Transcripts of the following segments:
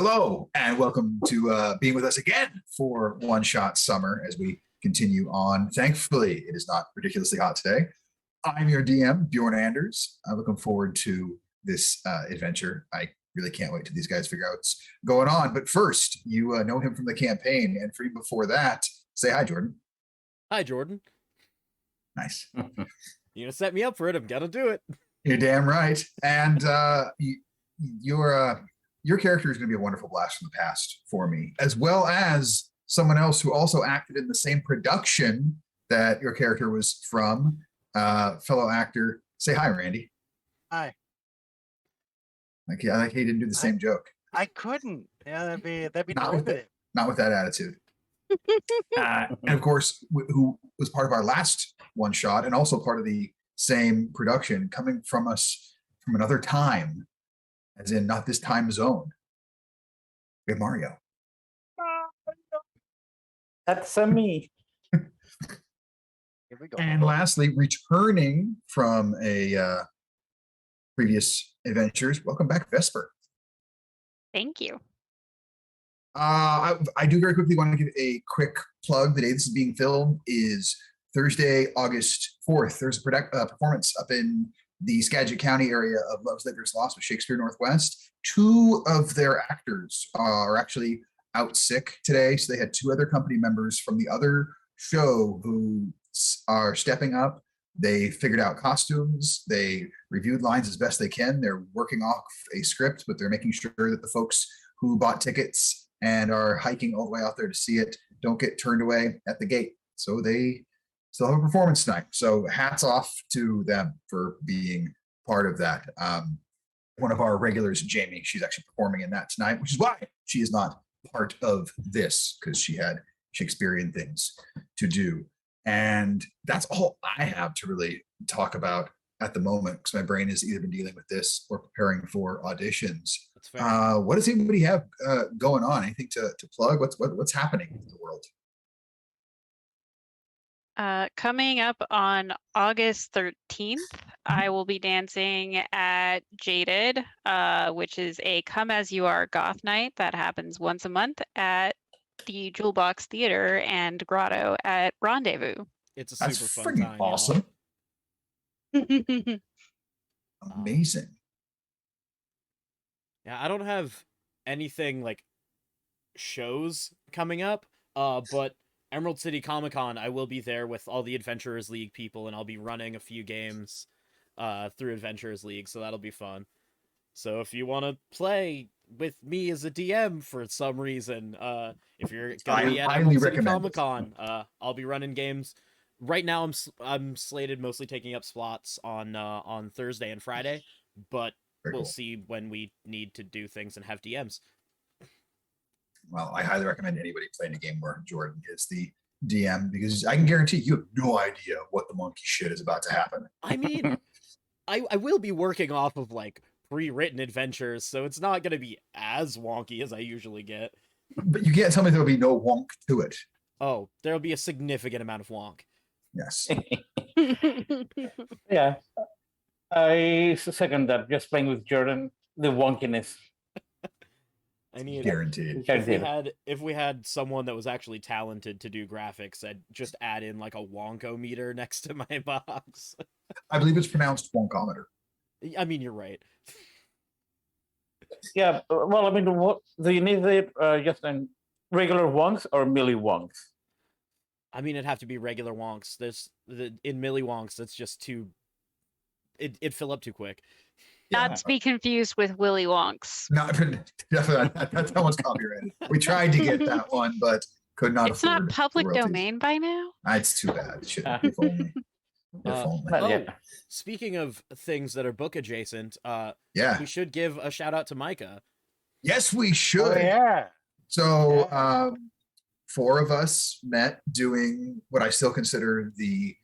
Hello, and welcome to being with us again for One Shot Summer as we continue on. Thankfully, it is not ridiculously hot today. I'm your DM, Bjorn Anders. I'm looking forward to this adventure. I really can't wait till these guys figure out what's going on. But first, you know him from the campaign, and for you before that, say hi, Jordan. Hi, Jordan. Nice. You're gonna set me up for it. I'm gonna do it. You're damn right. And your character is going to be a wonderful blast from the past for me, as well as someone else who also acted in the same production that your character was from, fellow actor. Say hi, Randy. Hi. I like he didn't do the same joke. I couldn't. Yeah, that'd be Not with derivative. Not with that attitude. And of course, who was part of our last one shot and also part of the same production, coming from us from another time, as in not this time zone. We have Mario. That's me. Here we go. And lastly, returning from a previous adventures, welcome back, Vesper. Thank you. I do very quickly want to give a quick plug. The day this is being filmed is Thursday, August 4th. There's a performance up in the Skagit County area of Love's Labor's Lost with Shakespeare Northwest. Two of their actors are actually out sick today, so they had two other company members from the other show who are stepping up. They figured out costumes. They reviewed lines as best they can. They're working off a script, but they're making sure that the folks who bought tickets and are hiking all the way out there to see it don't get turned away at the gate. So they still have a performance tonight. So hats off to them for being part of that. One of our regulars, Jamie, she's actually performing in that tonight, which is why she is not part of this, because she had Shakespearean things to do. And that's all I have to really talk about at the moment, because my brain has either been dealing with this or preparing for auditions. That's fair. What does anybody have going on? Anything to plug? What's happening in the world? Coming up on August 13th, I will be dancing at Jaded, which is a Come As You Are goth night that happens once a month at the Jewel Box Theater and Grotto at Rendezvous. It's a That's super fun freaking time. awesome. Amazing. Yeah, I don't have anything like shows coming up, but Emerald City Comic Con, I will be there with all the Adventurers League people, and I'll be running a few games through Adventurers League, so that'll be fun. So if you want to play with me as a DM for some reason, if you're gonna be at Emerald City Comic Con, I'll be running games. Right now, I'm slated mostly taking up slots on Thursday and Friday, but Very we'll cool. see when we need to do things and have DMs. Well, I highly recommend anybody playing a game where Jordan is the DM, because I can guarantee you have no idea what the monkey shit is about to happen. I mean, I will be working off of like pre-written adventures, so it's not gonna be as wonky as I usually get. But you can't tell me there'll be no wonk to it. Oh, there'll be a significant amount of wonk. Yes. Yeah. I second that. Just playing with Jordan, the wonkiness. I mean, Guaranteed. if we had someone that was actually talented to do graphics, I'd just add in like a wonkometer next to my box. I believe it's pronounced wonkometer. I mean, you're right. Yeah. Well, I mean, what do you need it just in regular wonks or milli wonks? I mean, it'd have to be regular wonks. In milli wonks, that's just too. It'd fill up too quick. Not to be confused with Willy Wonks. Not that's how much copyrighted. We tried to get that one, but could not. It's not afford public the royalties. domain by now. It's too bad. Shit, if only. If only. Well, yeah. Speaking of things that are book adjacent, Yeah. we should give a shout out to Micah. Yes, we should. Oh, yeah. So Yeah. Four of us met doing what I still consider the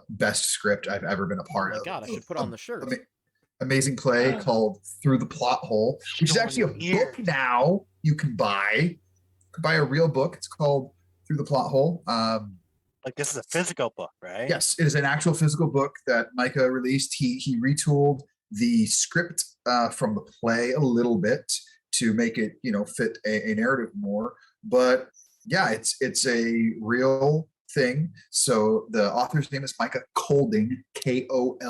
best script I've ever been a part Oh my of. god, I should put on the shirt. Amazing play called Through the Plot Hole, which is actually a book now you can buy. You can buy a real book. It's called Through the Plot Hole. Like this is a physical book, right? Yes, it is an actual physical book that Micah released. He retooled the script from the play a little bit to make it, fit a narrative more. But yeah, it's a real thing. So the author's name is Micah Kolding, Kolding,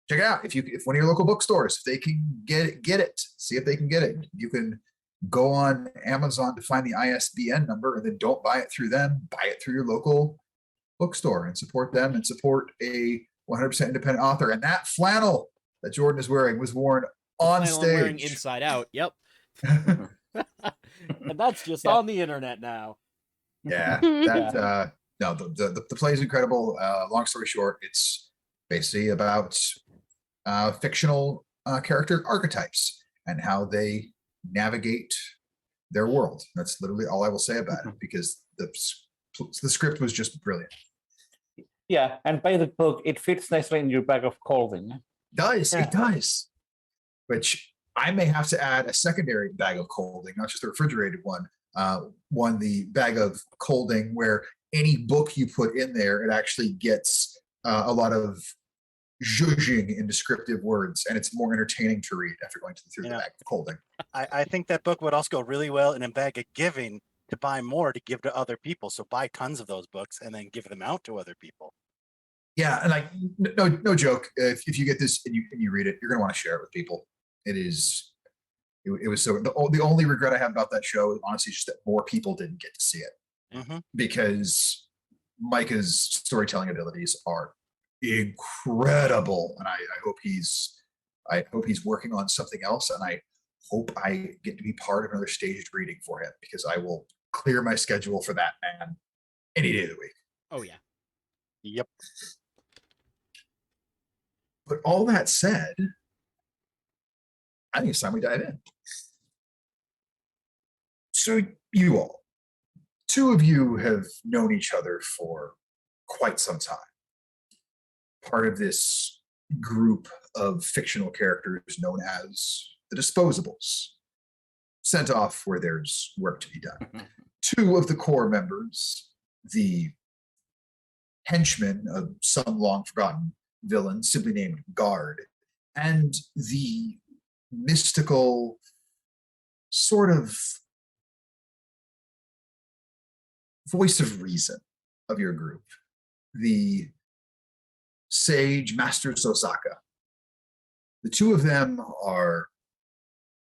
Check it out. If one of your local bookstores, if they can get it, see if they can get it. You can go on Amazon to find the ISBN number, and then don't buy it through them. Buy it through your local bookstore and support them and support a 100% independent author. And that flannel that Jordan is wearing was worn on Flannel I'm wearing stage. inside out. Yep. And that's just on the internet now. Yeah, that no, the play is incredible. Long story short, it's basically about fictional character archetypes and how they navigate their world. That's literally all I will say about it, because the script was just brilliant. Yeah, and by the book, it fits nicely in your bag of clothing. It does. Which I may have to add a secondary bag of clothing, not just the refrigerated one. The bag of clothing where any book you put in there, it actually gets a lot of zhuzhing in descriptive words, and it's more entertaining to read after going through the bag of clothing. I think that book would also go really well in a bag of giving, to buy more to give to other people. So buy tons of those books and then give them out to other people. Yeah, and no joke. If you get this and you read it, you're gonna want to share it with people. It was so the only regret I have about that show is honestly just that more people didn't get to see it, because Micah's storytelling abilities are incredible, and I hope he's working on something else, and I hope I get to be part of another staged reading for him, because I will clear my schedule for that man any day of the week. Oh yeah. Yep. But all that said, I think it's time we dive in. So you all, two of you have known each other for quite some time. Part of this group of fictional characters known as the Disposables, sent off where there's work to be done. Two of the core members, the henchmen of some long forgotten villain simply named Guard, and the mystical sort of voice of reason of your group, the sage Master Sosaka. The two of them are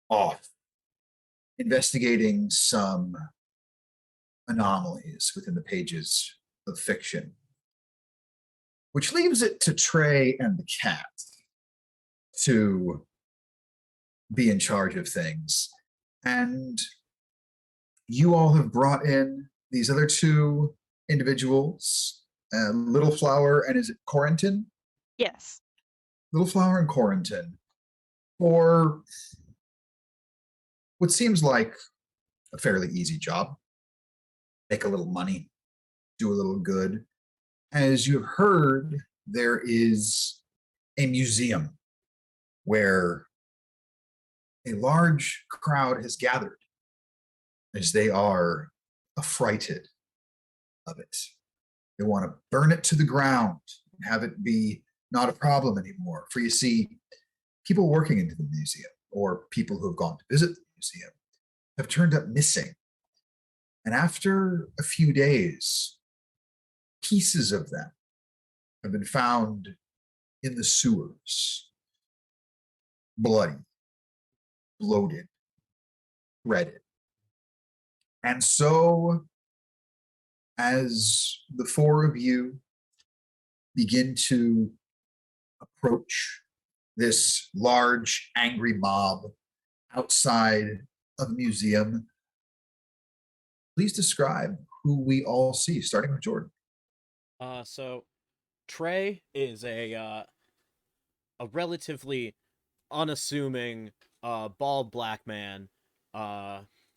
off investigating some anomalies within the pages of fiction, which leaves it to Trey and the cat to be in charge of things. And you all have brought in these other two individuals, Little Flower and is it Corentin? Yes. Little Flower and Corentin, for what seems like a fairly easy job. Make a little money, do a little good. As you have heard, there is a museum where a large crowd has gathered, as they are affrighted of it. They want to burn it to the ground and have it be not a problem anymore. For you see, people working into the museum or people who have gone to visit the museum have turned up missing. And after a few days, pieces of them have been found in the sewers, bloody, bloated, shredded. And so, as the four of you begin to approach this large, angry mob outside of the museum, please describe who we all see, starting with Jordan. So Trey is a relatively unassuming bald black man.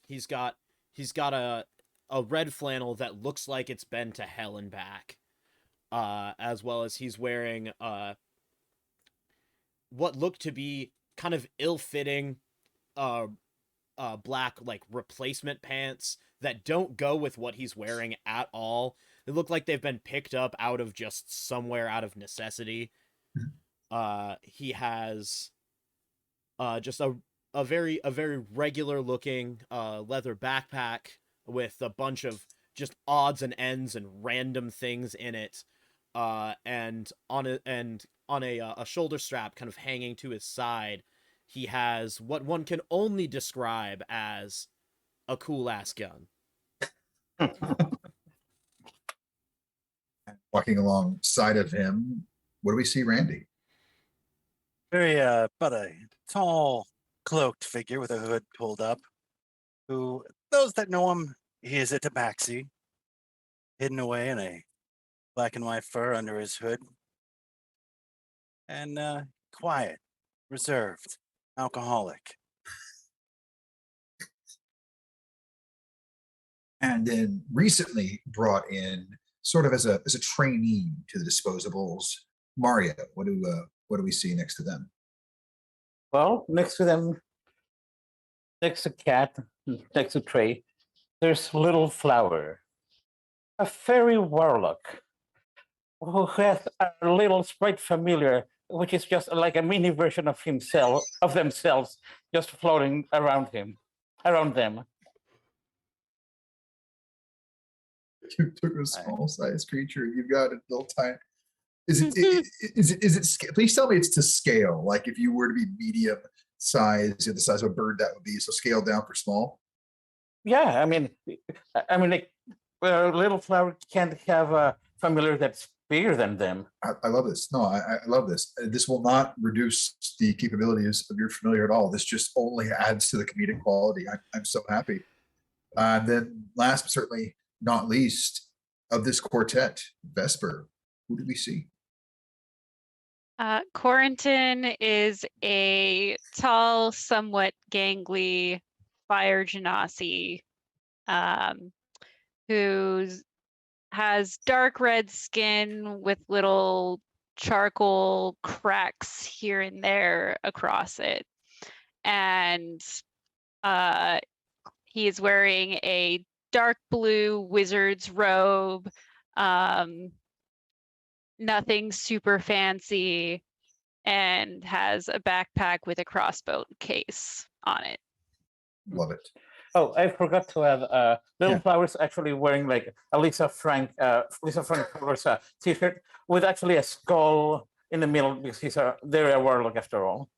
He's got a red flannel that looks like it's been to hell and back. As well as he's wearing what looked to be kind of ill-fitting black like replacement pants that don't go with what he's wearing at all. They look like they've been picked up out of just somewhere out of necessity. He has just a very regular looking leather backpack with a bunch of just odds and ends and random things in it, and on a shoulder strap kind of hanging to his side, he has what one can only describe as a cool ass gun. Walking alongside of him, what do we see, Randy? Very, but a tall, cloaked figure with a hood pulled up, who, those that know him, he is a tabaxi, hidden away in a black and white fur under his hood. And quiet, reserved, alcoholic. And then recently brought in sort of as a trainee to the Disposables. Mario, what do we see next to them? Well, next to them, next to Cat, next to Trey, there's Little Flower, a fairy warlock who has a little sprite familiar, which is just like a mini version of himself, of themselves, just floating around them. You took a small sized creature. You've got a little tiny. Is it? Please tell me it's to scale. Like if you were to be medium size, the size of a bird that would be. So scale down for small. Yeah, like, Little Flower can't have a familiar that's bigger than them. I love this. No, I love this. This will not reduce the capabilities of your familiar at all. This just only adds to the comedic quality. I'm so happy. And then last but certainly not least of this quartet, Vesper. Who do we see? Corentin is a tall, somewhat gangly fire genasi, who has dark red skin with little charcoal cracks here and there across it. And he is wearing a dark blue wizard's robe, nothing super fancy, and has a backpack with a crossbow case on it. Love it. Oh, I forgot to add. Little Yeah. Flower's actually wearing like a Lisa Frank covers a t-shirt with actually a skull in the middle because they're a warlock after all.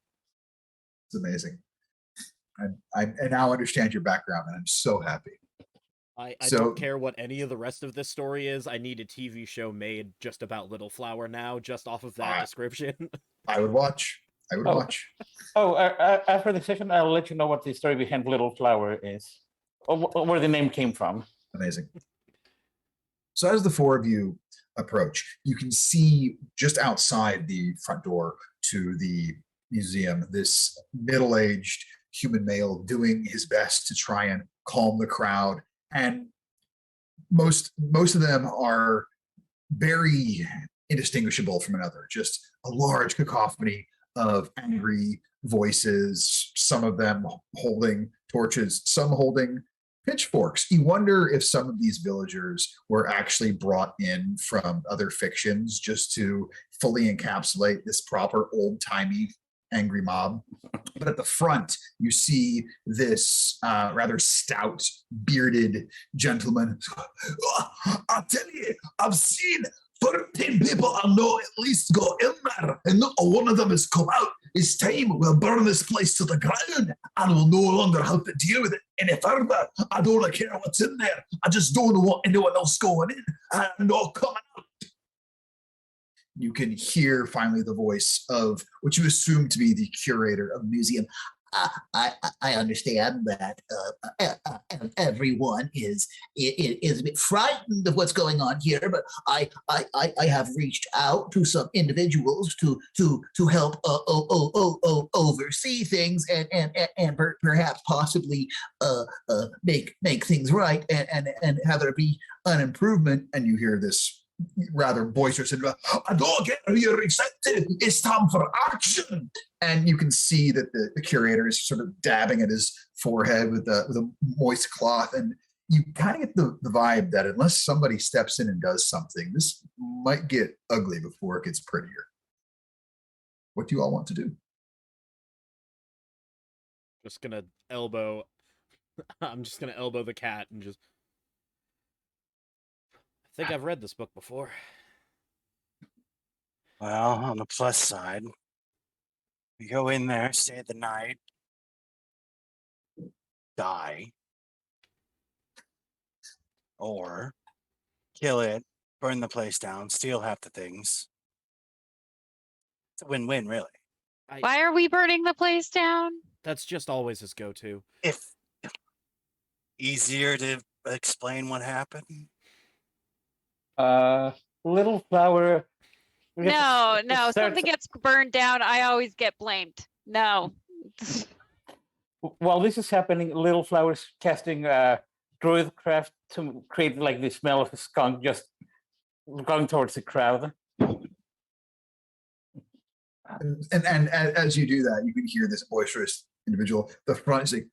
It's amazing. I now understand your background, and I'm so happy. I So- don't care what any of the rest of this story is. I need a TV show made just about Little Flower now, just off of that Ah. description. I would watch. I would Oh. watch. Oh, after the session, I'll let you know what the story behind Little Flower is, or where the name came from. Amazing. So as the four of you approach, you can see just outside the front door to the museum this middle-aged human male doing his best to try and calm the crowd. And most of them are very indistinguishable from another, just a large cacophony of angry voices, some of them holding torches, some holding pitchforks. You wonder if some of these villagers were actually brought in from other fictions just to fully encapsulate this proper old-timey angry mob. But at the front, you see this rather stout, bearded gentleman. I tell you, I've seen 13 people I know at least go in there, and not one of them has come out. It's time we'll burn this place to the ground, and we'll no longer have to deal with it any further. I don't care what's in there. I just don't want anyone else going in and not coming out. You can hear finally the voice of what you assume to be the curator of the museum. I understand that everyone is a bit frightened of what's going on here, but I have reached out to some individuals to help oversee things and perhaps possibly make things right and have there be an improvement. And you hear this rather boisterous and I don't get you're excited. It's time for action. And you can see that the curator is sort of dabbing at his forehead with a moist cloth. And you kind of get the vibe that unless somebody steps in and does something, this might get ugly before it gets prettier. What do you all want to do? Just gonna elbow. I'm just gonna elbow the cat and just. I think I've read this book before. Well, on the plus side, we go in there, stay the night, die, or kill it, burn the place down, steal half the things. It's a win-win, really. Why are we burning the place down? That's just always his go-to. If easier to explain what happened. Little flower. No, no. starts- Something gets burned down, I always get blamed. No. While this is happening, Little Flower's casting Druidcraft to create like the smell of a skunk just going towards the crowd. And as you do that, you can hear this boisterous individual. The front is like,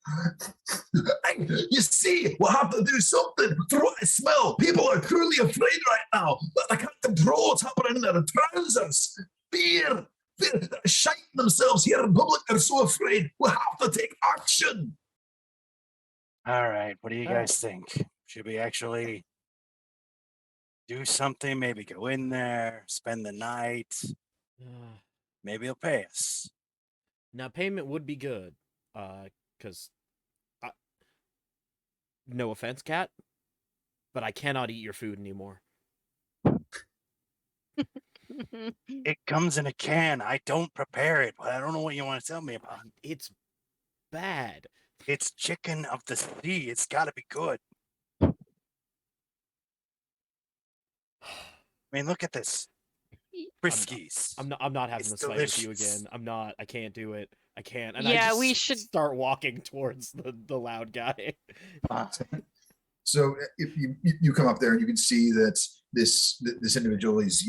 you see, we'll have to do something for what I smell. People are truly afraid right now. I can't control what's happening in their trousers. Fear. They're shiting themselves here in public. They're so afraid. We'll have to take action. All right, what do you guys think? Should we actually do something? Maybe go in there, spend the night. Maybe he'll pay us. Now payment would be good, because, no offense, cat, but I cannot eat your food anymore. It comes in a can. I don't prepare it. I don't know what you want to tell me about. It's bad. It's chicken of the sea. It's got to be good. I mean, look at this. Friskies. I'm not having It's this fight with you delicious. again. I'm not. I can't do it. I can't. And Yeah, I just we should- start walking towards the loud guy. So if you come up there and you can see that this individual is,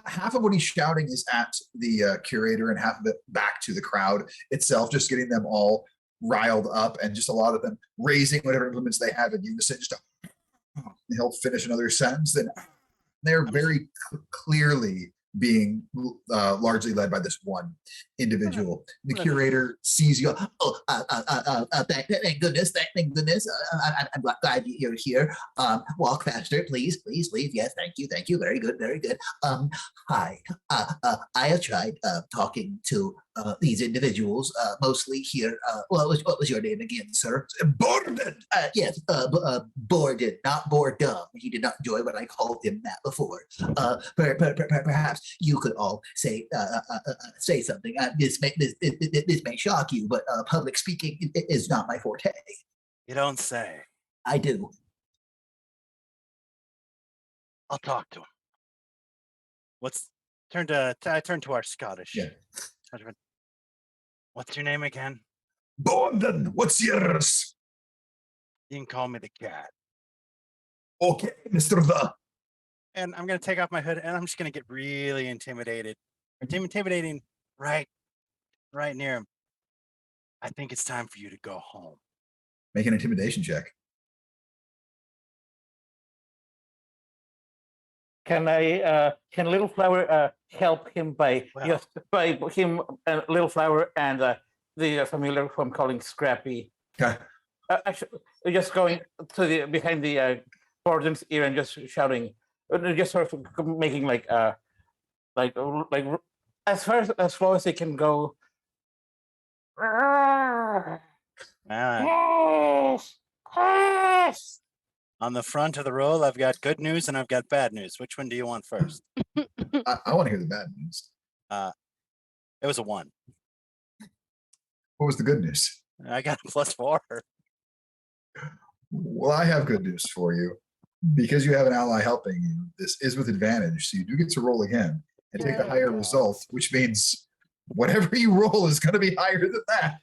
half of what he's shouting is at the curator and half of it back to the crowd itself, just getting them all riled up and just a lot of them raising whatever implements they have in unison. He'll finish another sentence. Then they're very clearly being largely led by this one individual. The curator sees you. Thank goodness. Thank goodness. I'm glad you're here. Walk faster, please. Yes, thank you. Very good. Hi. I have tried talking to these individuals, mostly here. What was your name again, sir? Borden. Yes, Borden, not Boredom. He did not enjoy when I called him that before. Perhaps you could all say something. This may shock you, but public speaking is not my forte. You don't say. I do. I'll talk to him. I turn to our Scottish. Yeah. What's your name again? Borden, what's yours? You can call me the cat. Okay, Mr. The. And I'm gonna take off my hood and I'm just gonna get really intimidating right near him. I think it's time for you to go home. Make an intimidation check. Can Little Flower help him by Little Flower and the familiar who I'm calling Scrappy? Okay. Actually, just going to the behind the Borden's ear and just shouting, just sort of making like as far as slow as they can go. Ah, Yes, yes. on the front of the roll, I've got good news and I've got bad news. Which one do you want first? I want to hear the bad news. It was a 1. What was the good news? I got a +4. Well, I have good news for you. Because you have an ally helping you, this is with advantage. So you do get to roll again and take the higher result, which means whatever you roll is going to be higher than that.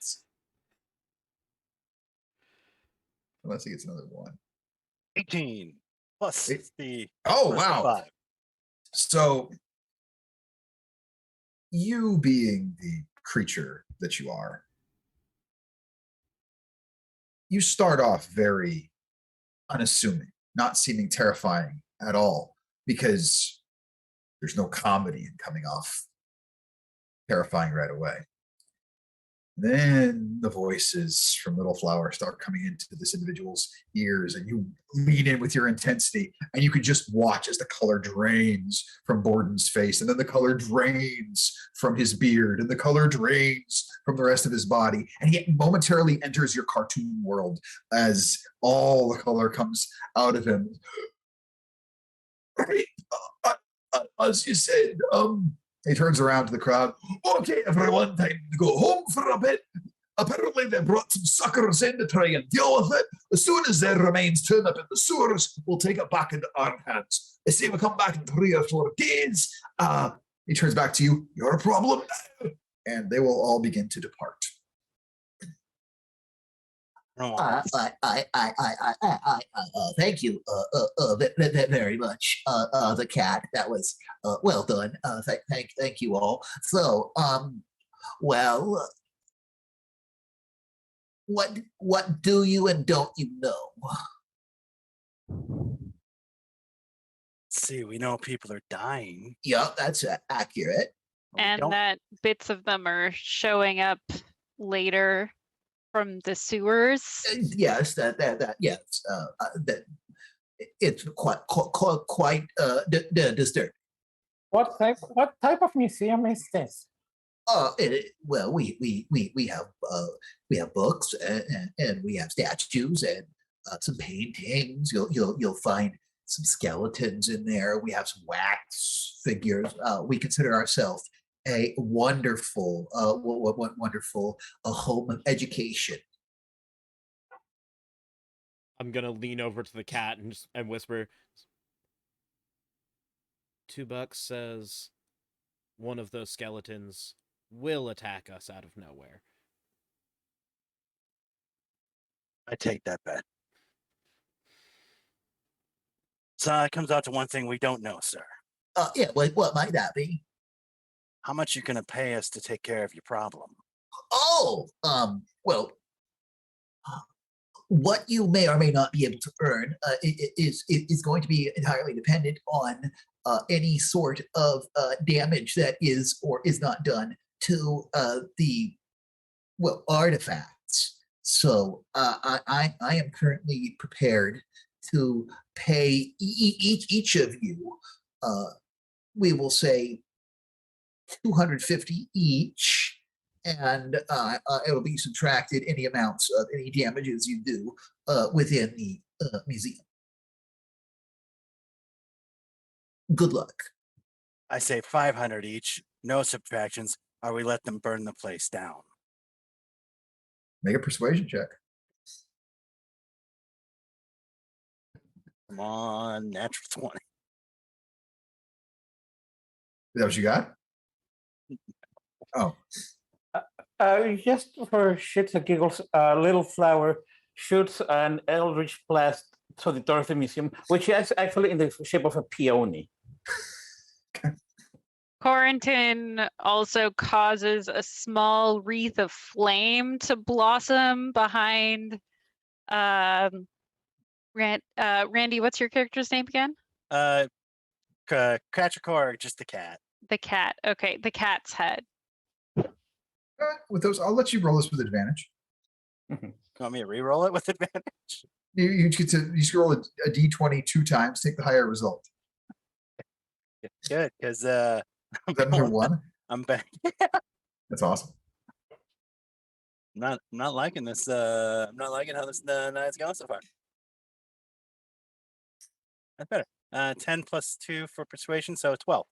Unless he gets another 1. 18 plus the Oh, plus the wow. 5. So you being the creature that you are, you start off very unassuming, not seeming terrifying at all, because there's no comedy in coming off terrifying right away. Then the voices from Little Flower start coming into this individual's ears, and you lean in with your intensity, and you can just watch as the color drains from Borden's face, and then the color drains from his beard, and the color drains from the rest of his body, and he momentarily enters your cartoon world as all the color comes out of him. As you said, he turns around to the crowd. Okay, everyone, time to go home for a bit. Apparently, they brought some suckers in to try and deal with it. As soon as their remains turn up in the sewers, we'll take it back into our hands. They say we'll come back in 3 or 4 days. He turns back to you. Your problem now. And they will all begin to depart. Thank you very much, the cat. That was well done. Thank you all. So, well, what do you and don't you know? See, we know people are dying. Yeah, that's accurate. We And don't- that bits of them are showing up later from the sewers. Yes, that yes, that it's quite disturbing. What type of museum is this? Well, we have books and we have statues and some paintings. You'll find some skeletons in there. We have some wax figures. We consider ourselves a wonderful, wonderful home of education. I'm gonna lean over to the cat and whisper. $2 says one of those skeletons will attack us out of nowhere. I take that bet. So it comes out to one thing we don't know, sir. Yeah, what might that be? How much you gonna pay us to take care of your problem? Oh, well, what you may or may not be able to earn is going to be entirely dependent on any sort of damage that is or is not done to the artifacts. So I am currently prepared to pay each of you. We will say 250 each, and it'll be subtracted any amounts of any damages you do within the museum. Good luck. I say 500 each, no subtractions, or we let them burn the place down. Make a persuasion check. Come on, natural 20. Is that what you got? Oh, Just for shits and giggles, Little Flower shoots an eldritch blast to the door of the museum, which is actually in the shape of a peony. Corentin also causes a small wreath of flame to blossom behind Randy, what's your character's name again? Kratchikor, just the cat. The cat. Okay, the cat's head. with those, I'll let you roll this with advantage. You want me to re-roll it with advantage? You get to roll a d20 2 times, take the higher result. Good, because Is that another one? I'm back. That's awesome. I'm not liking this. I'm not liking how this night's going so far. That's better. 10 plus 2 for persuasion, so 12.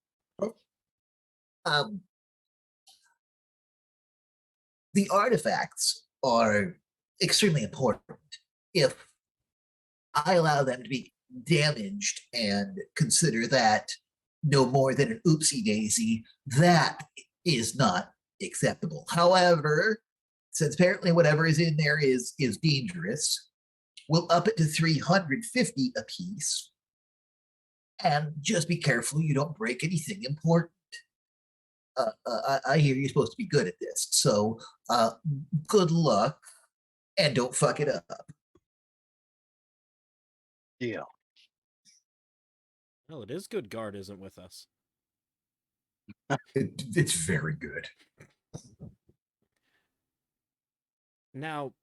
The artifacts are extremely important. If I allow them to be damaged and consider that no more than an oopsie daisy, that is not acceptable. However, since apparently whatever is in there is dangerous, we'll up it to 350 apiece. And just be careful you don't break anything important. I hear you're supposed to be good at this, so good luck, and don't fuck it up. Deal. Well, it is good guard isn't with us. It's very good. Now,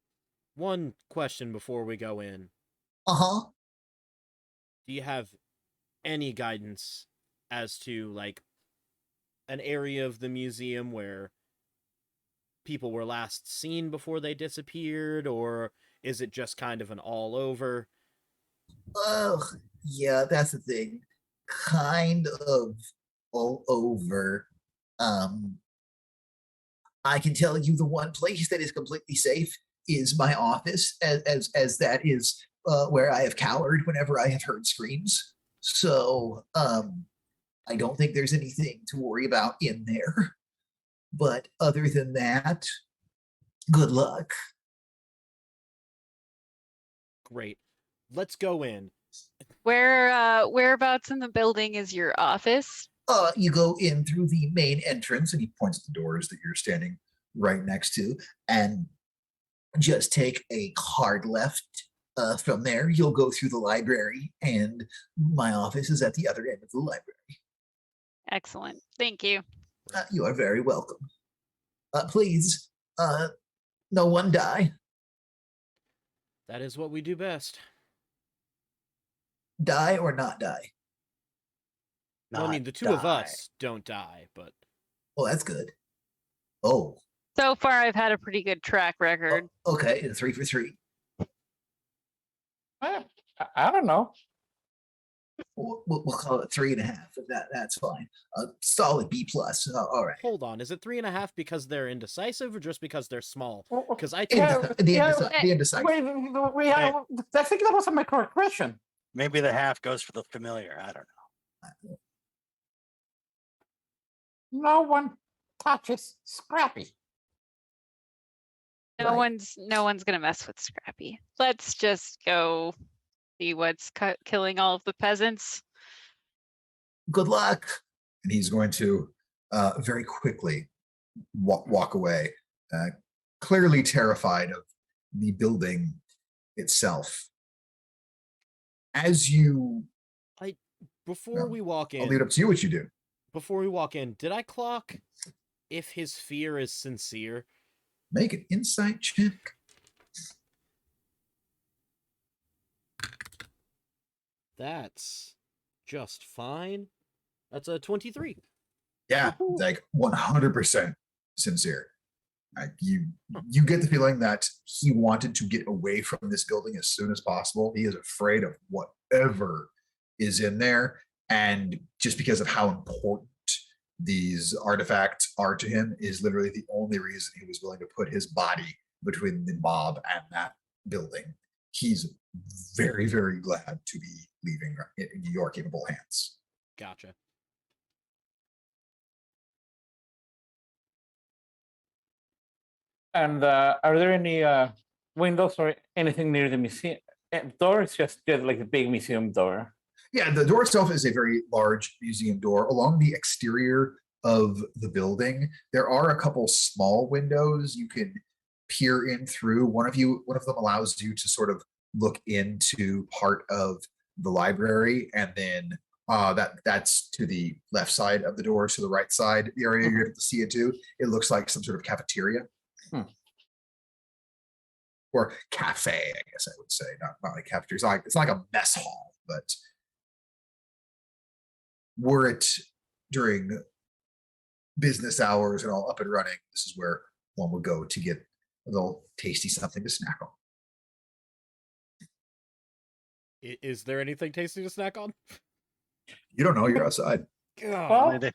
one question before we go in. Uh-huh. Do you have any guidance as to, like, an area of the museum where people were last seen before they disappeared, or is it just kind of an all over? Oh, yeah, that's the thing. Kind of all over. Um, I can tell you the one place that is completely safe is my office, as that is where I have cowered whenever I have heard screams. So, I don't think there's anything to worry about in there. But other than that, good luck. Great. Let's go in. Whereabouts in the building is your office? You go in through the main entrance, and he points at the doors that you're standing right next to, and just take a hard left. From there, you'll go through the library, and my office is at the other end of the library. Excellent. Thank you. You are very welcome. Please, no one die. That is what we do best. Die or not die. Well, I mean, the two of us don't die, but Oh, that's good. Oh, So far, I've had a pretty good track record. okay. 3 for 3. I don't know. We'll call it 3.5. That's fine. Solid B plus. All right. hold on. Is it 3.5 because they're indecisive or just because they're small? Well, Because I Yeah, think The indecisive. Wait, I think that was a microaggression. Maybe the half goes for the familiar. I don't know. No one touches Scrappy. No Right. one's gonna mess with Scrappy. Let's just go see what's killing all of the peasants. Good luck. And he's going to very quickly walk away, clearly terrified of the building itself. As you, before we walk I'll leave it in, up to you what you do. did I clock if his fear is sincere? Make an insight check. That's just fine. That's a 23. Yeah, like 100% sincere. You get the feeling that he wanted to get away from this building as soon as possible. He is afraid of whatever is in there, and just because of how important these artifacts are to him, is literally the only reason he was willing to put his body between the mob and that building. He's very, very glad to be leaving in your capable hands. Gotcha. And are there any windows or anything near the museum door? It's just like a big museum door. Yeah, the door itself is a very large museum door. Along the exterior of the building, there are a couple small windows you can peer in through. One of them allows you to sort of look into part of the library, and then that's to the left side of the door. So the right side, the area you're able to see it to, it looks like some sort of cafeteria. Or cafe, I guess I would say, not like cafeteria. It's not like a mess hall, but were it during business hours and all up and running, this is where one would go to get a little tasty something to snack on. Is there anything tasty to snack on? You don't know, you're outside. God. Only the,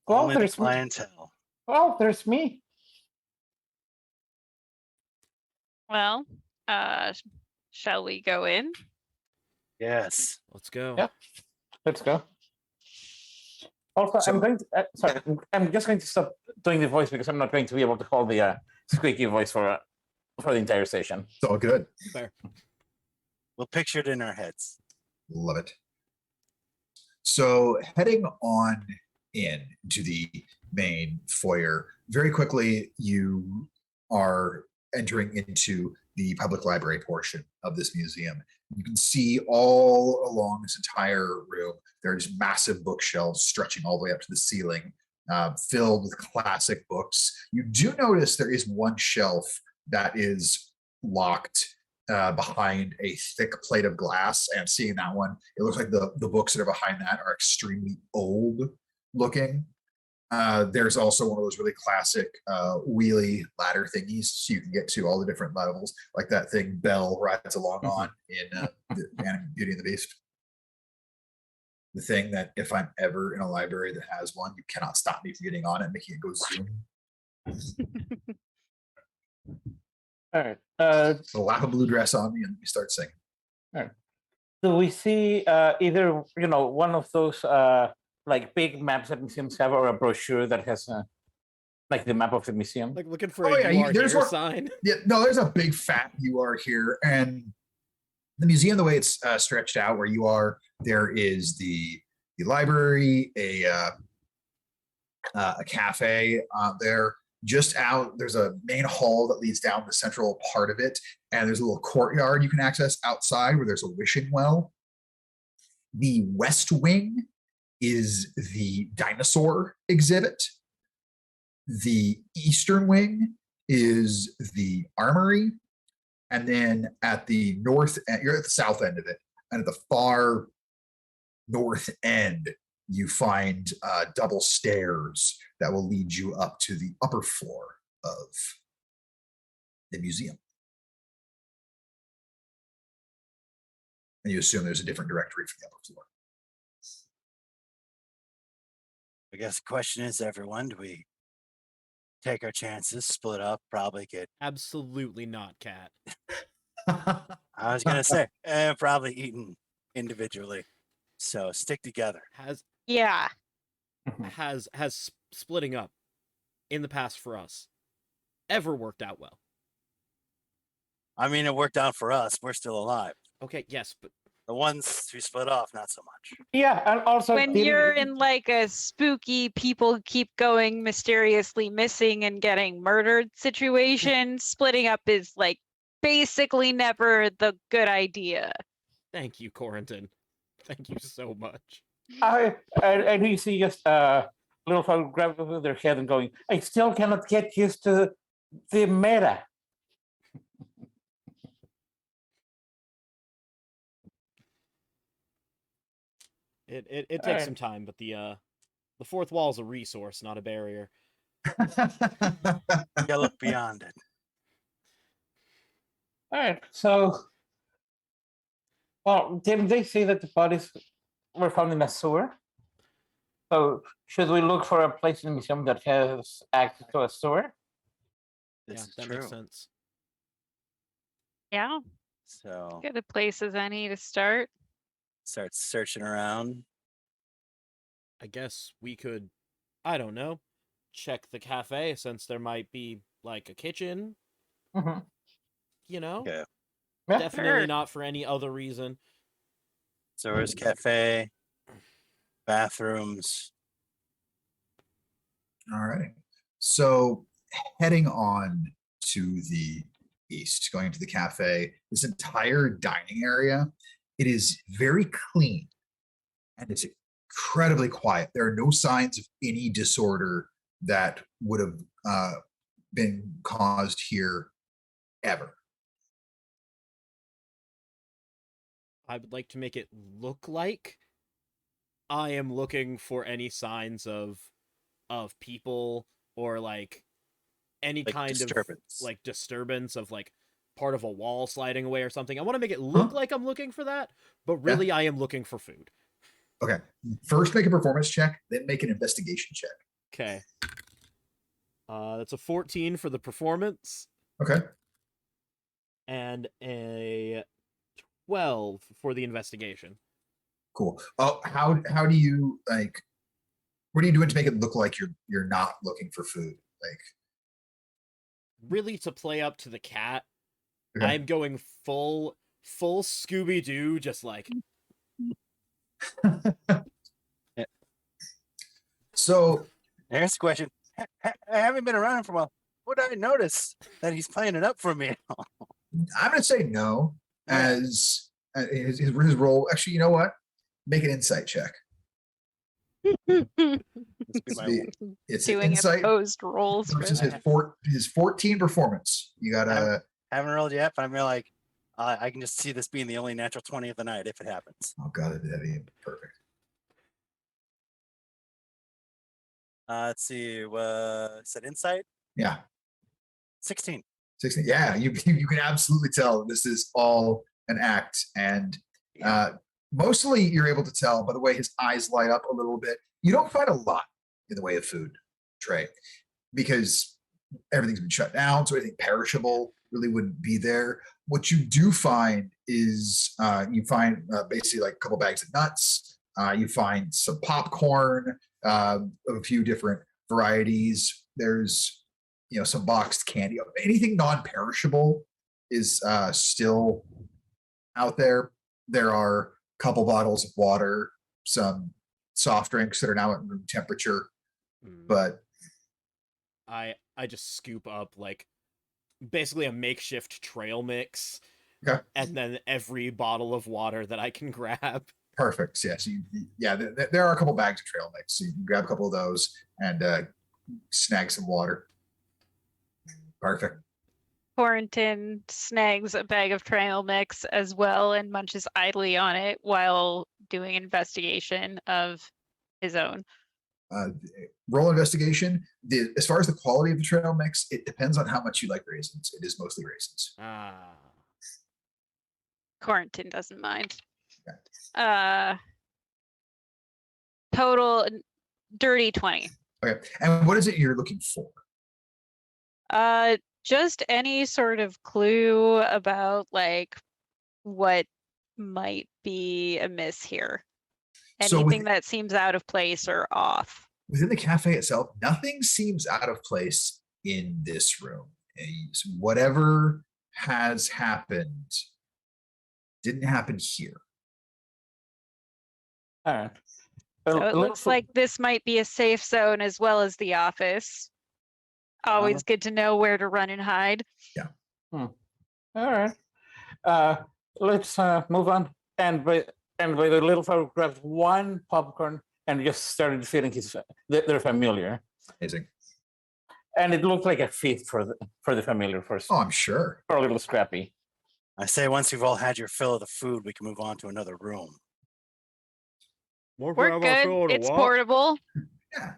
Well, only the there's me. clientele. Well, there's me. Well, shall we go in? Yes. Let's go. Yeah. Let's go. Also, So- I'm going to, sorry, I'm just going to stop doing the voice because I'm not going to be able to hold the squeaky voice for the entire session. It's all good. Fair. We'll picture it in our heads. Love it. So heading on in to the main foyer, very quickly you are entering into the public library portion of this museum. You can see all along this entire room, there's massive bookshelves stretching all the way up to the ceiling filled with classic books. You do notice there is one shelf that is locked behind a thick plate of glass. And seeing that one, it looks like the books that are behind that are extremely old looking. There's also one of those really classic wheelie ladder thingies, so you can get to all the different levels, like that thing Belle rides along on in Beauty and the Beast. The thing that if I'm ever in a library that has one, you cannot stop me from getting on it, making it go zoom. All right. So lap a blue dress on me and we start singing. Do we see either one of those like big maps that museums have, or a brochure that has like the map of the museum? Like looking for Oh, a yeah, "You are there's here" one- sign. Yeah, no, there's a big fat "You are here," and the museum, the way it's stretched out where you are, there is the library, a cafe there. Just out, there's a main hall that leads down the central part of it, and there's a little courtyard you can access outside where there's a wishing well. The west wing is the dinosaur exhibit. The eastern wing is the armory. And then at the north end, you're at the south end of it, and at the far north end, you find double stairs that will lead you up to the upper floor of the museum. And you assume there's a different directory for the upper floor. I guess the question is, everyone, do we take our chances, split up, probably get, Absolutely not, Cat. I was going to say, probably eaten individually. So stick together. Yeah. Has splitting up in the past for us ever worked out well? I mean, it worked out for us. We're still alive. Okay, yes, but The ones who split off, not so much. Yeah, and also When you're in like a spooky people keep going mysteriously missing and getting murdered situation, splitting up is like basically never the good idea. thank you, Corentin. Thank you so much. I do see just little fellow grabbing their head and going, I still cannot get used to the meta. It takes Alright. some time, but the fourth wall is a resource, not a barrier. You look beyond it. All right, so, well, didn't they say that the bodies were found in a sewer? So, should we look for a place in the museum that has access to a sewer? This Yeah, is that true. makes sense. Yeah, So good a place as any to start. start searching around. I guess we could, I don't know, check the cafe since there might be like a kitchen, Mm-hmm. you know? Okay. Yeah. Definitely Sure. not for any other reason. So there's cafe, bathrooms. All right. So heading on to the east, going to the cafe, this entire dining area, it is very clean and it's incredibly quiet. There are no signs of any disorder that would have been caused here ever. I would like to make it look like I am looking for any signs of people or like any Like kind disturbance. of like disturbance of like part of a wall sliding away or something. I want to make it look like I'm looking for that, but really I am looking for food. Okay. First, make a performance check, then make an investigation check. Okay. That's a 14 for the performance Okay. and a 12 for the investigation. Cool. Oh, how do you like? What are you doing to make it look like you're not looking for food? Like, Really to play up to the cat, okay. I'm going full Scooby-Doo, just like So Here's the question. I haven't been around him for a while. Would I notice that he's playing it up for me? I'm gonna say no, Yeah. as his role. Actually, you know what? Make an insight check. This would be It's, my the, it's Doing insight opposed rolls for versus that. his 14 performance. You gotta. haven't rolled yet, but I'm really like, I can just see this being the only natural 20 of the night if it happens. Oh god, that'd be perfect. Let's see. Said insight Yeah, 16. 16. Yeah, you can absolutely tell this is all an act, and mostly you're able to tell by the way his eyes light up a little bit. You don't find a lot in the way of food, Trey, because everything's been shut down, so anything perishable really wouldn't be there. What you do find is you find basically like a couple bags of nuts. You find some popcorn of a few different varieties. There's some boxed candy. Anything non-perishable is still out there. There are a couple bottles of water, some soft drinks that are now at room temperature, but I just scoop up like basically a makeshift trail mix, okay. and then every bottle of water that I can grab. Perfect. Yes. There are a couple bags of trail mix. So you can grab a couple of those and snag some water. Perfect. Quarantin snags a bag of trail mix as well and munches idly on it while doing investigation of his own. Roll investigation. As far as the quality of the trail mix, it depends on how much you like raisins. It is mostly raisins. Quarantin doesn't mind. Okay. Total dirty 20. Okay. And what is it you're looking for? Just any sort of clue about like what might be amiss here. So Anything that seems out of place or off. Within the cafe itself, nothing seems out of place in this room. Whatever has happened didn't happen here. All right. So it looks like this might be a safe zone as well as the office. Always good to know where to run and hide. Yeah. All right. Let's move on. And by the little fellow grabbed one popcorn and just started feeding their familiar. Amazing. And it looked like a feast for the familiar first. Oh, I'm sure. For a little scrappy. I say once you've all had your fill of the food, we can move on to another room. We're good. It's portable. Yeah.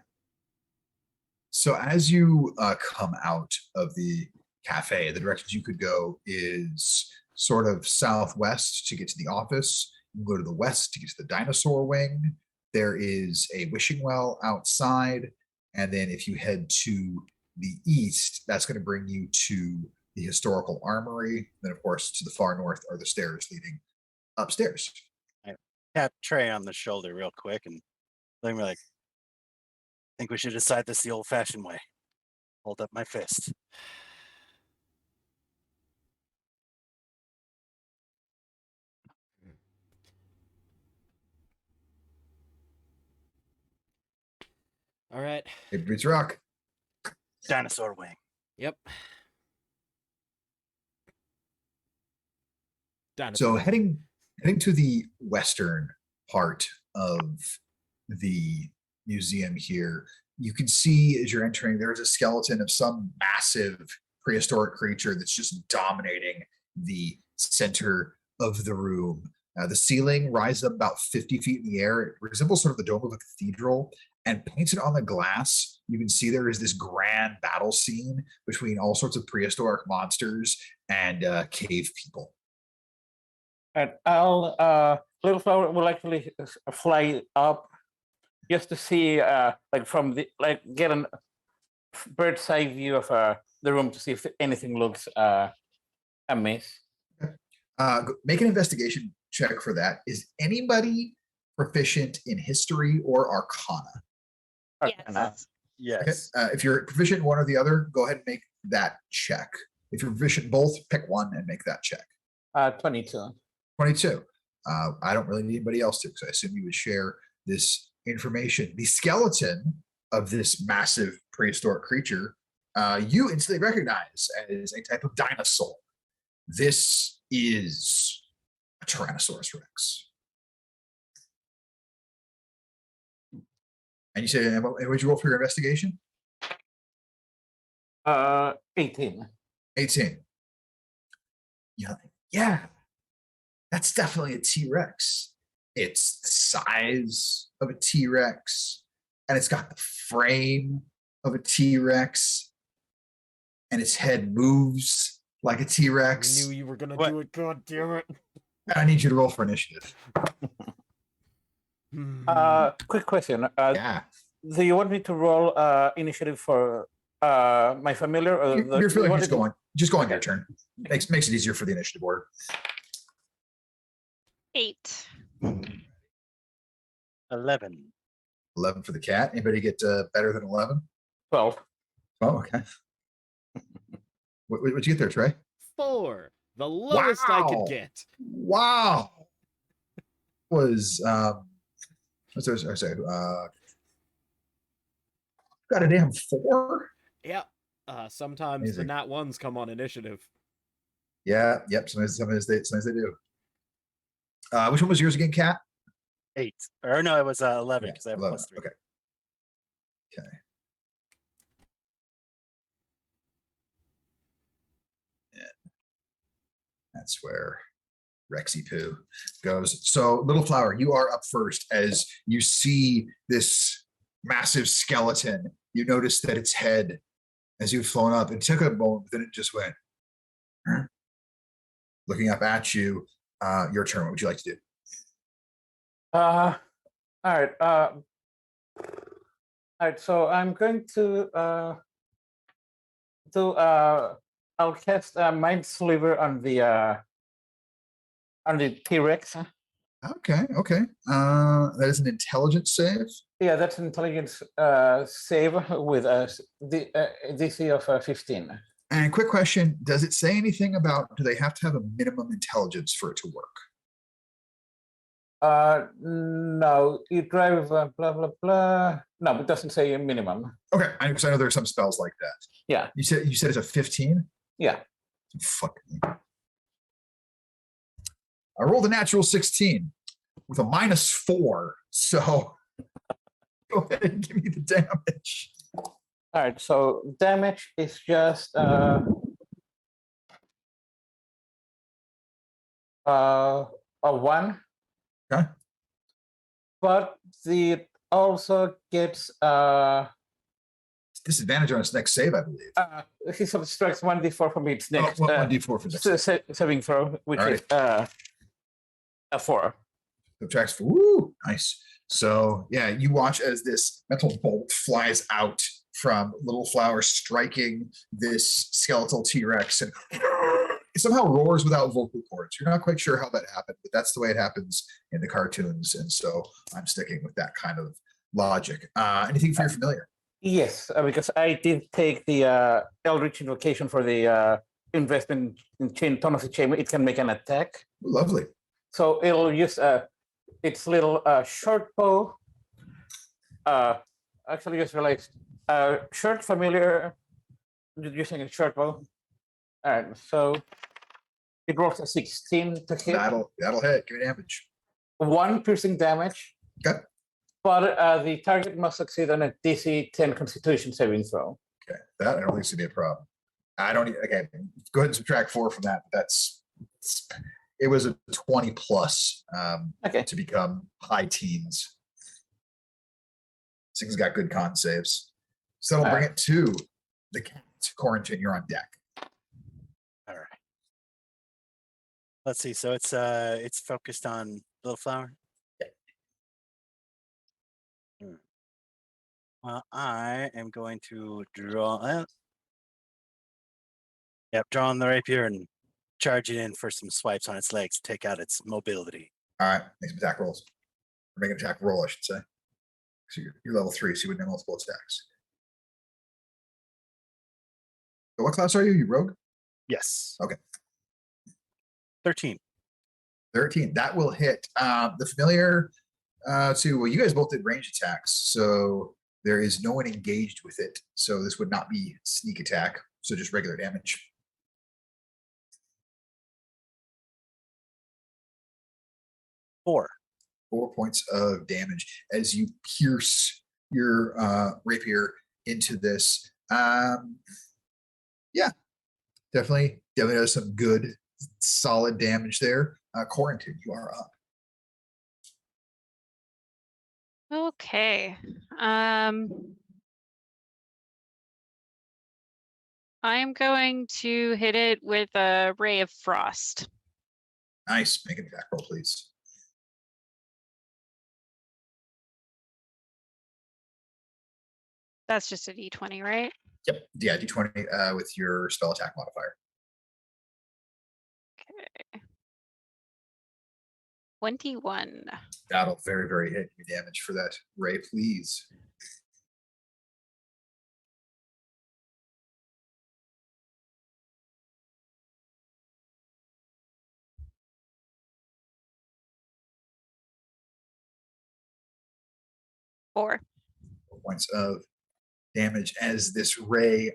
So as you come out of the cafe, the directions you could go is sort of southwest to get to the office. You can go to the west to get to the dinosaur wing. There is a wishing well outside. And then if you head to the east, that's going to bring you to the historical armory. Then, of course, to the far north are the stairs leading upstairs. I tap Trey on the shoulder real quick and let me like, I think we should decide this the old-fashioned way. Hold up my fist. All right. Paper beats rock. Dinosaur wing. Yep. So heading to the western part of the museum here, you can see as you're entering, there's a skeleton of some massive prehistoric creature that's just dominating the center of the room. The ceiling rises up about 50 feet in the air. It resembles sort of the dome of a cathedral, and painted on the glass, you can see there is this grand battle scene between all sorts of prehistoric monsters and cave people. And little flower will actually fly up just to see, get a bird's eye view of the room to see if anything looks amiss. Make an investigation check for that. Is anybody proficient in history or arcana? Yes. Yes. Okay. If you're proficient in one or the other, go ahead and make that check. If you're proficient in both, pick one and make that check. 22. 22. I don't really need anybody else to, because I assume you would share this information. The skeleton of this massive prehistoric creature, you instantly recognize as a type of dinosaur. This is a Tyrannosaurus Rex. And you said, and what'd you roll for your investigation? 18. 18. Yeah, that's definitely a T-Rex. It's the size of a T-Rex, and it's got the frame of a T-Rex, and its head moves like a T-Rex. Knew you were gonna What? do it. God damn it. I need you to roll for initiative. Quick question. Yeah. Do you want me to roll initiative for my familiar? Or You're feeling you just want go on your turn. Makes it easier for the initiative order. 8. 11. 11 for the cat. Anybody get better than 11? 12. Oh, okay. What'd you get there, Trey? 4. The lowest I Wow. could get. Wow. Was sorry, got a damn 4? Yeah. Sometimes Amazing. the nat ones come on initiative. Yeah, yep. Sometimes they do. Which one was yours again, Cat? 8. Or no, it was 11 Yeah, because I have 11. plus 3. Okay. Okay. Yeah. That's where Rexy Poo goes. So, Little Flower, you are up first as you see this massive skeleton. You notice that its head, as you've flown up, it took a moment, but then it just went. Looking up at you. Your turn. What would you like to do? All right. All right. So I'm going to I'll cast Mind Sliver on the T-Rex. Okay. That is an intelligence save. Yeah, that's an intelligence save with the DC of 15. And quick question: does it say anything about? Do they have to have a minimum intelligence for it to work? No, you drive blah blah blah. No, it doesn't say a minimum. Okay, because I know there are some spells like that. Yeah. You said it's a 15. Yeah. Fuck me. I rolled a natural 16 with a -4. So go ahead and give me the damage. All right. So damage is just a 1. Okay. But it also gets Disadvantage on its next save, I believe. he subtracts 1d4 from its next 1d4 for the saving throw, which All is a 4. Subtracts for woo, nice. So yeah, you watch as this metal bolt flies out from Little Flower, striking this skeletal T-Rex, and it somehow roars without vocal cords. You're not quite sure how that happened, but that's the way it happens in the cartoons, and so I'm sticking with that kind of logic. Anything for your familiar? Yes, because I did take the Eldritch Invocation for the investment in Tone of the Chamber. It can make an attack. Lovely. So it'll use its little short bow. Actually, just realized short familiar using a short bow. All right, so it rolls a 16 to hit. That'll hit. Give me damage. 1 piercing damage. Okay. But the target must succeed on a DC 10 Constitution saving throw. Okay, that I don't think it's gonna be a problem. I don't. Okay, go ahead and subtract 4 from that. It was a 20 plus Okay. to become high teens. This thing's got good con saves. So that'll bring it to the cat. Quarantine, you're on deck. All right. Let's see. So it's focused on Little Flower. Well, I am going to draw. Draw on the rapier and charge it in for some swipes on its legs, take out its mobility. All right, make some attack rolls. Or make an attack roll, I should say. So you're level 3, so you wouldn't have multiple attacks. So what class are you? You rogue? Yes. Okay. 13. 13. That will hit. The familiar well, you guys both did range attacks, so there is no one engaged with it. So this would not be sneak attack, so just regular damage. 4. 4 points of damage as you pierce your rapier into this. Yeah, definitely does some good, solid damage there. Quarantine, you are up. Okay. I'm going to hit it with a ray of frost. Nice. Make an attack roll, please. That's just a d20, right? Yep. Yeah, d20 with your spell attack modifier. Okay. 21. That'll very hit you damage for that ray, please. Four. 4 points of damage as this ray,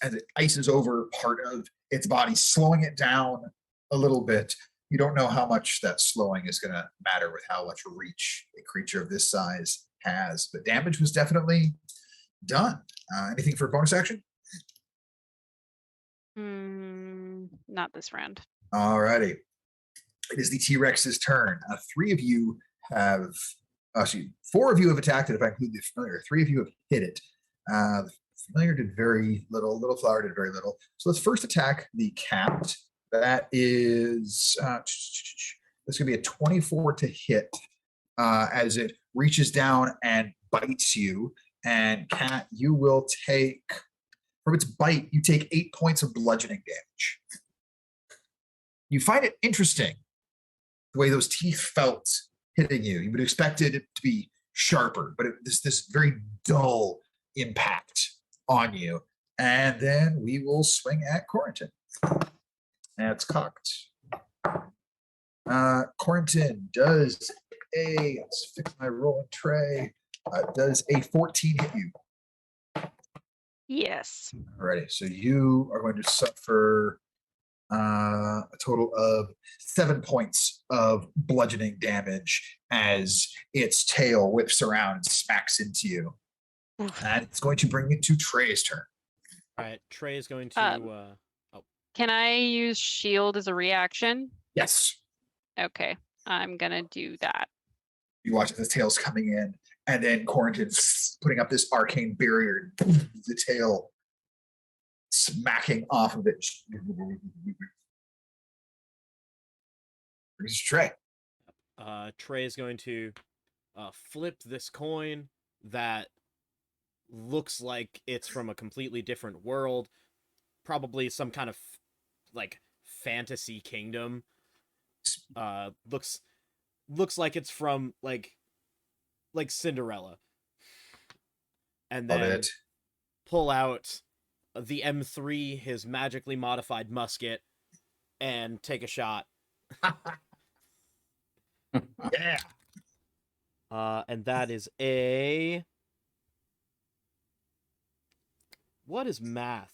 as it ices over part of its body, slowing it down a little bit. You don't know how much that slowing is going to matter with how much reach a creature of this size has, but damage was definitely done. Anything for bonus action? Not this round. Alrighty. It is the T-Rex's turn. 3 of you have, actually, 4 of you have attacked it, if I include the familiar. 3 of you have hit it. The familiar did very little. Little flower did very little. So let's first attack the cat. That is, that's going to be a 24 to hit as it reaches down and bites you. And cat, you will take, from its bite, you take 8 points of bludgeoning damage. You find it interesting the way those teeth felt hitting you. You would have expected it to be sharper, but this very dull impact on you. And then we will swing at Quarantine. That's cocked. Quarantine does let's fix my rolling tray. Does a 14 hit you? Yes. Alrighty, so you are going to suffer a total of 7 points of bludgeoning damage as its tail whips around and smacks into you. And it's going to bring it to Trey's turn. All right, Trey is going to. Can I use shield as a reaction? Yes. Okay, I'm gonna do that. You watch as the tail's coming in, and then Quarantine's putting up this arcane barrier, the tail smacking off of it. Here's Trey. Trey is going to flip this coin that looks like it's from a completely different world, probably some kind of like fantasy kingdom. Looks like it's from like Cinderella, and Love then it. pull out the M3, his magically modified musket, and take a shot. Yeah. And that is a. What is math?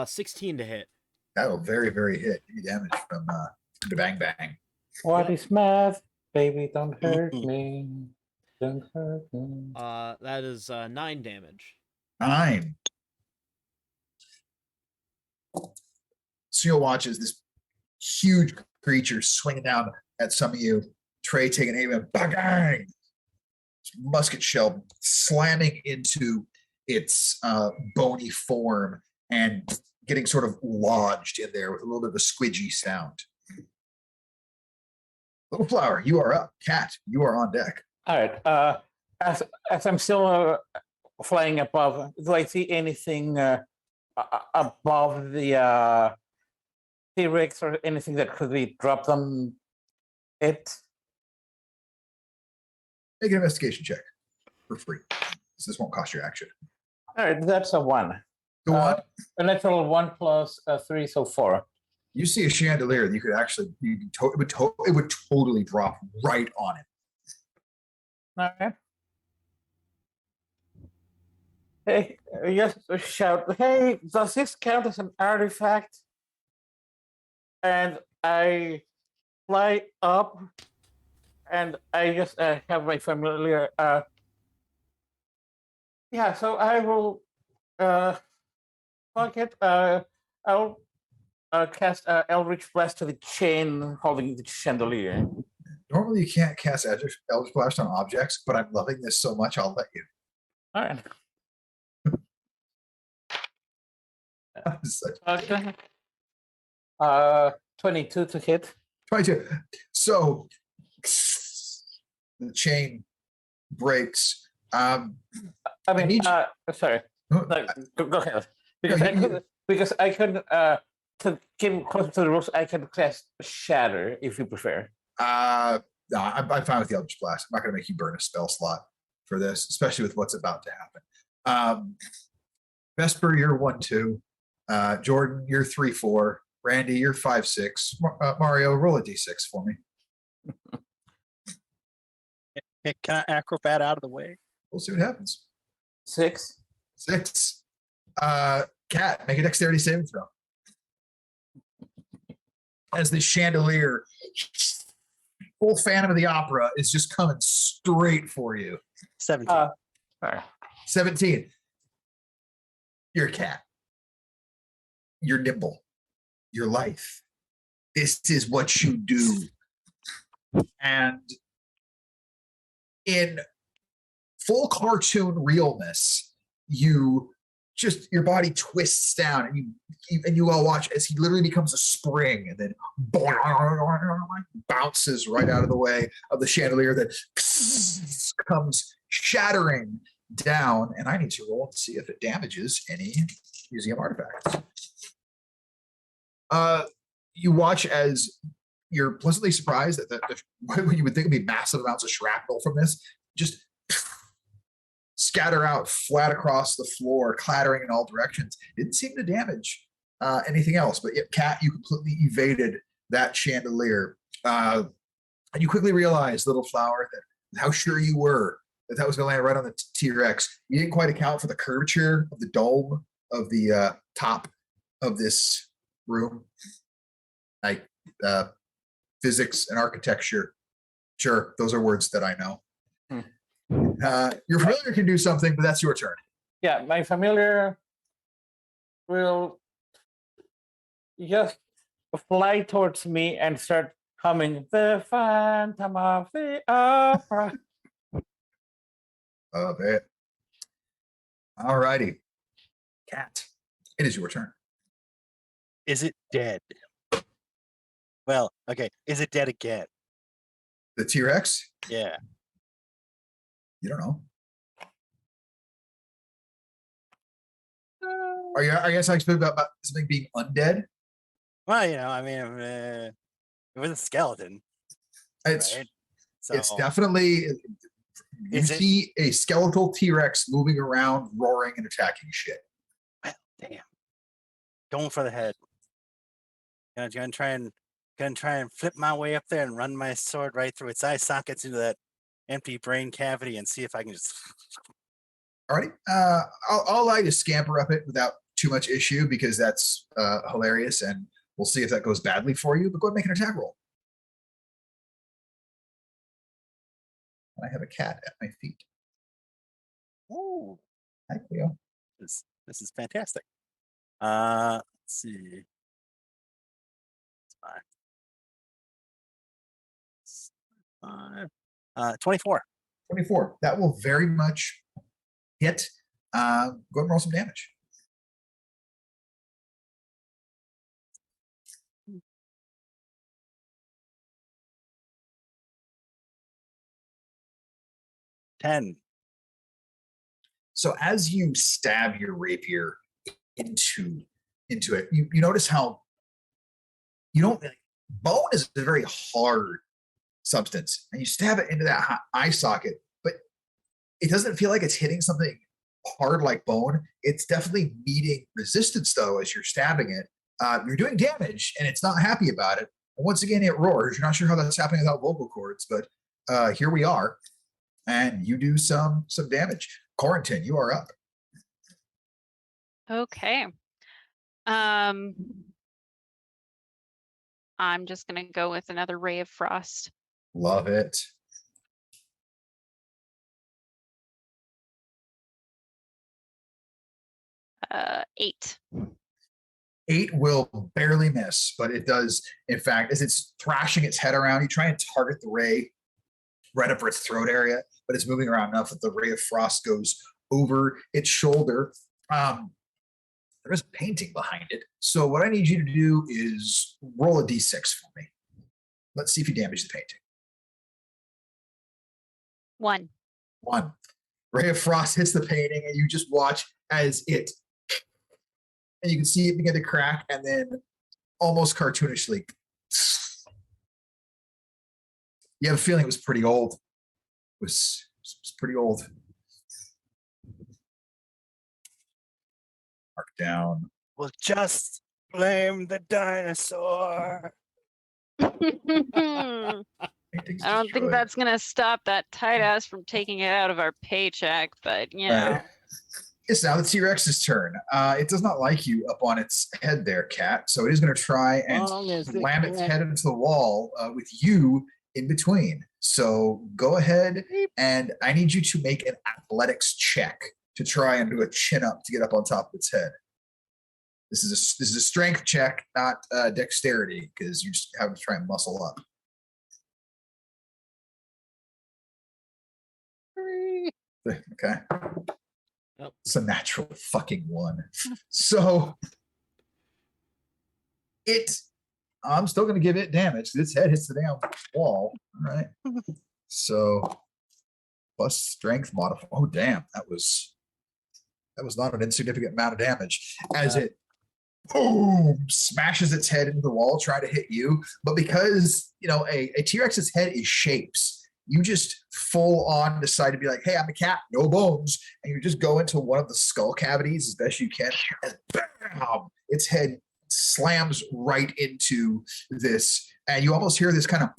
16 to hit. That'll very hit. Give you damage from the bang bang. What Yep. is math? Baby, don't hurt me. Don't hurt me. That is 9 damage. 9. Seal watches this huge creature swinging down at some of you. Trey taking aim and bang! Musket shell slamming into its bony form and getting sort of lodged in there with a little bit of a squidgy sound. Little flower, you are up. Cat, you are on deck. All right. As I'm still flying above, do I see anything above the T-Rex or anything that could be dropped on it? Make an investigation check for free. This won't cost you action. All right, that's a 1. Go on. A natural 1 plus 3, so 4. You see a chandelier that you could actually, it would totally drop right on it. All right. Hey, yes, shout, hey, does this count as an artifact? And I fly up and I just have my familiar Yeah, so I will fuck it. I'll cast Eldritch Blast to the chain holding the chandelier. Normally, you can't cast Eldritch Blast on objects, but I'm loving this so much, I'll let you. All right. Such- Okay. 22 to hit. 22. So the chain breaks. I mean, need you- sorry. Oh, No, go ahead. Because you- I could to get closer to the rules, I can cast Shatter if you prefer. No, I'm fine with the Eldritch Blast. I'm not going to make you burn a spell slot for this, especially with what's about to happen. Vesper, you're 1-2. Jordan, you're 3-4. Randy, you're 5-6. Mario, roll a d6 for me. Can I acrobat out of the way? We'll see what happens. 6. 6. Cat, make a dexterity saving throw. As the chandelier, full Phantom of the Opera, is just coming straight for you. 17. All right. 17. You're a cat. You're nimble. You're lithe. This is what you do. And in full cartoon realness, you just your body twists down and you all watch as he literally becomes a spring and then bounces right out of the way of the chandelier that comes shattering down. And I need to roll and see if it damages any museum artifacts. You watch as you're pleasantly surprised that what you would think would be massive amounts of shrapnel from this just scatter out flat across the floor, clattering in all directions. Didn't seem to damage anything else, but yet, Cat, you completely evaded that chandelier. And you quickly realized, Little Flower, that how sure you were that was going to land right on the T-Rex. You didn't quite account for the curvature of the dome of the top of this room. Like physics and architecture. Sure, those are words that I know. Your familiar can do something, but that's your turn. Yeah, my familiar will just fly towards me and start humming the Phantom of the Opera. Of it. All righty. Cat, it is your turn. Is it dead? Well, okay. Is it dead again? The T-Rex? Yeah. You don't know. Are you expecting about something being undead? Well, I mean, it was a skeleton, It's right? So it's definitely you Is it- see a skeletal T-Rex moving around, roaring and attacking shit. well, damn. Going for the head. Gonna try and flip my way up there and run my sword right through its eye sockets into that empty brain cavity and see if I can just. Alrighty. I'll allow you to scamper up it without too much issue because that's hilarious, and we'll see if that goes badly for you. But go ahead and make an attack roll. And I have a cat at my feet. Ooh, Hi, Cleo. this is fantastic. Let's see. It's fine. 24. 24. That will very much hit. Go ahead and roll some damage. $10. So as you stab your rapier into it, you notice how you don't bone is a very hard substance, and you stab it into that eye socket, but it doesn't feel like it's hitting something hard like bone. It's definitely meeting resistance though as you're stabbing it. You're doing damage, and it's not happy about it. And once again, it roars. You're not sure how that's happening without vocal cords, but here we are, and you do some damage. Corentin, you are up. Okay. I'm just gonna go with another ray of frost. Love it. 8. 8 will barely miss, but it does, in fact, as it's thrashing its head around, you try and target the ray right over its throat area, but it's moving around enough that the ray of frost goes over its shoulder. There is painting behind it. So what I need you to do is roll a d6 for me. Let's see if you damage the painting. 1. 1. Ray of frost hits the painting, and you just watch as it, and you can see it begin to crack, and then almost cartoonishly, you have a feeling it was pretty old. It was pretty old. Mark down. We'll just blame the dinosaur. I Painting's don't think destroyed. that's gonna stop that tight ass from taking it out of our paycheck, but you know. It's now the T-Rex's turn. It does not like you up on its head there, Cat. So it is going to try and slam its head into the wall with you in between. So go ahead, and I need you to make an athletics check to try and do a chin up to get up on top of its head. This is a strength check, not dexterity, because you just have to try and muscle up. Okay. Yep. It's a natural fucking 1. So I'm still going to give it damage. Its head hits the damn wall. All right. So plus strength modifier. Oh damn, that was not an insignificant amount of damage. As it boom smashes its head into the wall, trying to hit you. But because a T-Rex's head is shapes, you just full on decide to be like, hey, I'm a cat, no bones. And you just go into one of the skull cavities as best you can. And bam, its head slams right into this. And you almost hear this kind of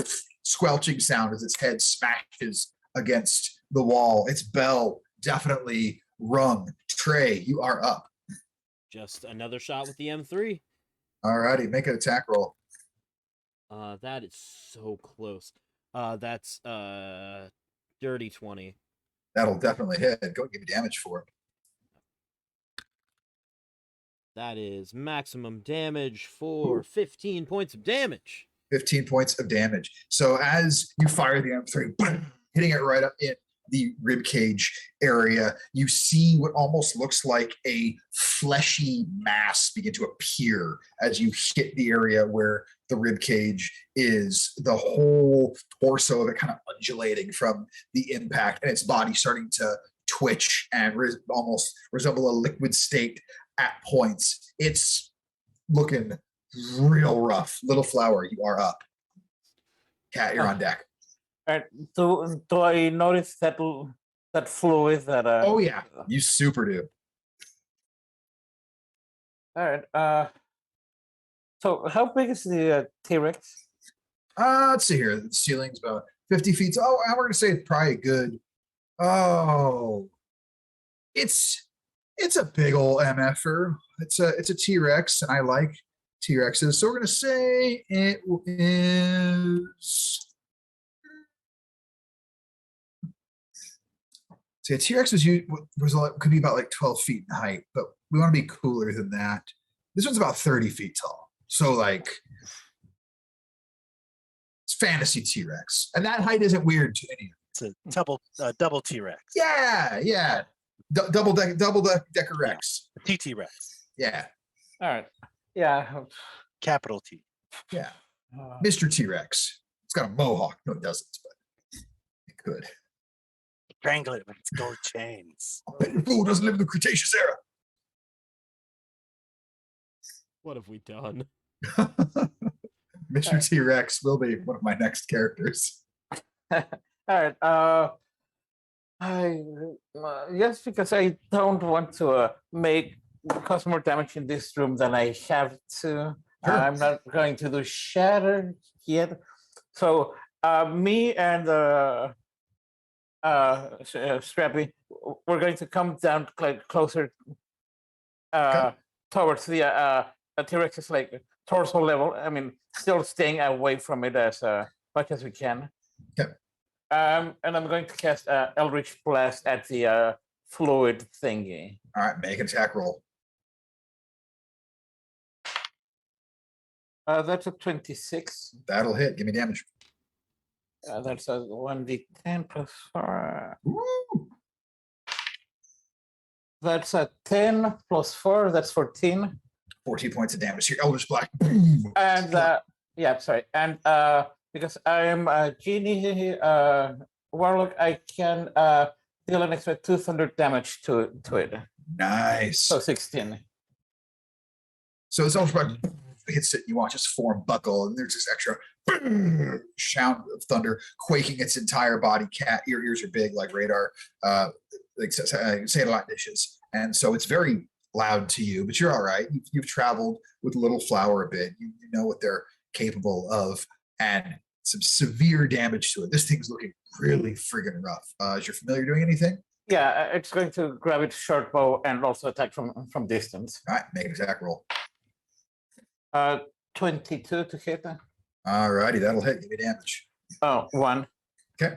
squelching sound as its head smashes against the wall. Its bell definitely rung. Trey, you are up. Just another shot with the M3. All righty, make an attack roll. That is so close. That's dirty 20. That'll definitely hit. Go give me damage for it. That is maximum damage for 15 points of damage. 15 points of damage. So as you fire the M3, hitting it right up in the rib cage area, you see what almost looks like a fleshy mass begin to appear as you hit the area where the rib cage is. The whole torso of it kind of undulating from the impact, and its body starting to twitch and almost resemble a liquid state at points. It's looking real rough. Little Flower, you are up. Cat, you're on deck. All right. Do I notice that fluid that? Oh yeah, you super do. All right. So how big is the T-Rex? Let's see here. The ceiling's about 50 feet. Oh, and we're gonna say it's probably good. Oh, it's a big old MFer. It's a T-Rex, and I like T-Rexes. So we're gonna say it is. See, a T-Rex could be about like 12 feet in height, but we want to be cooler than that. This one's about 30 feet tall. So like, it's fantasy T-Rex, and that height isn't weird to any of It's a double T-Rex. Yeah. Double decker Rex. TT Rex. Yeah. All right. Yeah. Capital T. Yeah. Mr. T-Rex. It's got a mohawk. No, it doesn't, but it could. Strangle it with its gold chains. I bet your fool doesn't live in the Cretaceous era. What have we done? Mr. T-Rex will be one of my next characters. All right. Yes, because I don't want to cause more damage in this room than I have to. Sure. I'm not going to do shatter yet. So me and Scrappy, we're going to come down closer towards the T-Rex's like torso level. I mean, still staying away from it as much as we can. Okay. And I'm going to cast Eldritch Blast at the fluid thingy. All right, make an attack roll. That's a 26. That'll hit. Give me damage. That's a 1d10 plus 4. Ooh. That's a 10 plus 4. That's 14. 14 points of damage. Your Eldritch Black. Boom. And yeah, sorry. And because I am a genie warlock, I can deal an extra 200 damage to it. Nice. So 16. So this Eldritch Black hits it. You watch its form buckle, and there's this extra shout of thunder quaking its entire body. Cat, your ears are big like radar, like satellite dishes, and so it's very loud to you. But you're all right. You've traveled with Little Flower a bit. You know what they're capable of, and some severe damage to it. This thing's looking really friggin' rough. Is your familiar doing anything? Yeah, it's going to grab its short bow and also attack from distance. All right, make an attack roll. 22 to hit. All righty, that'll hit. Give me damage. Oh, 1. Okay.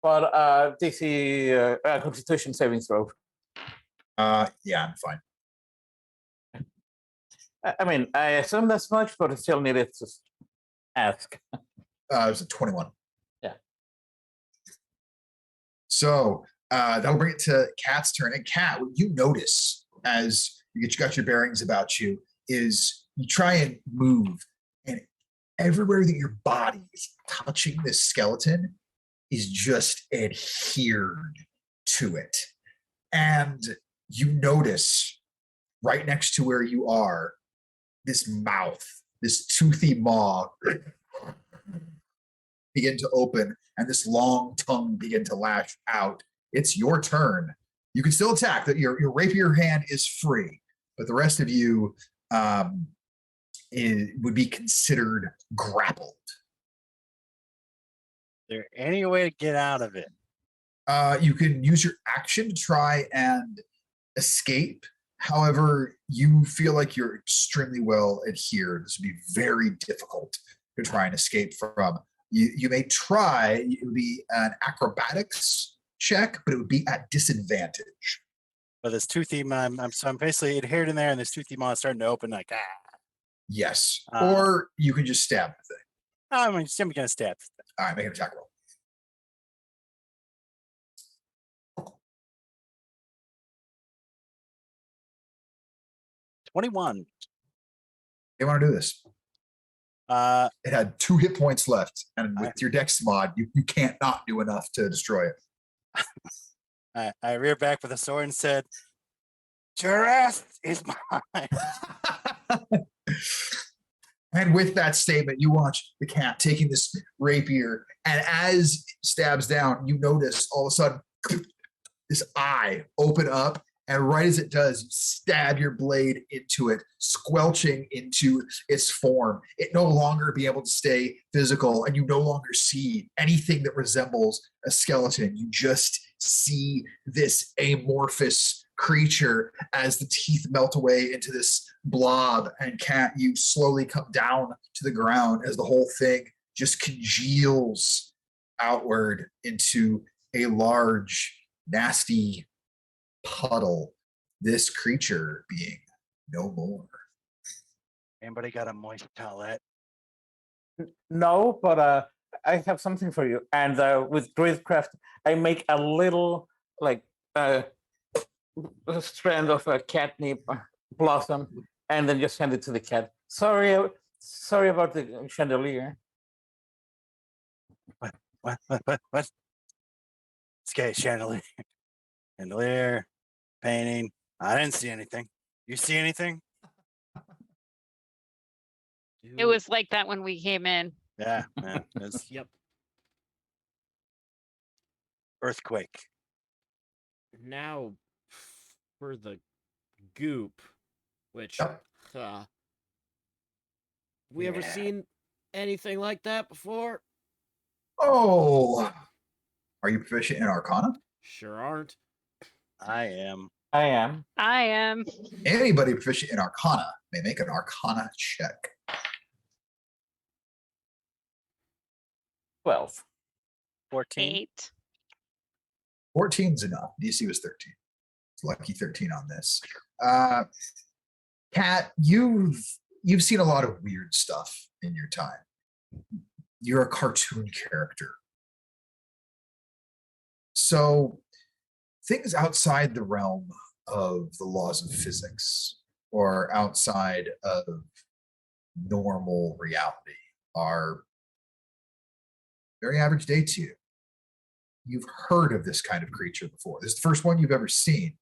But DC Constitution saving throw. Yeah, I'm fine. I mean, I assume that's much, but I still needed to ask. It was a 21. Yeah. So that'll bring it to Cat's turn. And Cat, what you notice as you got your bearings about you is you try and move, and everywhere that your body is touching this skeleton is just adhered to it. And you notice right next to where you are, this mouth, this toothy maw begin to open, and this long tongue begin to lash out. It's your turn. You can still attack. That your rapier hand is free, but the rest of you would be considered grappled. Is there any way to get out of it? You can use your action to try and escape. However, you feel like you're extremely well adhered. This would be very difficult to try and escape from. You may try. It would be an acrobatics check, but it would be at disadvantage. But this toothy, I'm basically adhered in there, and this toothy maw is starting to open. Like Yes, or you can just stab the thing. I'm gonna stab. All right, make an attack roll. $21. You want to do this? It had 2 hit points left, and with your Dex mod, you can't not do enough to destroy it. I rear back with a sword and said, "Your ass is mine." And with that statement, you watch the cat taking this rapier, and as it stabs down, you notice all of a sudden this eye open up, and right as it does, you stab your blade into it, squelching into its form. It no longer be able to stay physical, and you no longer see anything that resembles a skeleton. You just see this amorphous creature as the teeth melt away into this blob, and Cat, you slowly come down to the ground as the whole thing just congeals outward into a large, nasty puddle, this creature being no more. Anybody got a moist towelette? No, but I have something for you. And with Druidcraft, I make a little like a strand of a catnip blossom, and then just hand it to the cat. Sorry about the chandelier. What? Okay, chandelier, painting. I didn't see anything. You see anything? It was like that when we came in. Yeah. It's Yep. earthquake. Now for the goop, which Yep. we ever Yeah. seen anything like that before? Oh, are you proficient in Arcana? Sure aren't. I am. I am. I am. Anybody proficient in Arcana may make an Arcana check. 12. 14. 8. 14's enough. DC was 13. It's lucky 13 on this. Kat, you've you've seen a lot of weird stuff in your time. You're a cartoon character. So things outside the realm of the laws of physics or outside of normal reality are very average day to you. You've heard of this kind of creature before. This is the first one you've ever seen.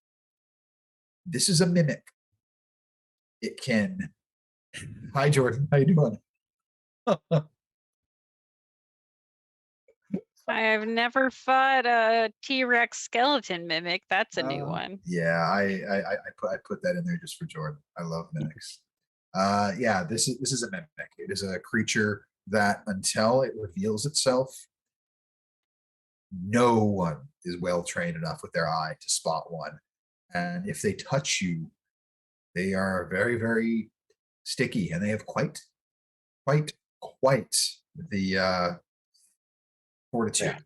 This is a mimic. It can. Hi, Jordan. How you doing? I've never fought a T-Rex skeleton mimic. That's a new one. Yeah, I put that in there just for Jordan. I love mimics. Yeah, this is a mimic. It is a creature that until it reveals itself, no one is well trained enough with their eye to spot one. And if they touch you, they are very, very sticky, and they have quite the fortitude.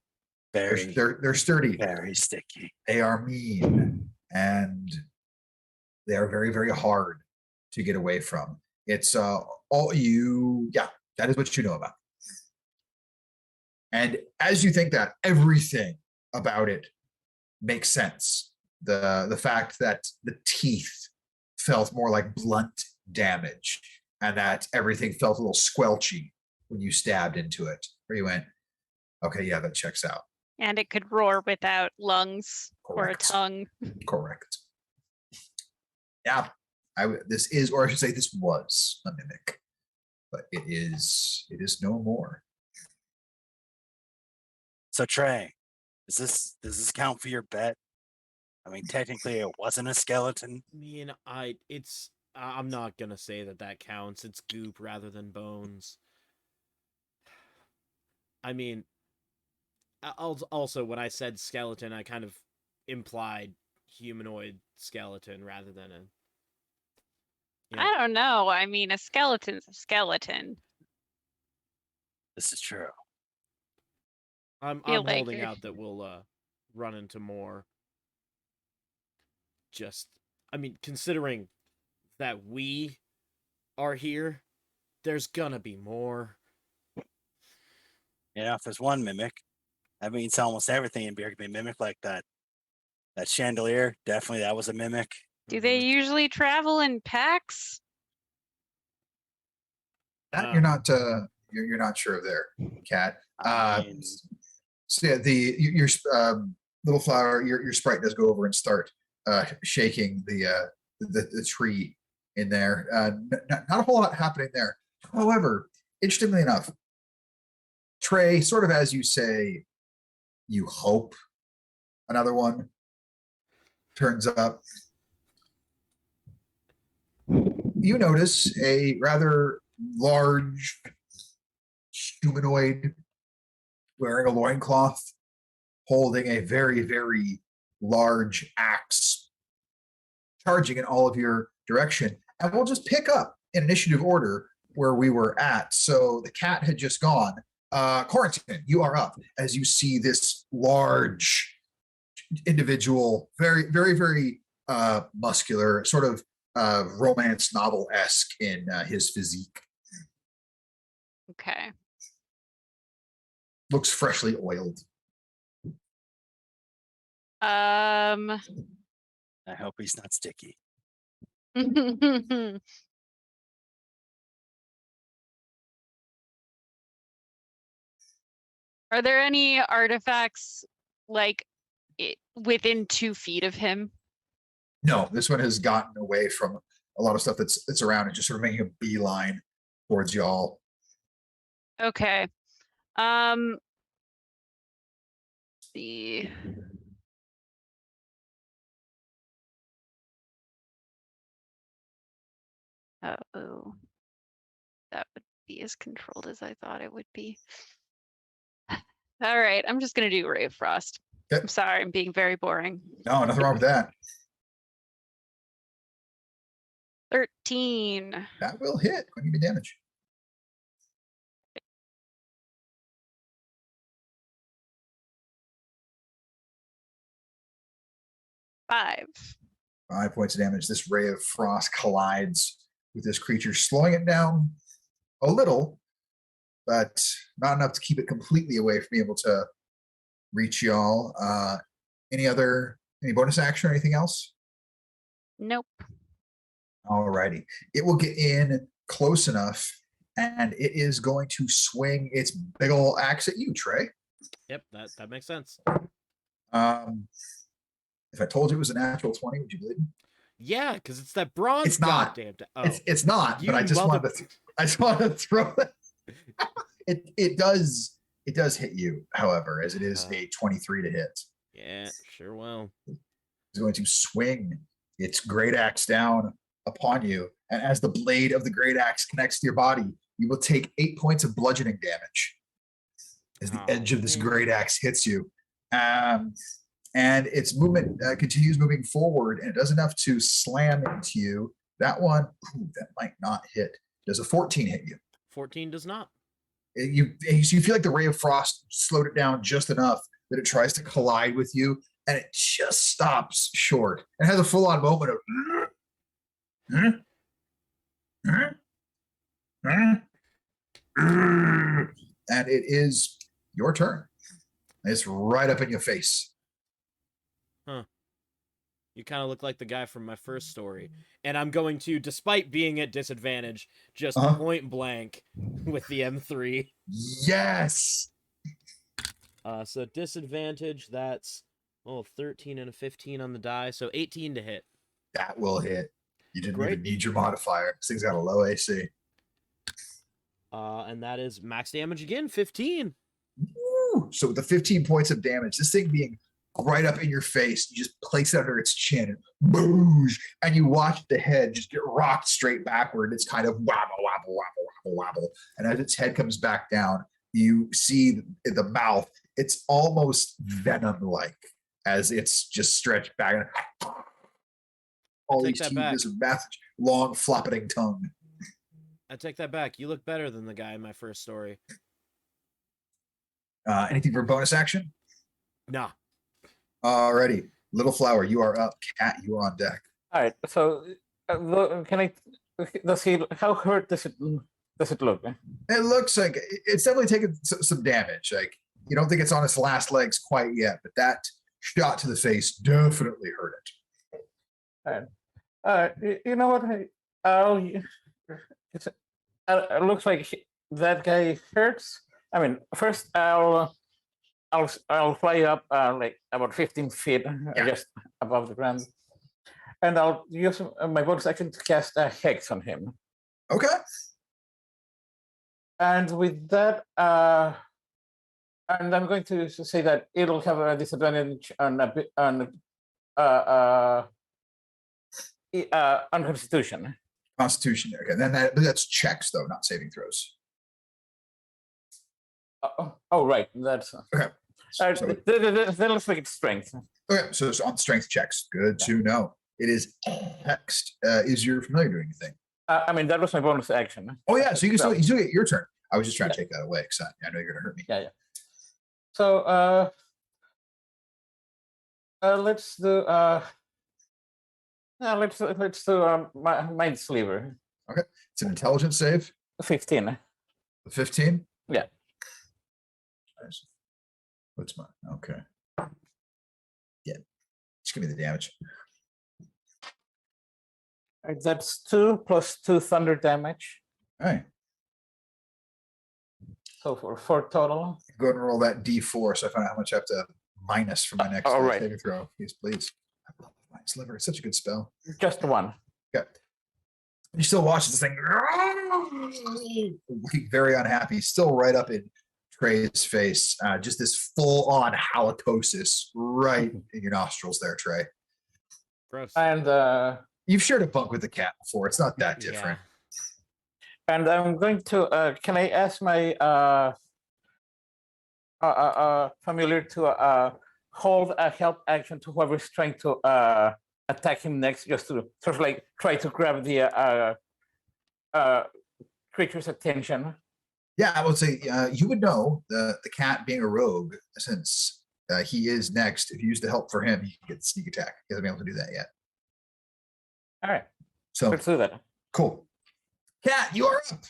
Very, They're sturdy. very sticky. They are mean, and they are very, very hard to get away from. It's all you. Yeah, that is what you know about. And as you think that, everything about it makes sense. The fact that the teeth felt more like blunt damage, and that everything felt a little squelchy when you stabbed into it, where you went, okay, yeah, that checks out. And it could roar without lungs or a Correct. tongue. Correct. Yeah, this is, or I should say, this was a mimic, but it is no more. So Trey, does this count for your bet? I mean, technically, it wasn't a skeleton. I mean, I'm not gonna say that counts. It's goop rather than bones. I mean, also when I said skeleton, I kind of implied humanoid skeleton rather than a. You know, I don't know. I mean, a skeleton's a skeleton. This is true. I'm feel like holding you're- out that we'll run into more. I mean, considering that we are here, there's gonna be more. You know, if there's one mimic, that means almost everything in beer can be mimicked. Like that chandelier, definitely that was a mimic. Do they Mhm. usually travel in packs? That you're not you're not sure of there, Cat. I mean, So yeah, your little flower, your sprite does go over and start shaking the tree in there. Not a whole lot happening there. However, interestingly enough, Trey, sort of as you say, you hope another one turns up. You notice a rather large humanoid wearing a loincloth, holding a very, very large axe, charging in all of your direction. And we'll just pick up in initiative order where we were at. So the cat had just gone. Quarantine, you are up as you see this large individual, very, very, very muscular, sort of romance novel-esque in his physique. Okay. Looks freshly oiled. Um. I hope he's not sticky. Are there any artifacts like within 2 feet of him? No, this one has gotten away from a lot of stuff that's around and just sort of making a beeline towards y'all. Okay. See. Oh, that would be as controlled as I thought it would be. All right, I'm just gonna do Ray of Frost. Okay. I'm sorry, I'm being very boring. No, nothing wrong with that. 13. That will hit. Give me damage. Five. 5 points of damage. This ray of frost collides with this creature, slowing it down a little, but not enough to keep it completely away from being able to reach y'all. Any bonus action or anything else? Nope. Alrighty. It will get in close enough, and it is going to swing its big ol' axe at you, Trey. Yep, that makes sense. If I told you it was a natural 20, would you believe me? Yeah, because it's that bronze. It's not. Goddamn. It's not, You but I just mother- wanted to throw it. It does hit you, however, as it is a 23 to hit. Yeah, sure will. It's going to swing its great axe down upon you, and as the blade of the great axe connects to your body, you will take 8 points of bludgeoning damage as the edge of this great axe hits you. And its movement continues moving forward, and it does enough to slam into you. That one, that might not hit. Does a 14 hit you? 14 does not. You feel like the ray of frost slowed it down just enough that it tries to collide with you, and it just stops short. It has a full-on moment of and it is your turn. It's right up in your face. You kind of look like the guy from my first story. And I'm going to, despite being at disadvantage, just point blank with the M3. Yes. So disadvantage, that's 13 and a 15 on the die, so 18 to hit. That will hit. You didn't Great. even need your modifier. This thing's got a low AC. And that is max damage again, 15. Woo! So with the 15 points of damage, this thing being right up in your face, you just place it under its chin and boosh, and you watch the head just get rocked straight backward. It's kind of wobble, wobble, wobble, wobble, wobble. And as its head comes back down, you see the mouth. It's almost venom-like as it's just stretched back. All take these that teeth, back. this massive, long, floppeting tongue. I take that back. You look better than the guy in my first story. Anything for bonus action? Nah. Alrighty. Little Flower, you are up. Cat, you are on deck. All right. So, can I? How hurt does it look? It looks like it's definitely taken some damage. Like, you don't think it's on its last legs quite yet, but that shot to the face definitely hurt it. You know what? It looks like that guy hurts. I mean, first I'll fly up like about 15 feet, just above the ground, and I'll use my bonus action to cast a hex on him. Okay. And with that, and I'm going to say that it'll have a disadvantage on Constitution. Constitution. Okay. Then that's checks though, not saving throws. Right. That's Okay. Then let's make it strength. Okay. So it's on strength checks. Good to know. It is hexed. Is your familiar doing anything? I mean, that was my bonus action. Oh yeah. So you can still get your turn. I was just trying to take that away because I know you're gonna hurt me. Yeah. So let's do mind sliver. Okay. It's an intelligence save. 15. 15. Yeah. Nice. What's mine? Okay. Yeah. Just give me the damage. All right, that's 2 plus 2 thunder damage. All right. So for 4 total. Go ahead and roll that D4 so I find out how much I have to minus for my next all right. saving throw. Please. I love Mind Sliver. It's such a good spell. Just 1. Okay. You still watch this thing looking very unhappy, still right up in Trey's face. Just this full-on halitosis right in your nostrils there, Trey. Gross. And You've shared a bunk with the cat before. It's not that different. and I'm going to can I ask my familiar to hold a help action to whoever's trying to attack him next, just to sort of like try to grab the creature's attention. Yeah, I would say you would know the cat being a rogue, since he is next. If you use the help for him, he can get the sneak attack. He hasn't been able to do that yet. All right, So let's do that. cool. Cat, you are up.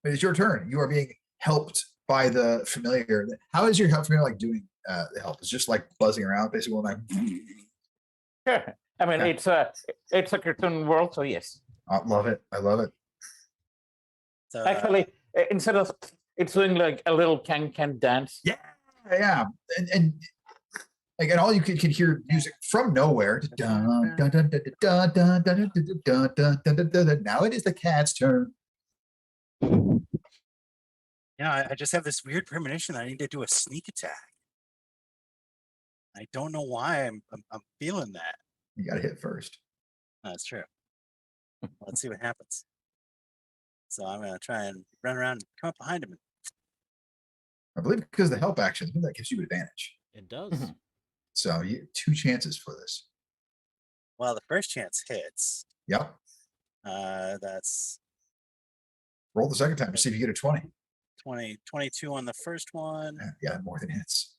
It is your turn. You are being helped by the familiar. How is your help familiar like doing the help? It's just like buzzing around, basically. Like, Sure. I mean, Okay. it's a cartoon world, so yes. I love it. I love it. So, Actually, instead of it's doing like a little can dance. Yeah, yeah, and like, and all you can hear music from nowhere. Dun, dun, dun, dun, dun, dun, dun, dun, dun, dun, dun, dun, dun, dun. Now it is the cat's turn. I just have this weird premonition that I need to do a sneak attack. I don't know why I'm feeling that. You got to hit first. That's true. Let's see what happens. So I'm gonna try and run around and come up behind him. I believe because of the help action, I think that gives you advantage. It does. Mhm. So you 2 chances for this. Well, the first chance hits. Yep. That's Roll the second time to see if you get a 20. 22 on the first one. Yeah, more than hits.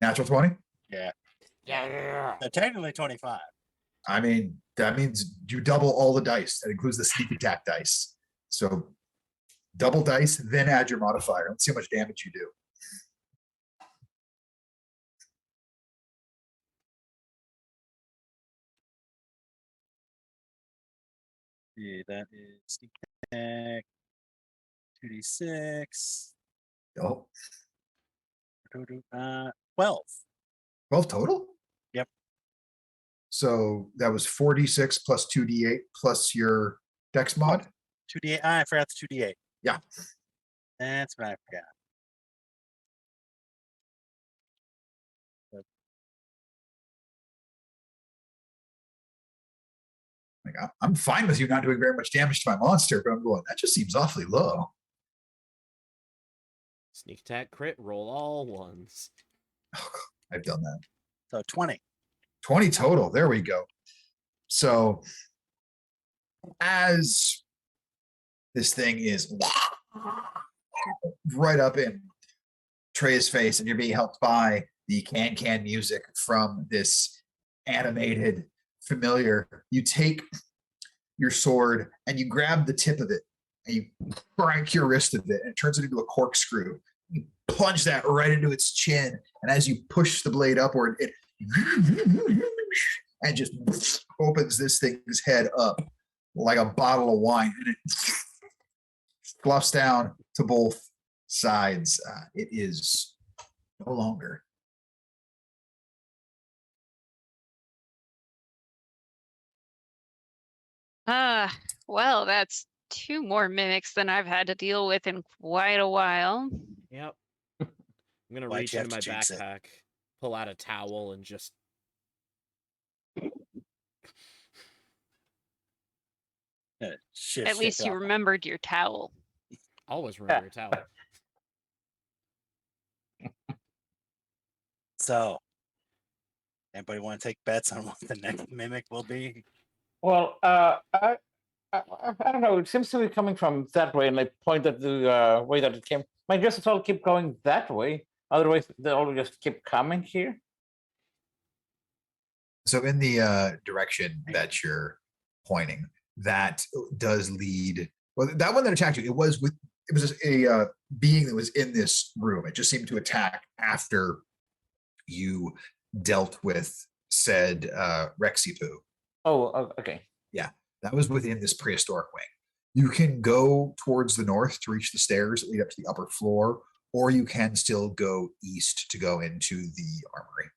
Natural 20? Yeah. Yeah. So technically 25. I mean, that means you double all the dice. That includes the sneak attack dice. So double dice, then add your modifier. Let's see how much damage you do. Yeah, that is sneak attack. 2d6. Oh, 12. 12 total? Yep. So that was 46 plus 2d8 plus your dex mod. 2d8. I forgot the 2d8. Yeah. That's what I forgot. Like, I'm fine with you not doing very much damage to my monster, but I'm going, that just seems awfully low. Sneak attack crit, roll all ones. I've done that. So 20. 20 total. There we go. So as this thing is right up in Trey's face, and you're being helped by the can music from this animated familiar, you take your sword and you grab the tip of it and you crank your wrist of it, and it turns it into a corkscrew. You plunge that right into its chin, and as you push the blade upward, it and just opens this thing's head up like a bottle of wine, and it fluffs down to both sides. It is no longer. Well, that's 2 more mimics than I've had to deal with in quite a while. Yep. I'm gonna Why'd reach you have into my to jinx it? backpack, pull out a towel, and just Shit, At least you remembered your towel. always remember a towel. So, anybody want to take bets on what the next mimic will be? Well, I don't know. It seems to be coming from that way, and I point at the way that it came. I guess it's all keep going that way. Otherwise, they all just keep coming here. So in the direction that you're pointing, that does lead. Well, that one that attacked you, it was a being that was in this room. It just seemed to attack after you dealt with said Rexipoo. Oh, okay. That was within this prehistoric wing. You can go towards the north to reach the stairs that lead up to the upper floor, or you can still go east to go into the armory.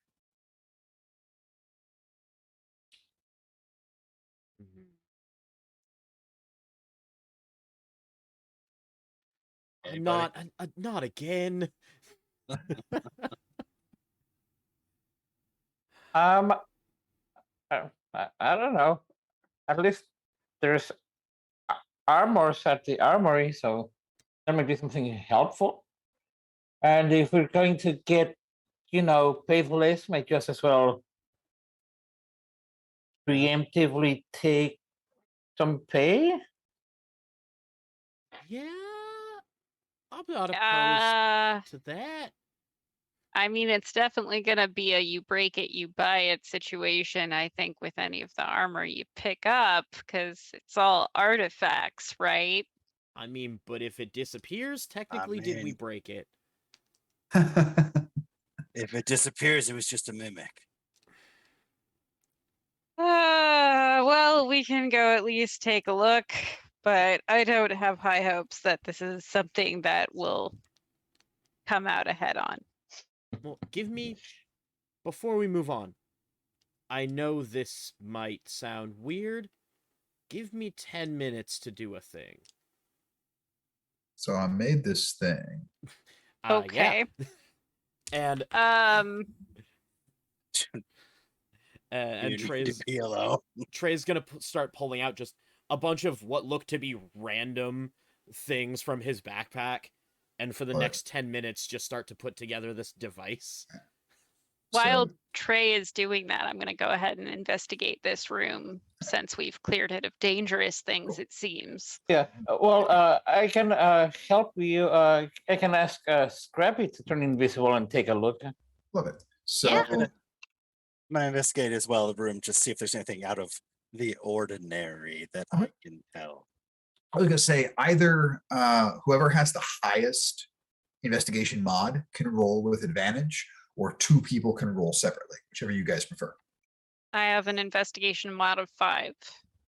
Anybody? Not again. I don't know. At least there's armors at the armory, so that might be something helpful. And if we're going to get, paperless, might just as well preemptively take some pay. Yeah, I'm not Uh, opposed to that. I mean, it's definitely gonna be a you break it, you buy it situation, I think, with any of the armor you pick up, because it's all artifacts, right? I mean, but if it disappears, technically, did we mean- break it? If it disappears, it was just a mimic. Well, we can go at least take a look, but I don't have high hopes that this is something that will come out ahead on. Well, give me, before we move on, I know this might sound weird. Give me 10 minutes to do a thing. So I made this thing. Yeah. Okay. And and You need Trey's to be alone. Trey's gonna start pulling out just a bunch of what look to be random things from his backpack, and for the What? next 10 minutes, just start to put together this device. while So, Trey is doing that, I'm gonna go ahead and investigate this room since we've cleared it of dangerous things, it seems. Yeah. I can help you. I can ask Scrappy to turn invisible and take a look. love it. So Yeah. I'm gonna investigate as well the room, just see if there's anything out of the ordinary that I can tell. I was gonna say either whoever has the highest investigation mod can roll with advantage, or two people can roll separately, whichever you guys prefer. I have an investigation mod of 5.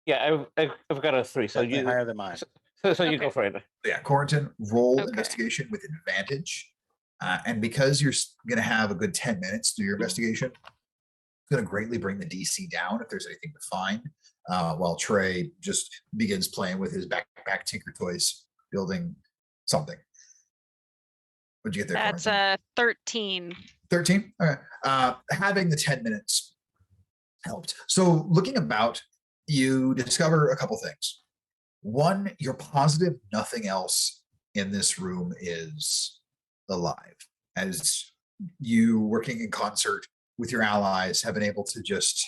Yeah, I've got a 3, so Definitely you higher than mine. so you Okay. go for it. Yeah, Quarantine, roll Okay. investigation with advantage. And because you're going to have a good 10 minutes to do your investigation, it's going to greatly bring the DC down if there's anything to find. While Trey just begins playing with his backpack Tinker Toys, building something. What'd you get there, That's Quarantine? 13. 13? Okay. Having the 10 minutes helped. So looking about, you discover a couple things. One, you're positive nothing else in this room is alive, as you, working in concert with your allies, have been able to just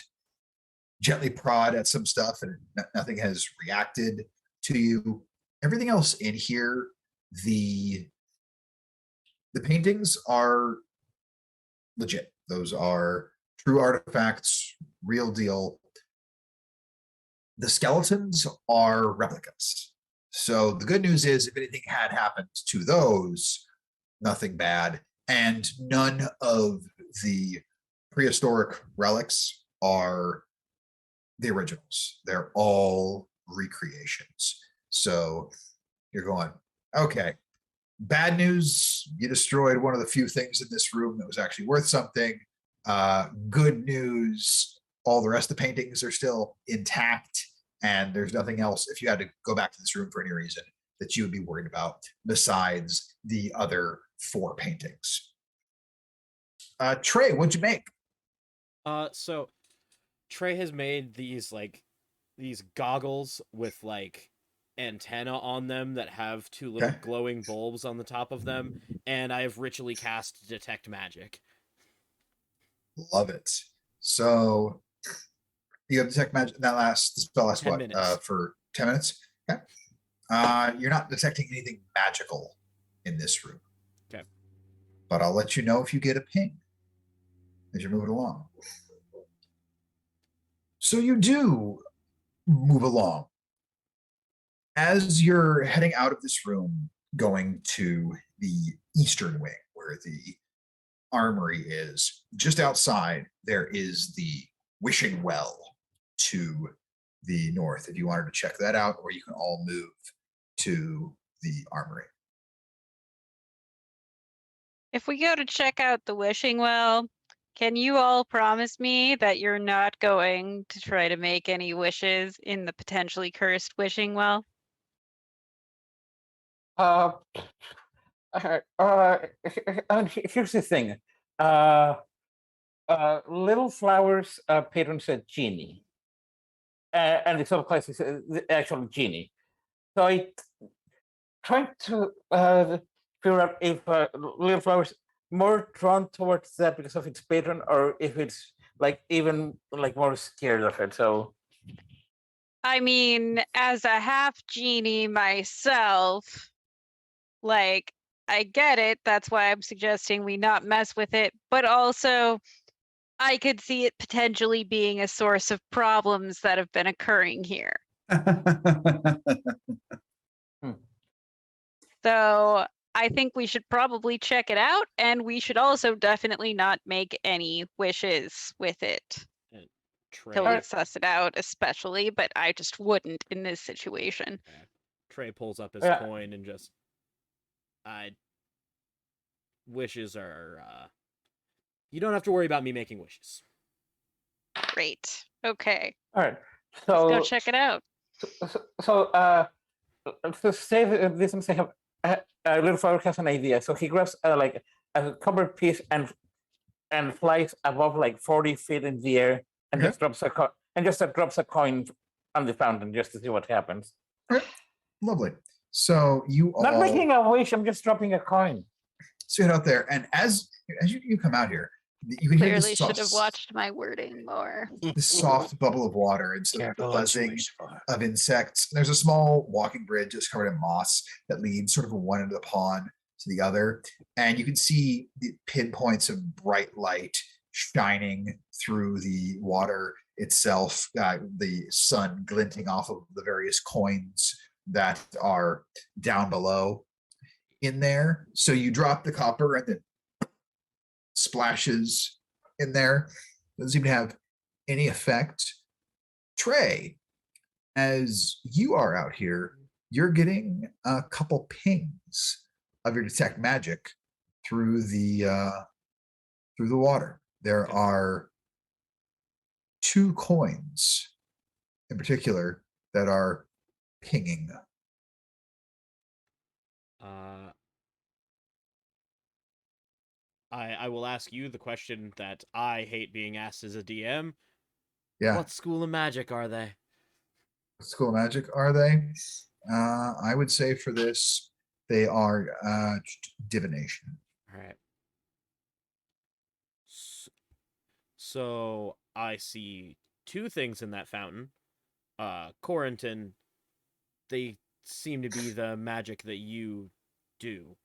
gently prod at some stuff and nothing has reacted to you. Everything else in here, the paintings are legit. Those are true artifacts, real deal. The skeletons are replicas. So the good news is, if anything had happened to those, nothing bad. And none of the prehistoric relics are the originals. They're all recreations. So you're going, okay, bad news, you destroyed one of the few things in this room that was actually worth something. Good news, all the rest of the paintings are still intact, and there's nothing else, if you had to go back to this room for any reason, that you would be worried about besides the other 4 paintings. Trey, what'd you make? So Trey has made these goggles with antenna on them that have 2 little Okay. glowing bulbs on the top of them, and I have ritually cast detect magic. Love it. So you have detect magic. The spell lasts 10 what? minutes. For 10 minutes. Okay. You're not detecting anything magical in this room. Okay. But I'll let you know if you get a ping as you're moving along. So you do move along. As you're heading out of this room, going to the eastern wing where the armory is, just outside there is the wishing well to the north, if you wanted to check that out, or you can all move to the armory. If we go to check out the wishing well, can you all promise me that you're not going to try to make any wishes in the potentially cursed wishing well? Here's the thing. Little Flowers patron said genie, and the subclass is the actual genie. So I tried to figure out if Little Flowers more drawn towards that because of its patron, or if it's even more scared of it. So I mean, as a half genie myself, I get it. That's why I'm suggesting we not mess with it. But also, I could see it potentially being a source of problems that have been occurring here. So I think we should probably check it out, and we should also definitely not make any wishes with it till Trey, we suss it out, especially. But I just wouldn't in this situation. Trey pulls up his Yeah. coin and just, wishes are, you don't have to worry about me making wishes. Great. Okay. All right. Let's go So check it out. to save this and say, little Flower has an idea. So he grabs like a covered piece and flies above like 40 feet in the air and Okay. just drops a coin on the fountain just to see what happens. Lovely. So you Not all making a wish. I'm just dropping a coin. sit out there, and as you come out here, you can hear Clearly this should have soft, watched my wording more. this soft bubble of water and sort of the Careful what you buzzing wish for. of insects. There's a small walking bridge just covered in moss that leads sort of from one end of the pond to the other, and you can see the pinpoints of bright light shining through the water itself, the sun glinting off of the various coins that are down below in there. So you drop the copper and then splashes in there. Doesn't seem to have any effect. Trey, as you are out here, you're getting a couple pings of your detect magic through the water. There Okay. are 2 coins in particular that are pinging. I will ask you the question that I hate being asked as a DM. Yeah. What school of magic are they? School of Magic are they? I would say for this, they are divination. All right. So I see 2 things in that fountain. Corentin, they seem to be the magic that you do.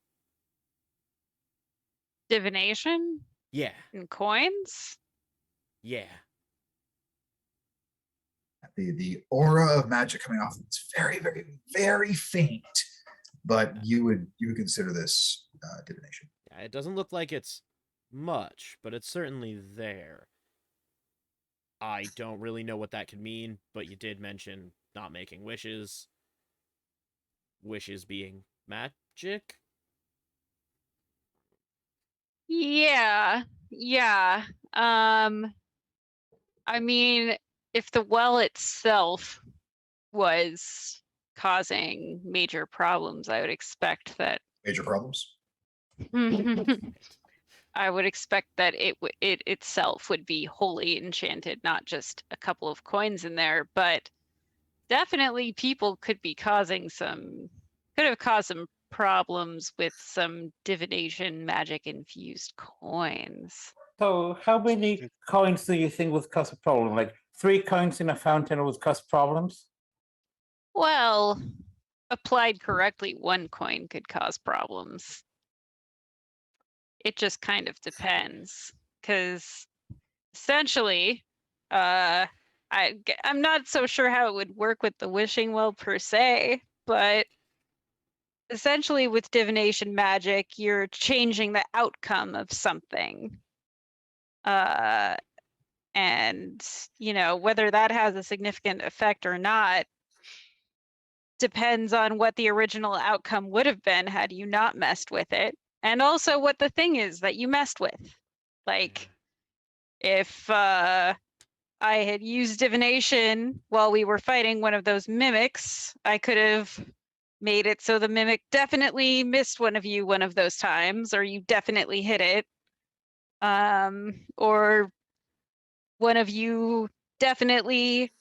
Divination Yeah, and coins? yeah. The aura of magic coming off it's very, very, very faint, but you would consider this divination. Yeah, it doesn't look like it's much, but it's certainly there. I don't really know what that could mean, but you did mention not making wishes. Wishes being magic? Yeah. Yeah. I mean, if the well itself was causing major problems, I would expect that Major problems. I would expect that it itself would be wholly enchanted, not just a couple of coins in there, but definitely people could have caused some problems with some divination magic infused coins. So how many coins do you think would cause a problem? Like 3 coins in a fountain would cause problems? Well, applied correctly, 1 coin could cause problems. It just kind of depends, because essentially, I'm not so sure how it would work with the wishing well per se, but essentially with divination magic, you're changing the outcome of something. And whether that has a significant effect or not depends on what the original outcome would have been had you not messed with it, and also what the thing is that you messed with. Like, if I had used divination while we were fighting one of those mimics, I could have made it so the mimic definitely missed one of you one of those times, or you definitely hit it. Or one of you definitely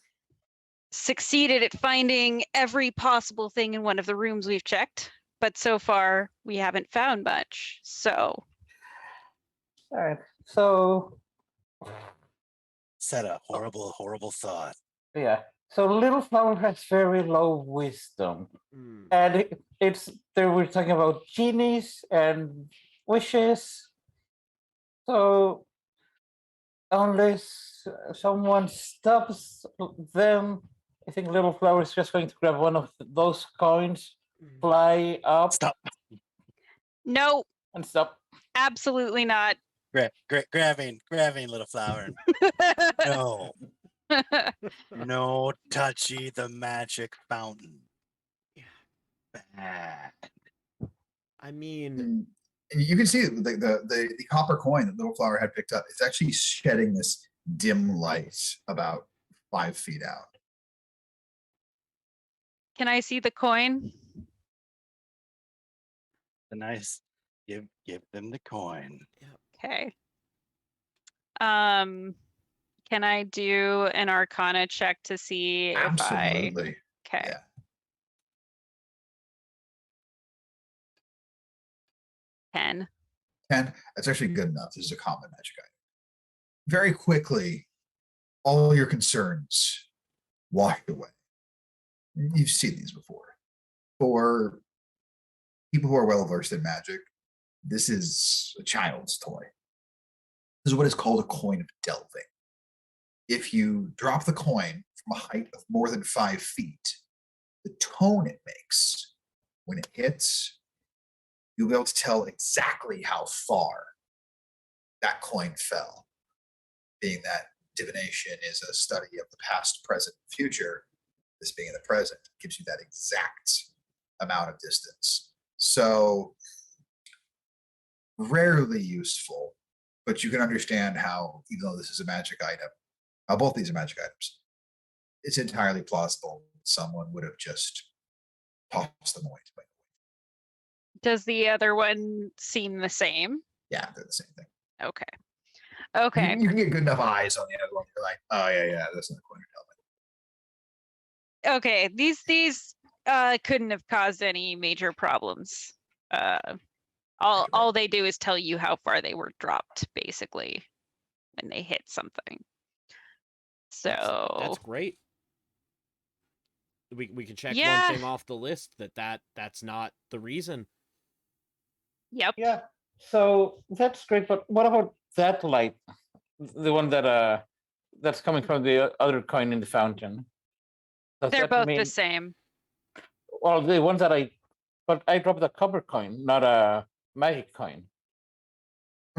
succeeded at finding every possible thing in one of the rooms we've checked, but so far we haven't found much. So, All right. So Said a horrible, horrible thought. yeah. So Little Flower has very low wisdom, Hmm. and its they were talking about genies and wishes. So unless someone stops them, I think Little Flower is just going to grab one of those coins, fly up, Stop. No, and stop. absolutely not. Grabbing Little Flower. No. No touchy the magic fountain. Bad. I mean, And you can see the copper coin that Little Flower had picked up. It's actually shedding this dim light about 5 feet out. Can I see the coin? The nice give them the coin. Okay. Can I do an Arcana check to see if Absolutely. Okay. Yeah. Ten. 10. That's actually good enough. This is a common magic item. Very quickly, all your concerns washed away. You've seen these before. For people who are well versed in magic, this is a child's toy. This is what is called a coin of delving. If you drop the coin from a height of more than 5 feet, the tone it makes when it hits, you'll be able to tell exactly how far that coin fell. Being that divination is a study of the past, present, and future, this being in the present gives you that exact amount of distance. So rarely useful, but you can understand how, even though this is a magic item, how both these are magic items, it's entirely plausible someone would have just tossed them away. Does the other one seem the same? Yeah, they're the same thing. Okay. Okay. You can get good enough eyes on the other one. You're like, oh yeah, that's not going to tell me. Okay. These couldn't have caused any major problems. All they do is tell you how far they were dropped, basically, when they hit something. So that's great. We can check Yeah. one thing off the list that's not the reason. Yep. Yeah. So that's great, but what about that light? The one that that's coming from the other coin in the fountain. Does They're that both mean, the same. well, the ones that but I dropped a copper coin, not a magic coin.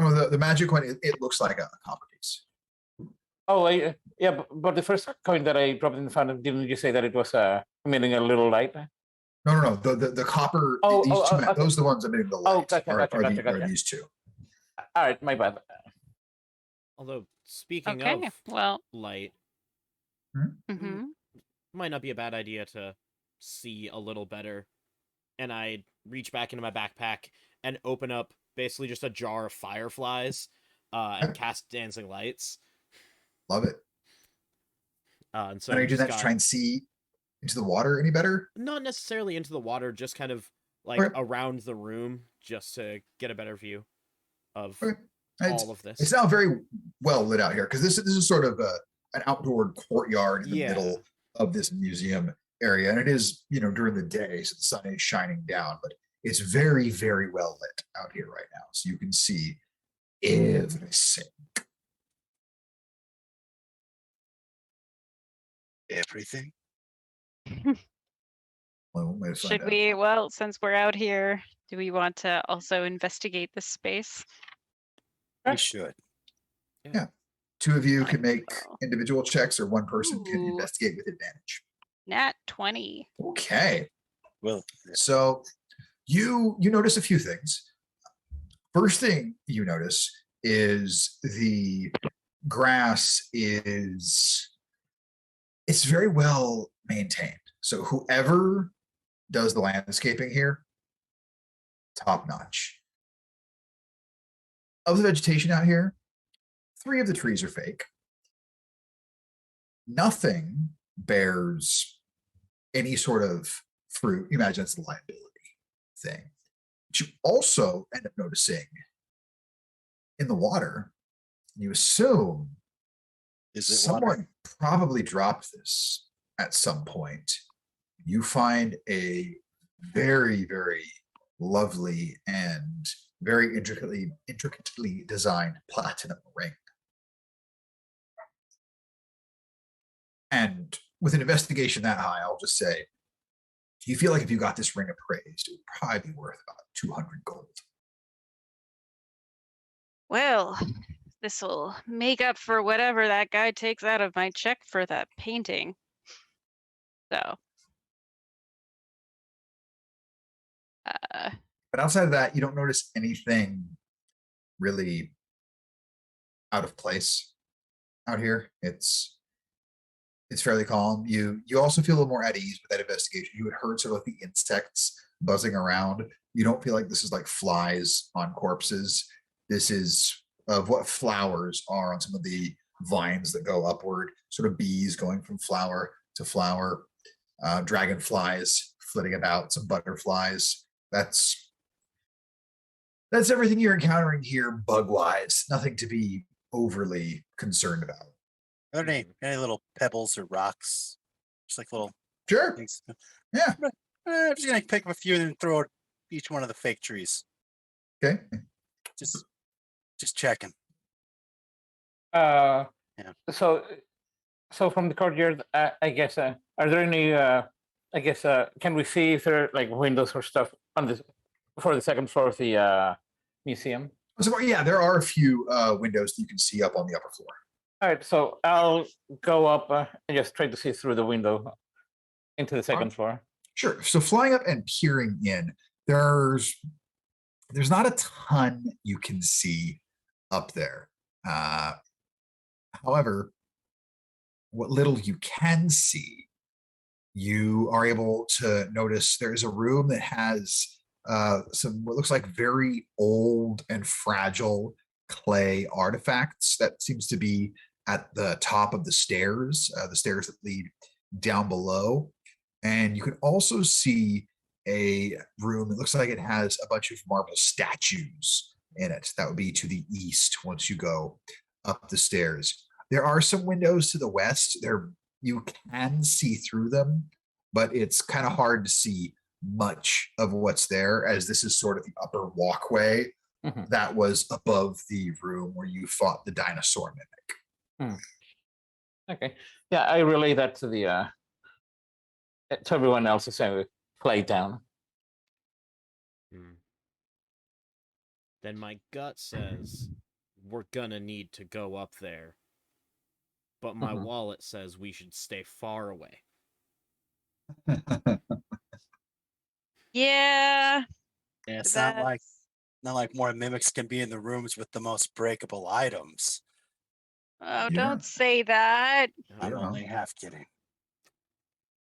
Oh, the magic coin, it looks like a copper piece. Oh, yeah, but the first coin that I dropped in the fountain, didn't you say that it was emitting a little light? No. The copper. Oh, these two, okay. those are the ones emitting the Oh, light. gotcha. Are these two? All right, my bad. Although speaking Okay. of Well. light, Mm-hmm. might not be a bad idea to see a little better. And I reach back into my backpack and open up basically just a jar of fireflies and cast dancing lights. Love it. And so Can I I've do just that to try and see into the water any better? not necessarily into the water, just kind of like Okay. around the room, just to get a better view of Okay. all of this. It's now very well lit out here because this is sort of an outdoor courtyard in the middle of this museum area, and it is during the day, so the sun is shining down, but it's very, very well lit out here right now, so you can see everything. Everything. Well, we might find Should out. we? Well, since we're out here, do we want to also investigate this space? We should. Two of you I can make will. individual checks, or one person can Ooh. investigate with advantage. Nat 20. Okay. Well, So you notice a few things. First thing you notice is the grass it's very well maintained. So whoever does the landscaping here, top notch. Of the vegetation out here, 3 of the trees are fake. Nothing bears any sort of fruit. You imagine it's the liability thing. But you also end up noticing in the water, you assume is it someone water? probably dropped this at some point. You find a very, very lovely and very intricately designed platinum ring. And with an investigation that high, I'll just say, you feel like if you got this ring appraised, it would probably be worth about 200 gold. Well, this will make up for whatever that guy takes out of my check for that painting. So, But outside of that, you don't notice anything really out of place out here. It's fairly calm. You also feel a little more at ease with that investigation. You had heard sort of like the insects buzzing around. You don't feel like this is like flies on corpses. This is of what flowers are on some of the vines that go upward, sort of bees going from flower to flower, dragonflies flitting about, some butterflies. That's everything you're encountering here, bug-wise. Nothing to be overly concerned about. Are there any little pebbles or rocks? Just like little Sure. things. Yeah. I'm just gonna pick up a few and then throw at each one of the fake trees. Okay. Just checking. Uh, Yeah. So from the courtyard, I guess, are there any, can we see if there are like windows or stuff on this for the second floor of the museum? So yeah, there are a few windows that you can see up on the upper floor. All right, so I'll go up and just try to see through the window into the second floor. Sure. So flying up and peering in, there's not a ton you can see up there. However, what little you can see, you are able to notice there is a room that has some what looks like very old and fragile clay artifacts that seems to be at the top of the stairs that lead down below. And you can also see a room that looks like it has a bunch of marble statues in it. That would be to the east once you go up the stairs. There are some windows to the west. You can see through them, but it's kind of hard to see much of what's there, as this is sort of the upper walkway that was above the room where you fought the dinosaur mimic. Okay. Yeah, I relay that to the to everyone else as play down. Then my gut says we're gonna need to go up there. But my wallet says we should stay far away. yeah. Yeah, it's not like more mimics can be in the rooms with the most breakable items. Oh, Yeah. don't say that. I'm Yeah. only half kidding.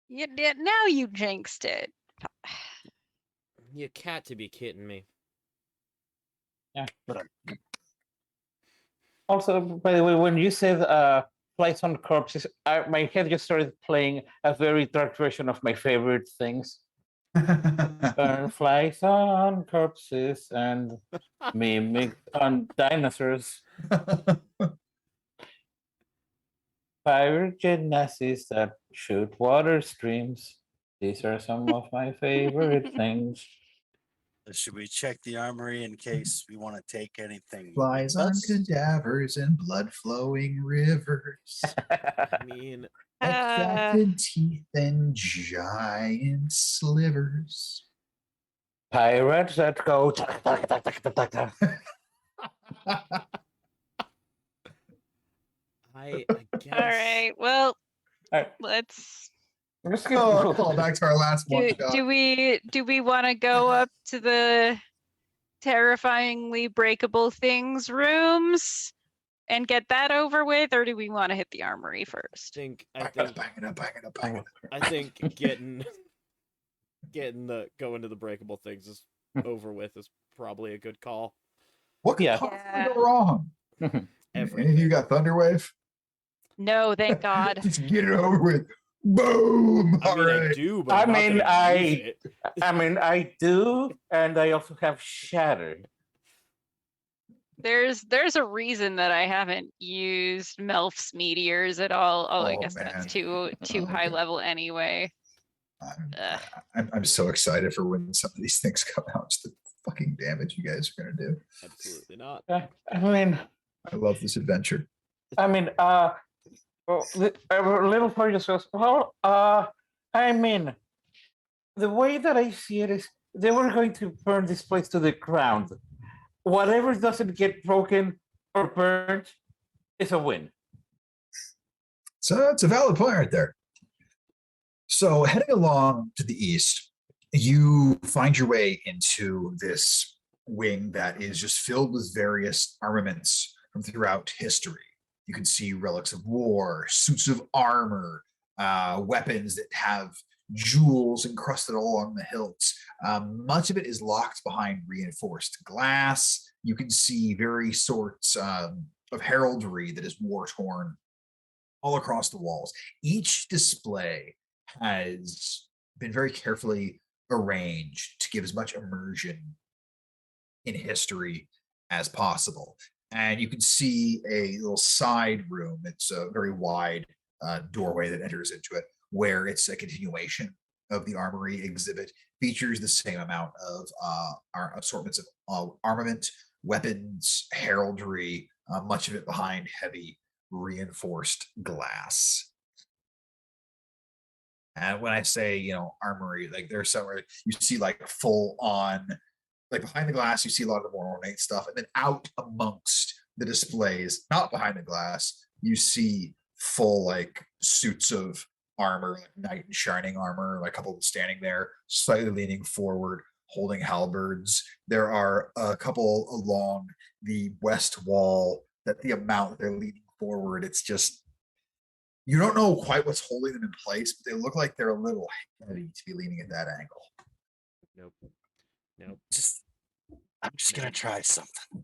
You did. Now you jinxed it. You cat to be kidding me. Yeah. But Also, by the way, when you said flights on corpses, my head just started playing a very dark version of my favorite things. Flies on corpses and mimics on dinosaurs. Pirate gymnasts that shoot water streams. These are some of my favorite things. should we check the armory in case we want to take anything? Flies with on us? cadavers and blood flowing rivers. I mean, Extracted teeth and giant slivers. Pirates that go. I guess. All right. Well, Alright. let's. Let's Call back to our last one. Do we want to go up to the terrifyingly breakable things rooms and get that over with, or do we want to hit the armory first? I think getting going to the breakable things is over with is probably a good call. What could Yeah. possibly go wrong? Everything. Any of you got Thunderwave? No, thank God. Just get it over with. Boom! I All mean, right. I do, but I'm not gonna use it. I do, and I also have Shatter. There's a reason that I haven't used Melf's meteors at all. Oh, I Oh, guess man. that's too Oh, high okay. level anyway. I'm so excited for when some of these things come out. Just the fucking damage you guys are gonna do. Absolutely not. I mean, I love this adventure. Well, a little further discuss. Well, I mean, the way that I see it is they were going to burn this place to the ground. Whatever doesn't get broken or burned is a win. So it's a valid point right there. So heading along to the east, you find your way into this wing that is just filled with various armaments from throughout history. You can see relics of war, suits of armor, weapons that have jewels encrusted along the hilts. Much of it is locked behind reinforced glass. You can see various sorts of heraldry that is war torn all across the walls. Each display has been very carefully arranged to give as much immersion in history as possible. And you can see a little side room. It's a very wide doorway that enters into it, where it's a continuation of the armory exhibit. Features the same amount of our assortments of armament, weapons, heraldry, much of it behind heavy reinforced glass. And when I say, armory, like there's somewhere you see like full on, like behind the glass, you see a lot of the more ornate stuff. And then out amongst the displays, not behind the glass, you see full like suits of armor, like knight in shining armor, like a couple standing there, slightly leaning forward, holding halberds. There are a couple along the west wall that the amount they're leaning forward, it's just, you don't know quite what's holding them in place, but they look like they're a little heavy to be leaning at that angle. Nope. I'm just gonna try something.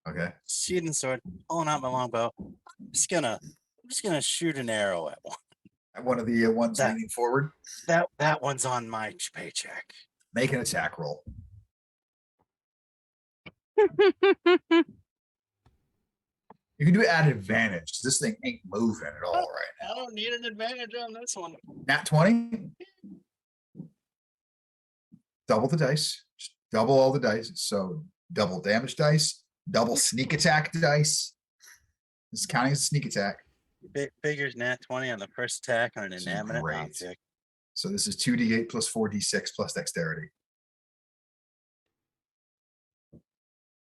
Okay. Shooting sword, pulling out my longbow. I'm just gonna shoot an arrow at one. And one of the ones leaning forward. That one's on my paycheck. Make an attack roll. You can do it at advantage. This thing ain't moving at all right now. I don't need an advantage on this one. Nat 20. Double the dice. Just double all the dice. So double damage dice, double sneak attack dice. This is counting as a sneak attack. Figures nat 20 on the first attack on an This is inanimate great. object. So this is 2d8 plus 4d6 plus dexterity.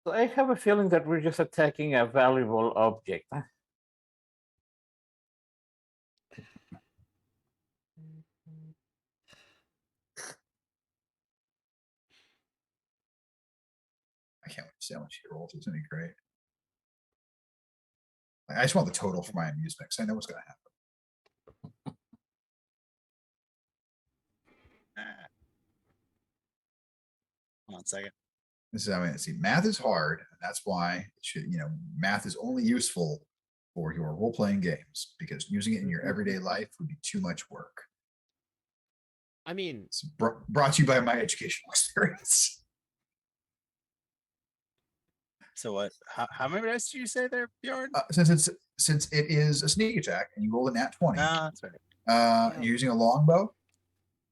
So I have a feeling that we're just attacking a valuable object. I can't wait to see how much he rolls. It's gonna be great. I just want the total for my amusement because I know what's gonna happen. 1 second. This is, see, math is hard, and that's why it should, math is only useful for your role-playing games, because using it in your everyday life would be too much work. I mean, It's brought to you by my educational experience. So what? How many dice did you say there, Bjorn? Since it is a sneak attack and you roll a nat 20, That's right. and you're using a longbow.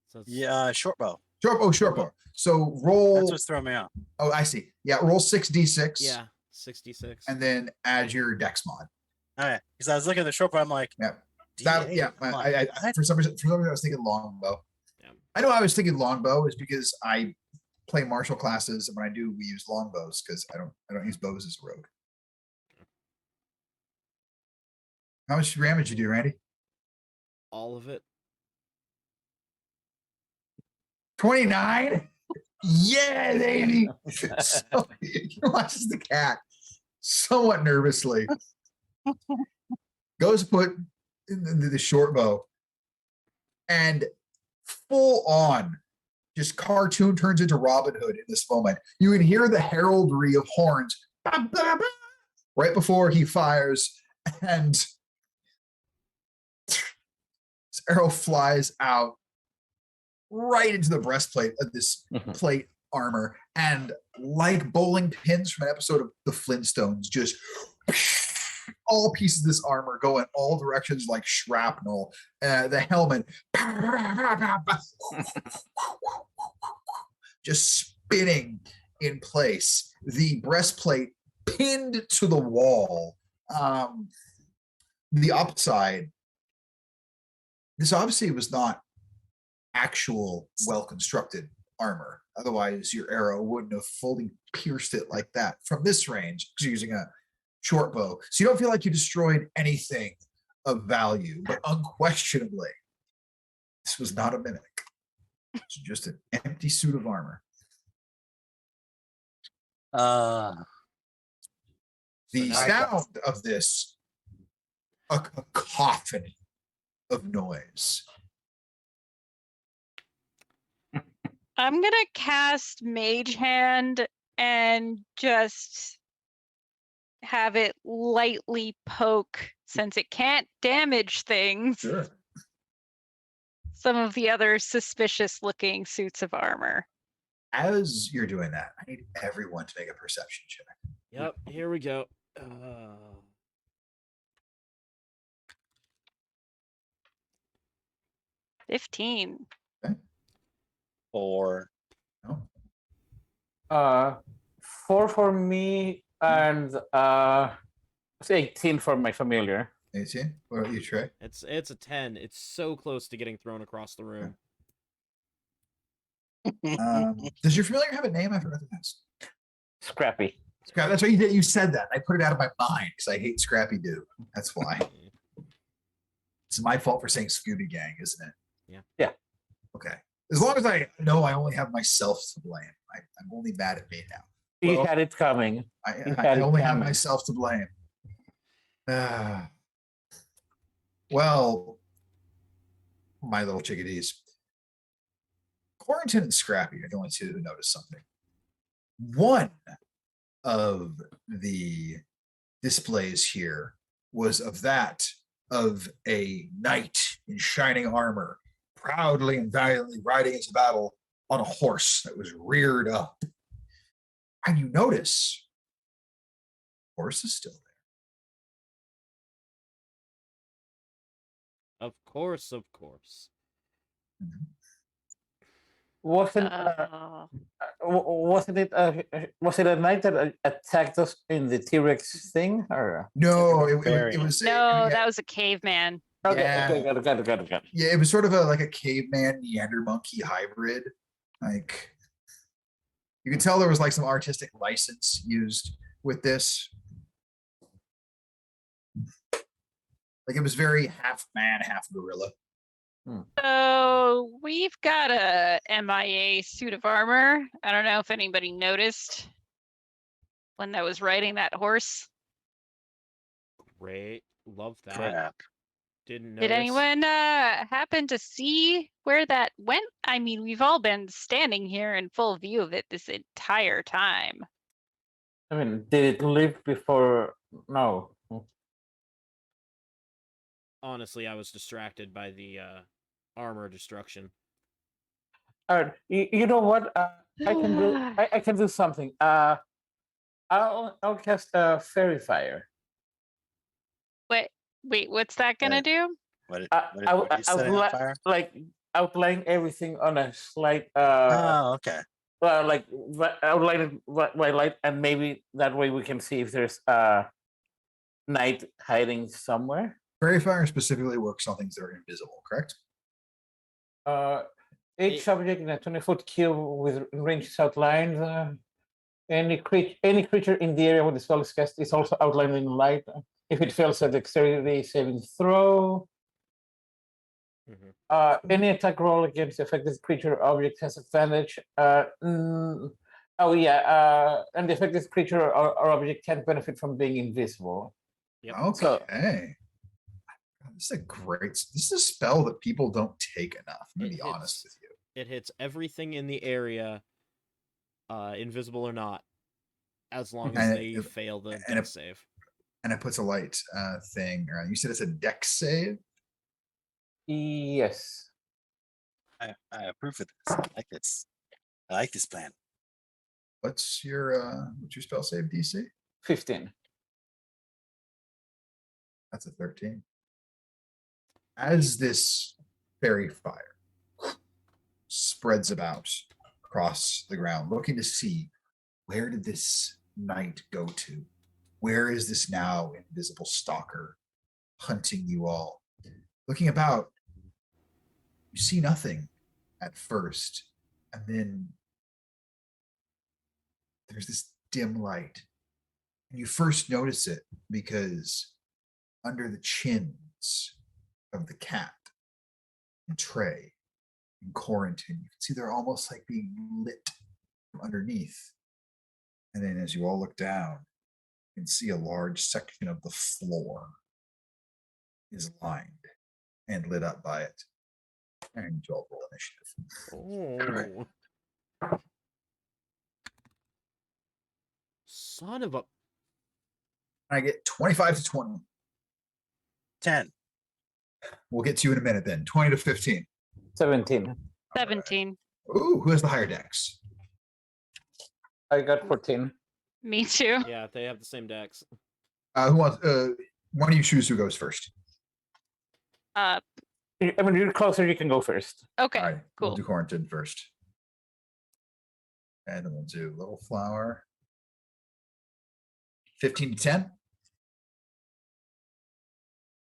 so it's- Yeah, short bow. Short bow. So roll. That's what's throwing me off. Oh, I see. Yeah, roll 6d6. yeah, 66. And then add your dex mod. All right, because I was looking at the short bow, I'm like, Yeah. D8, Yeah. come on. I for some reason I was thinking longbow. Yeah. I know I was thinking longbow is because I play martial classes, and when I do, we use longbows because I don't use bows as a rogue. How much damage you do, Randy? All of it. 29? Yeah, baby. So he watches the cat somewhat nervously. Goes to put in the short bow, and full on, just cartoon turns into Robin Hood in this moment. You can hear the heraldry of horns right before he fires, and this arrow flies out right into the breastplate of this plate armor, and like bowling pins from an episode of the Flintstones, just all pieces of this armor go in all directions like shrapnel. The helmet just spinning in place. The breastplate pinned to the wall. The upside. This obviously was not actual well-constructed armor. Otherwise, your arrow wouldn't have fully pierced it like that from this range because you're using a short bow. So you don't feel like you destroyed anything of value, but unquestionably, this was not a mimic. It's just an empty suit of armor. The So now- sound of this, a cacophony of noise. I'm gonna cast Mage Hand and just have it lightly poke, since it can't damage things, Sure. some of the other suspicious looking suits of armor. As you're doing that, I need everyone to make a perception check. Yep, here we go. 15. 4. No? 4 for me and 18 for my familiar. 18? What about you, Trey? It's a 10. It's so close to getting thrown across the room. Does your familiar have a name? I forgot to ask. Scrappy. Scrap. That's what you did. You said that. I put it out of my mind because I hate Scrappy Doo. That's why. It's my fault for saying Scooby Gang, isn't it? Yeah. Yeah. Okay. As long as I know I only have myself to blame. I'm only mad at me now. You Well, had it coming. I had it only have coming. myself to blame. Well, my little chickadees. Quarantine and Scrappy are the only two who noticed something. One of the displays here was of a knight in shining armor, proudly and valiantly riding into battle on a horse that was reared up. And you notice, the horse is still there. Of course, of course. Wasn't wasn't it was it a knight that attacked us in the T-Rex thing? Or No, it Barbarian. was No, yeah, that was a caveman. okay, Yeah. okay, got it. yeah, it was sort of like a caveman Neander monkey hybrid. Like you can tell there was like some artistic license used with this. Like it was very half man, half gorilla. So we've got a MIA suit of armor. I don't know if anybody noticed when that was riding that horse. Great. Love that. Crap. Didn't notice. Did anyone happen to see where that went? I mean, we've all been standing here in full view of it this entire time. I mean, did it live before? No. Honestly, I was distracted by the armor destruction. All right, you know what? I can do. I can do something. I'll cast Fairy Fire. Wait, what's that gonna do? What did, I- what did, I- what did you I set would on li- fire? Like outline everything on a slight Oh, okay. like outline it by light, and maybe that way we can see if there's a knight hiding somewhere. Fairy fire specifically works on things that are invisible, correct? Each object in a 20-foot cube with ranges outlined. Any creature in the area where the spell is cast is also outlined in light. If it fails a dexterity saving throw, Mhm. any attack roll against the affected creature or object has advantage. And the affected creature or object can't benefit from being invisible. Yep. Okay. This is a spell that people don't take enough. I'm gonna It be honest with hits- you. It hits everything in the area, invisible or not, as long as And they it- fail the and death save. And it puts a light thing around. You said it's a dex save? Yes. I approve of this. I like this. I like this plan. What's your spell save DC? 15. That's a 13. As this fairy fire spreads about across the ground, looking to see where did this night go to? Where is this now invisible stalker hunting you all? Looking about, you see nothing at first, and then there's this dim light. And you first notice it because under the chins of the cat and Trey and Quarantine, you can see they're almost like being lit from underneath. And then as you all look down, you can see a large section of the floor is lined and lit up by it. And you all roll initiative. Oh. Son of a. I get 25 to 20. 10. We'll get to you in a minute then. 20 to 15. 17. 17. Ooh, who has the higher decks? I got 14. Me too. Yeah, they have the same decks. Who wants? Why don't you choose who goes first? Uh, I mean, you're closer, you can go first. okay, All right, cool. we'll do Quarantine first. And then we'll do Little Flower. 15 to 10.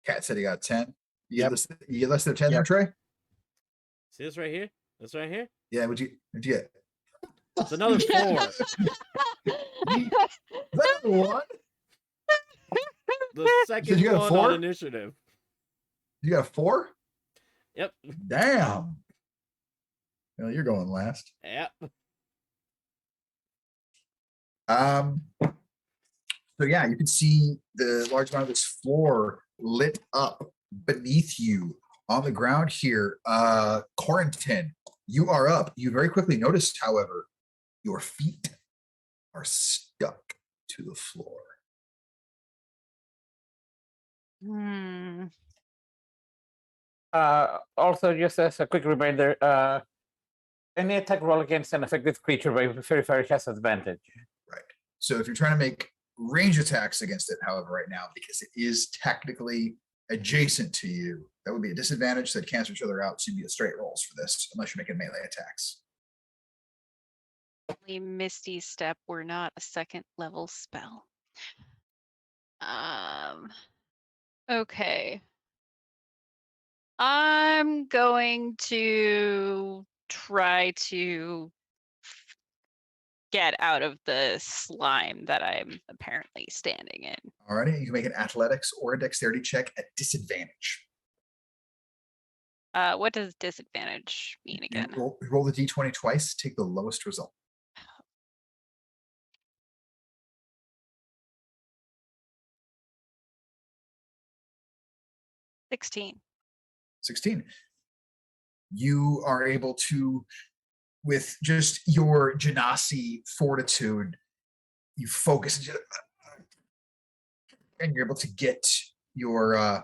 Cat said he got 10. Yep. You get less than 10 there, Yep. Trey? See this right here? This right here? Yeah, what'd you get? It's another 4. Is that one? The second you got a one 4? on initiative. You got a 4? Yep. Damn. Well, you're going last. Yep. So yeah, you can see the large amount of this floor lit up beneath you on the ground here. Quarantine, you are up. You very quickly noticed, however, your feet are stuck to the floor. Hmm. Also, just as a quick reminder, any attack roll against an affected creature by Fairy Fire has advantage. Right. So if you're trying to make range attacks against it, however, right now, because it is technically adjacent to you, that would be a disadvantage. So they'd cancel each other out. So you'd get straight rolls for this, unless you're making melee attacks. Only Misty Step were not a second level spell. Okay. I'm going to try to get out of the slime that I'm apparently standing in. Alrighty, you can make an athletics or a dexterity check at disadvantage. What does disadvantage mean You again? roll the d20 twice, take the lowest result. — 16. 16. You are able to, with just your Genasi fortitude, you focus and you're able to get your, I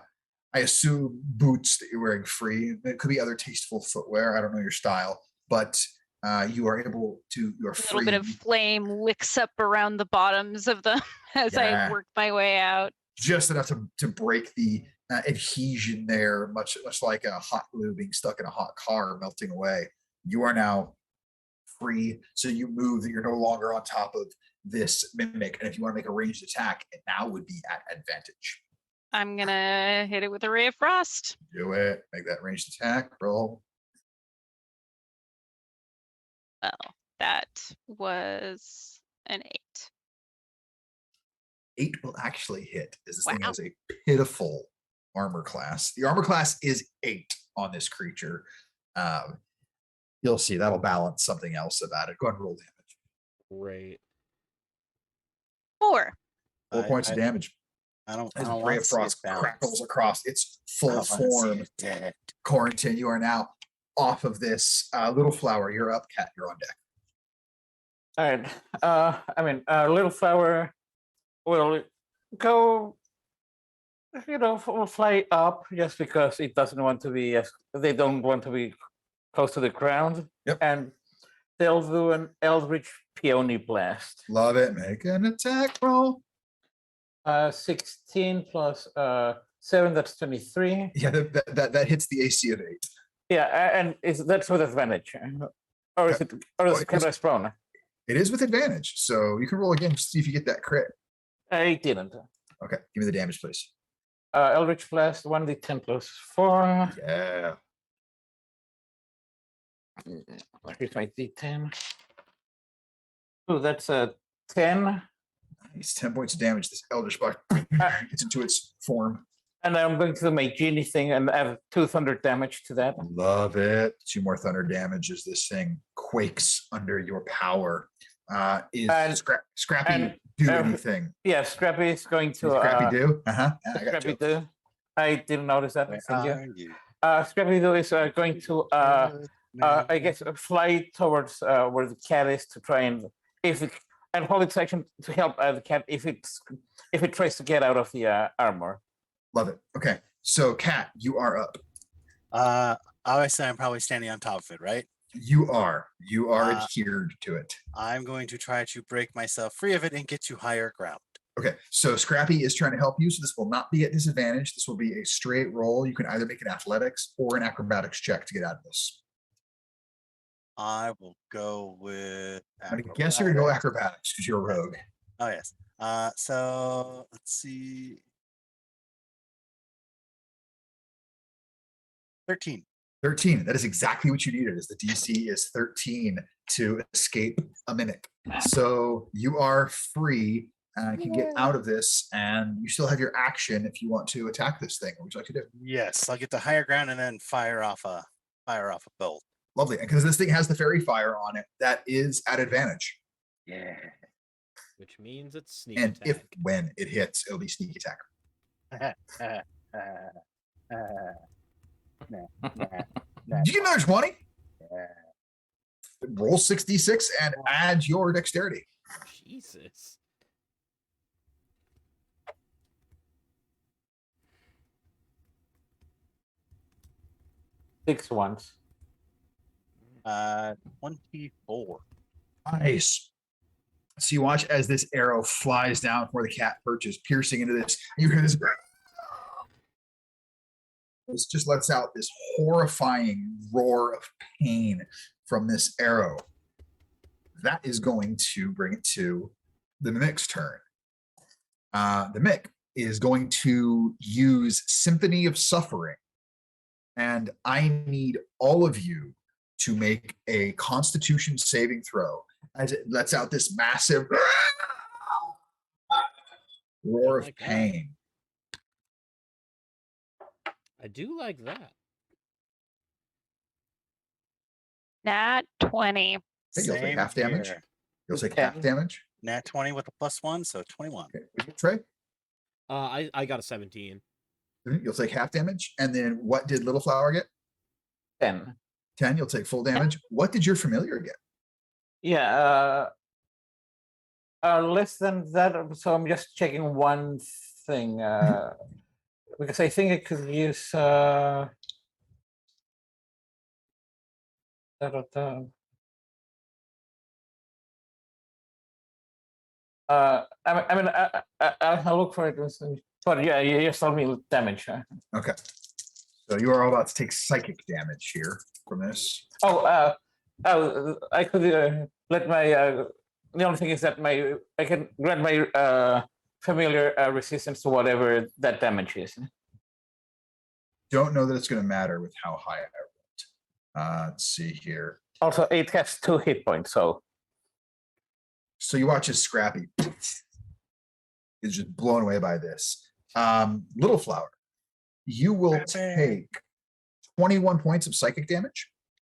assume, boots that you're wearing free. It could be other tasteful footwear. I don't know your style, but you are able to, you're A free. little bit of flame licks up around the bottoms of them as Yeah. I work my way out. Just enough to break the adhesion there, much like a hot glue being stuck in a hot car melting away. You are now free, so you move. You're no longer on top of this mimic, and if you want to make a ranged attack, it now would be at advantage. I'm gonna hit it with a ray of frost. Do it. Make that ranged attack. Roll. Well, that was an 8. 8 will actually hit, as this thing Wow. has a pitiful armor class. The armor class is 8 on this creature. You'll see that'll balance something else about it. Go ahead and roll damage. Great. 4. 4 points of damage. I don't As want Ray to of see it Frost balanced. crackles across its I full don't wanna see form. it dead. Quarantine, you are now off of this. Little Flower, you're up. Cat, you're on deck. All right. Little Flower will go, will fly up just because it doesn't want to be, they don't want to be close to the ground. Yep. And they'll do an Eldritch Peony Blast. Love it. Make an attack roll. 16 plus 7, that's 23. Yeah, that hits the AC of 8. Yeah, and that's with advantage. Or is it canvas prone? It is with advantage, so you can roll again to see if you get that crit. I didn't. Okay, give me the damage, please. Eldritch Blast, 1d10 plus 4. Yeah. Here's my d10. Oh, that's a 10. It's 10 points of damage. This Eldritch Blast gets into its form. And I'm going to do my genie thing and add 2 thunder damage to that. Love it. 2 more thunder damage as this thing quakes under your power. Scrappy do anything? Yeah, Scrappy is going to. Scrappy do? Scrappy do. I didn't notice that. Where Thank are you. you? Scrappy do is going to, I guess, fly towards where the cat is to try and hold its action to help the cat if it tries to get out of the armor. Love it. Okay, so Cat, you are up. Obviously, I'm probably standing on top of it, right? You are adhered to it. I'm going to try to break myself free of it and get to higher ground. Okay, so Scrappy is trying to help you, so this will not be at disadvantage. This will be a straight roll. You can either make an athletics or an acrobatics check to get out of this. I will go with. I guess you're gonna go acrobatics because you're a rogue. Oh yes. So let's see. 13. 13. That is exactly what you needed. Is the DC is 13 to escape a mimic. So you are free and can get out of this, and you still have your action if you want to attack this thing. What would you like to do? Yes, I'll get to higher ground and then fire off a bolt. Lovely. And because this thing has the fairy fire on it, that is at advantage. Yeah. Which means it's sneak And attack. when it hits, it'll be sneak attack. Did you get another 20? Roll 66 and add your dexterity. Jesus. Six ones. 24. Nice. So you watch as this arrow flies down where the cat perches, piercing into this. And you hear this. This just lets out this horrifying roar of pain from this arrow. That is going to bring it to the mimic's turn. The mimic is going to use Symphony of Suffering. And I need all of you to make a Constitution saving throw as it lets out this massive roar of pain. I do like that. Nat 20. Okay, you'll take Same half damage. here. You'll take half damage. Nat 20 with a +1, so 21. Okay. Trey, I got a 17. you'll take half damage. And then what did Little Flower get? 10. 10, you'll take full damage. What did your familiar get? Yeah, less than that. So I'm just checking one thing because I think I could use. I mean, I'll look for it. But yeah, you just told me damage. Huh? Okay. So you are all about to take psychic damage here from this. Oh, I could let my. The only thing is that I can grant my familiar resistance to whatever that damage is. Don't know that it's going to matter with how high I rolled. Let's see here. Also, it has 2 hit points, so. So you watch as Scrappy is just blown away by this. Little Flower, you will take 21 points of psychic damage.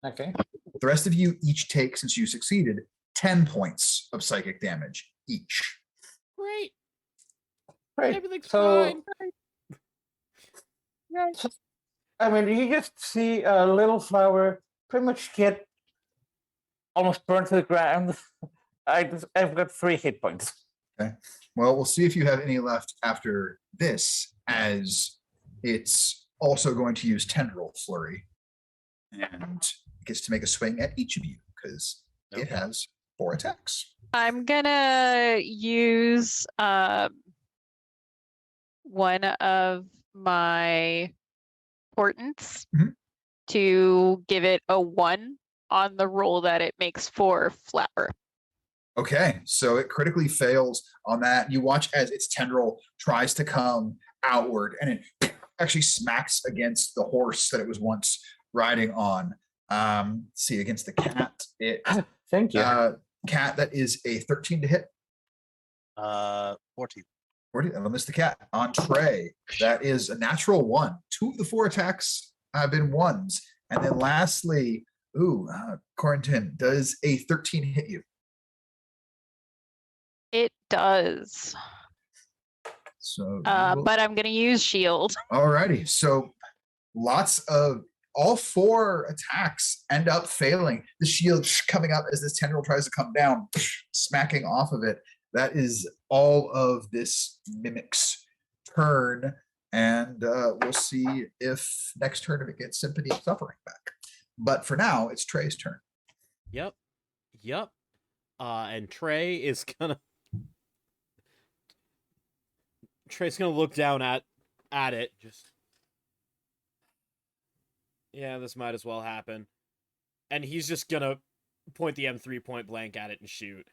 Okay. The rest of you each take, since you succeeded, 10 points of psychic damage each. Great. Great. Everything's So, fine. I mean, you just see a Little Flower pretty much get almost burned to the ground. I've got 3 hit points. Okay. Well, we'll see if you have any left after this, as it's also going to use Tendril Flurry. And it gets to make a swing at each of you because it has 4 attacks. I'm gonna use one of my portents Mhm. to give it a 1 on the roll that it makes for flower. Okay, so it critically fails on that. You watch as its tendril tries to come outward and it actually smacks against the horse that it was once riding on. See, against the cat, it Thank you. cat, that is a 13 to hit. 14. 40, that'll miss the cat. On Trey, that is a natural 1. 2 of the 4 attacks have been 1s. And then lastly, Quarantine, does a 13 hit you? It does. So But I'm gonna use shield. alrighty. So lots of all 4 attacks end up failing. The shield coming up as this tendril tries to come down, smacking off of it. That is all of this mimic's turn. And we'll see if next turn if it gets Symphony of Suffering back. But for now, it's Trey's turn. Yep. And Trey's gonna look down at it. Just, yeah, this might as well happen. And he's just gonna point the M3 point blank at it and shoot.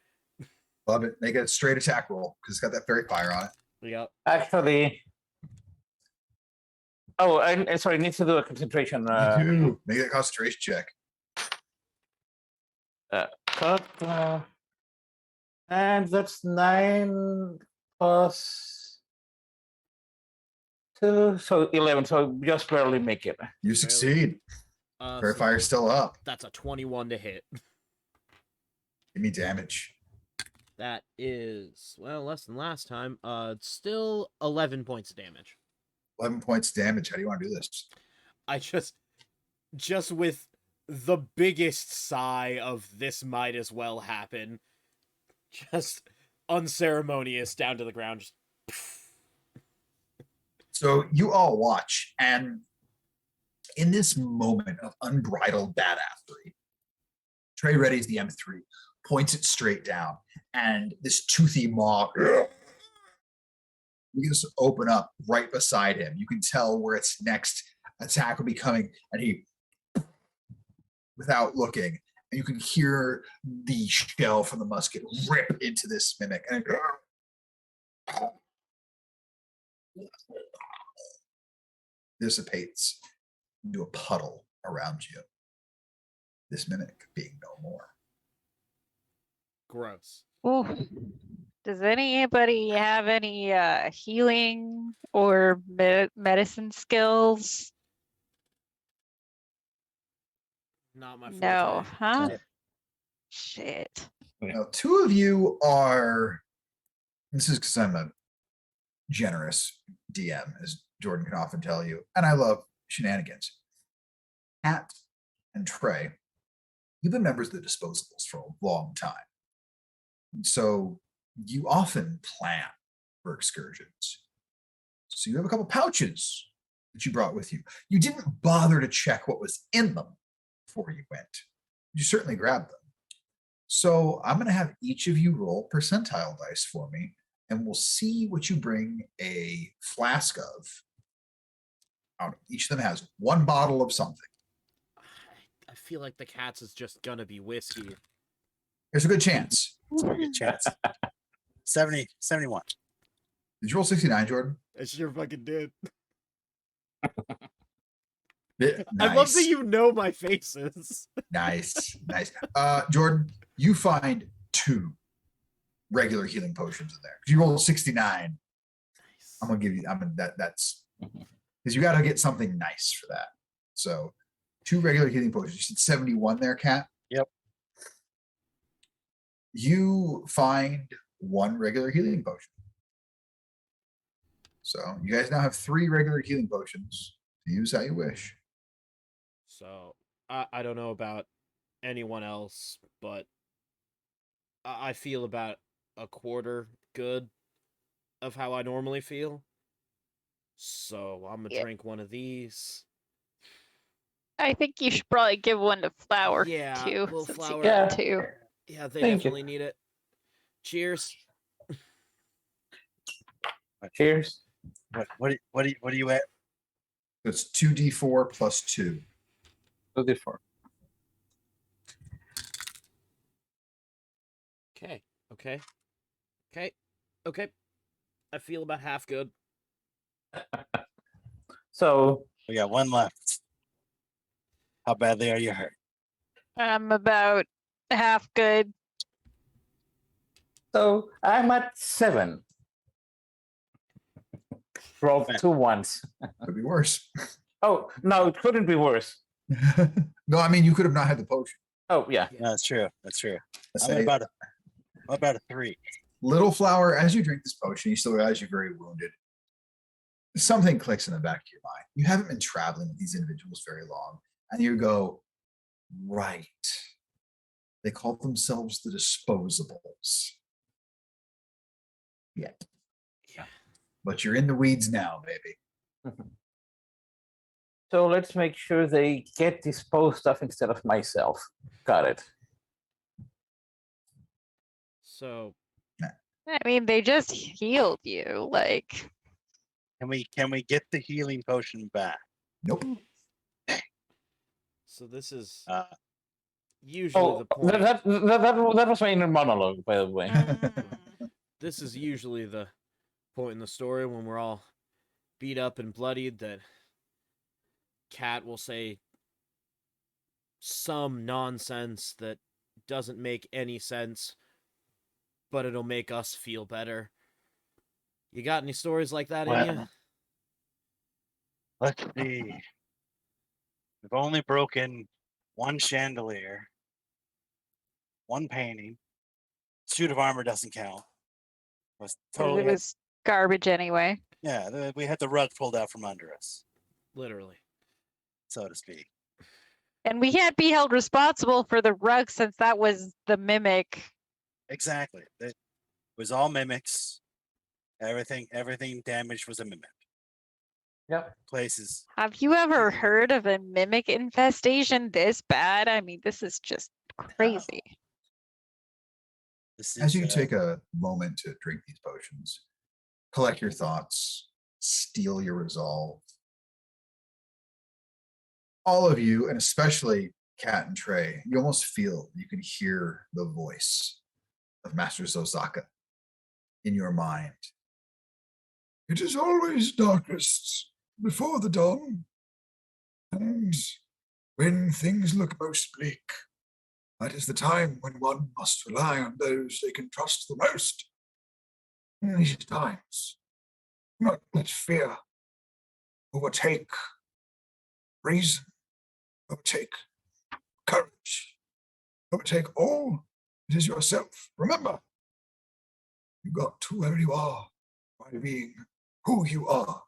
Love it. Make it a straight attack roll because it's got that fairy fire on it. Yep. Actually, I sorry, need to do a concentration. Make that concentration check. Cut, and that's 9 plus 2, so 11. So just barely make it. You succeed. Fairy So fire's still up. that's a 21 to hit. Give me damage. That is, well, less than last time. It's still 11 points of damage. 11 points damage. How do you want to do this? I just with the biggest sigh of this might as well happen, just unceremonious down to the ground. Just So you all watch, and in this moment of unbridled badassery, Trey readies the M3, points it straight down, and this toothy maw begins to open up right beside him. You can tell where its next attack will be coming, and he, without looking, and you can hear the shell from the musket rip into this mimic, and it dissipates into a puddle around you. This mimic being no more. gross. Ooh. Does anybody have any healing or medicine skills? Not my forte. No, huh? Yeah. Shit. Now, 2 of you are. This is because I'm a generous DM, as Jordan can often tell you, and I love shenanigans. Kat and Trey, you've been members of the Disposables for a long time. So you often plan for excursions. So you have a couple pouches that you brought with you. You didn't bother to check what was in them before you went. You certainly grabbed them. So I'm going to have each of you roll percentile dice for me, and we'll see what you bring a flask of. Each of them has 1 bottle of something. I feel like the cat's is just gonna be whiskey. There's a good chance. Good chance. 71. Did you roll 69, Jordan? I sure fucking did. Nice. I love that you know my faces. Nice. Jordan, you find 2 regular healing potions in there. You rolled 69. Nice. I'm gonna give you. That's because you got to get something nice for that. So 2 regular healing potions. You said 71 there, Kat? Yep. You find 1 regular healing potion. So you guys now have 3 regular healing potions to use how you wish. So I don't know about anyone else, but I feel about a quarter good of how I normally feel. So I'm gonna Yeah. drink one of these. I think you should probably give one to Flower Yeah, too. little Since Flower. you got 2. Yeah, they Thank you. definitely need it. Cheers. Cheers. What do you at? It's 2d4 plus 2. 2d4. Okay. Okay. Okay. Okay. I feel about half good. So We got one left. How badly are you hurt? I'm about half good. so I'm at 7. Rolled 2 ones. Could be worse. Oh no, it couldn't be worse. No, I mean you could have not had the potion. Oh yeah. No, that's true. That's true. I I'm say, about a 3. little flower, as you drink this potion, you still realize you're very wounded. Something clicks in the back of your mind. You haven't been traveling with these individuals very long, and you go, right. They call themselves the disposables. Yet. Yeah. But you're in the weeds now, baby. So let's make sure they get disposed of instead of myself. Got it. So I mean, they just healed you. Like, Can we get the healing potion back? Nope. so this is Uh, usually Oh, the point. that was my inner monologue, by the way. This is usually the point in the story when we're all beat up and bloodied that Cat will say some nonsense that doesn't make any sense, but it'll make us feel better. You got any stories like that in you? Well, let's see. We've only broken one chandelier, one painting. Suit of armor doesn't count. Was 'cause totally it was garbage anyway. we had the rug pulled out from under us, Literally. so to speak. And we can't be held responsible for the rug since that was the mimic. Exactly. It was all mimics. Everything damaged was a mimic. Yep. Places. Have you ever heard of a mimic infestation this bad? I mean, this is just crazy. This As is, you take a moment to drink these potions, collect your thoughts, steel your resolve. All of you, and especially Kat and Trey, you almost feel you can hear the voice of Master Zosaka in your mind. It is always darkest before the dawn, and when things look most bleak, that is the time when one must rely on those they can trust the most. In these times, do not let fear overtake reason, overtake courage, overtake all. It is yourself. Remember, you got to where you are by being who you are.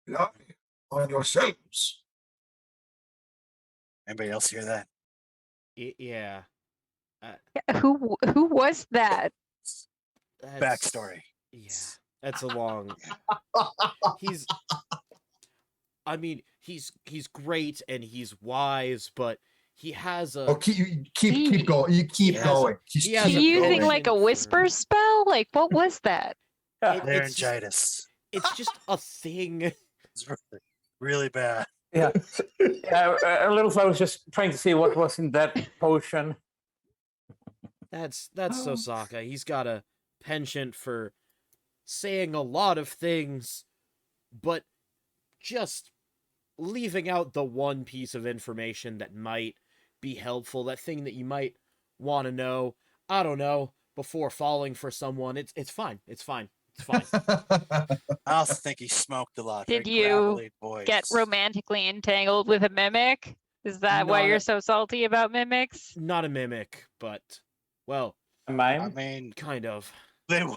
Rely on yourselves. Anybody else hear that? Yeah. Who was that? That's, Backstory. Yeah. That's a long. He's. I mean, he's great and he's wise, but he has a. Oh, keep going. You keep has- going. he has He a using penchant like a whisper for- spell? Like, what was that? It's just, Laryngitis. it's just a thing. It's really bad. Yeah. A little fellow was just trying to see what was in that potion. That's Sosaka. He's got a penchant for saying a lot of things, but just leaving out the one piece of information that might be helpful, that thing that you might want to know, I don't know, before falling for someone. It's fine. It's fine. It's fine. I also think he smoked a lot. Did Very you gravelly voice. Get romantically entangled with a mimic? Is that why Not you're a- so salty about mimics? Not a mimic, but well, I Mime? mean, kind of. they were,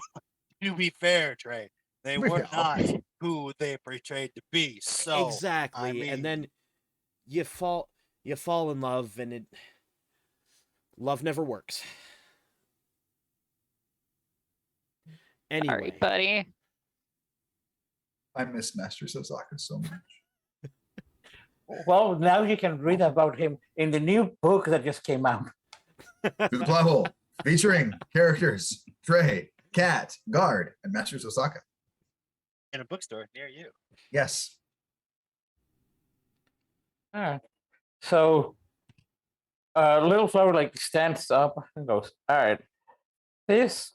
to be fair, Trey, they were Yeah. not who they portrayed to be. So Exactly. I mean, And then you fall in love and love never works. Anyway, Sorry, buddy. I miss Master Sosaka so much. Well, now you can read about him in the new book that just came out. Through the Plot Hole, featuring characters Trey, Kat, Guard, and Master Sosaka. in a bookstore near you. Yes. All right. So, little flower like stands up and goes, "All right, this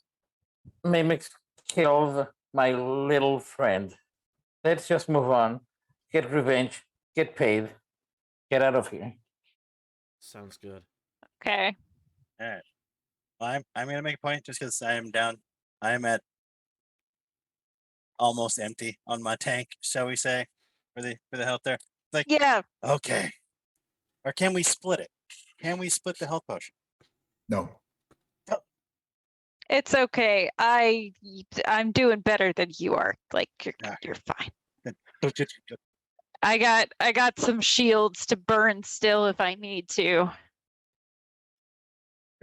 mimics killed my little friend. Let's just move on, get revenge, get paid, get out of here." Sounds good. Okay. All right. Well, I'm gonna make a point just because I am down. I am at almost empty on my tank, shall we say, for the health there. Like, Yeah. okay, or can we split it? Can we split the health potion? No. It's okay. I'm doing better than you are. Like Yeah. you're fine. Good, good, good. I got some shields to burn still if I need to.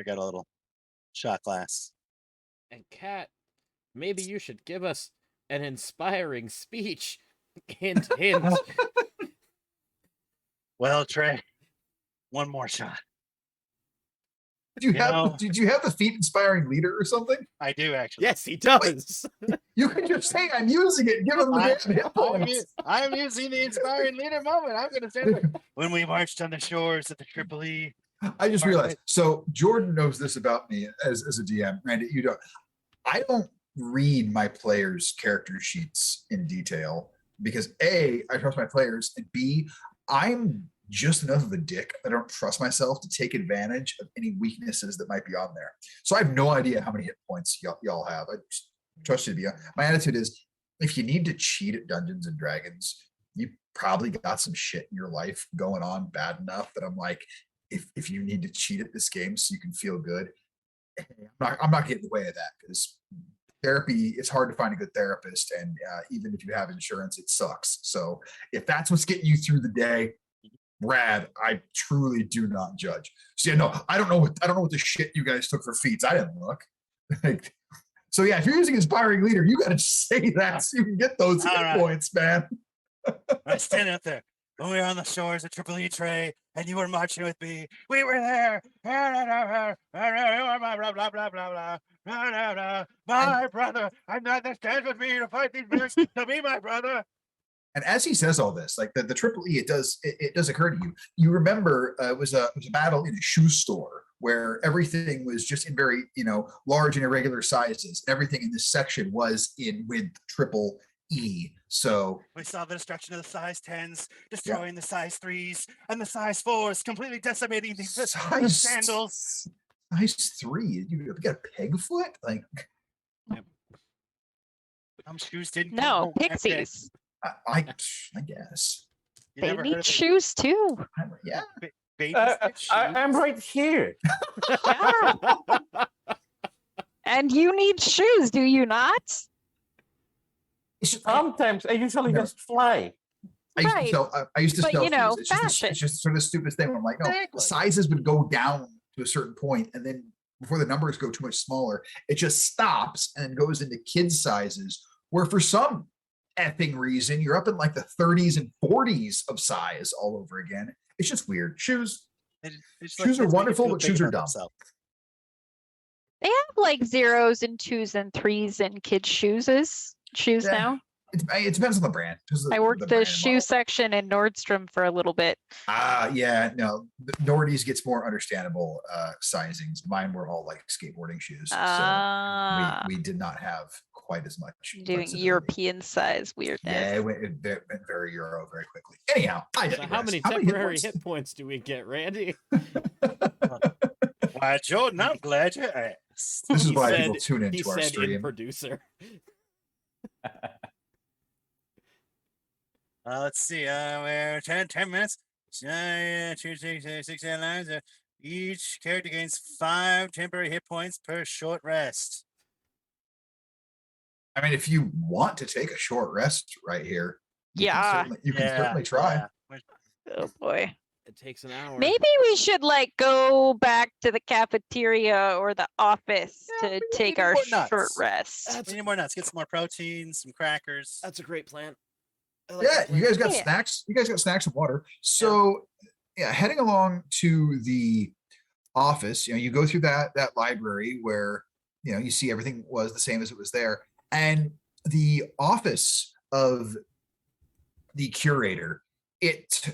I got a little shot glass. And Kat, maybe you should give us an inspiring speech. Hint, hint. Well, Trey, one more shot. Did You know- did you have the feat inspiring leader or something? I do actually. Yes, he does. You can just say I'm using it and give him the damn hit points. I'm using the inspiring leader moment. I'm going to say it. When we marched on the shores of the Tripoli. I just All right. realized. So Jordan knows this about me as a DM. Randy, you don't. I don't read my players' character sheets in detail because A, I trust my players, and B, I'm just enough of a dick. I don't trust myself to take advantage of any weaknesses that might be on there. So I have no idea how many hit points y'all have. I just trust you to be. My attitude is, if you need to cheat at Dungeons and Dragons, you probably got some shit in your life going on bad enough that I'm like, if you need to cheat at this game so you can feel good, I'm not getting in the way of that, because therapy, it's hard to find a good therapist, and even if you have insurance, it sucks. So if that's what's getting you through the day, rad. I truly do not judge. So yeah, no, I don't know what the shit you guys took for feats. I didn't look. So yeah, if you're using inspiring leader, you got to say that so you can get those hit All right. points, man. I stand up there. When we were on the shores of Tripoli, Trey, and you were marching with me, we were there. My brother, I'm not that stands with me to fight these bears to be my brother. And as he says all this, like the Triple E, it does occur to you. You remember it was a battle in a shoe store where everything was just in very large and irregular sizes. Everything in this section was in with Triple E. So we saw the destruction of the size 10s, destroying the size 3s, and the size 4s, completely decimating the sandals. Size 3? You got a peg foot? Like, shoes didn't. No, pixies. I guess. You They never heard need of shoes too. Yeah. babies get shoes? I'm right here. Yeah. And you need shoes, do you not? It's just, Sometimes I usually No. just fly. I used to Right. sell. I used to But, sell you know, shoes. fashion. It's just sort of stupid thing. I'm like, no, Exactly. sizes would go down to a certain point, and then before the numbers go too much smaller, it just stops and then goes into kids sizes. Where for some effing reason, you're up in like the 30s and 40s of size all over again. It's just weird. Shoes. Shoes are wonderful, but shoes are dumb. They have like 0s and 2s and 3s and kids' shoes Yeah. now. It depends on the brand. I worked the brand and shoe model. section in Nordstrom for a little bit. Yeah, no, the Nordy's gets more understandable sizings. Mine were all like skateboarding shoes, so we did not have quite as much. Doing flexibility. European size weirdness. Yeah, it went very Euro very quickly. Anyhow, I So digress. how many hit temporary points? hit points do we get, Randy? Why, Jordan, I'm glad you asked. This is He why said- people tune He into our said in stream. producer. Let's see. We're 10 minutes. 2, 6 lines. Each character gains 5 temporary hit points per short rest. I mean, if you want to take a short rest right here, you can certainly try. Yeah. Oh boy. It takes an hour. Maybe we should like go back to the cafeteria or the office Yeah, to we take need our more nuts. short rest. That's, We need more nuts. Get some more protein, some crackers. that's a great plan. I like Yeah, that plan. you guys got Yeah. snacks. You guys got snacks and water. So yeah, heading along to the office, you go through that library where you see everything was the same as it was there, and the office of the curator, it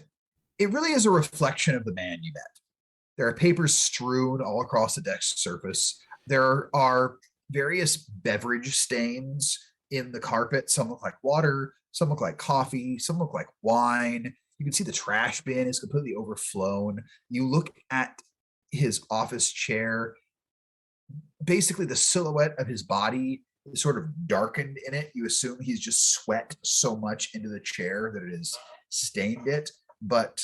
really is a reflection of the man you met. There are papers strewn all across the desk surface. There are various beverage stains in the carpet. Some look like water, some look like coffee, some look like wine. You can see the trash bin is completely overflown. You look at his office chair, basically the silhouette of his body is sort of darkened in it. You assume he's just sweat so much into the chair that it has stained it. But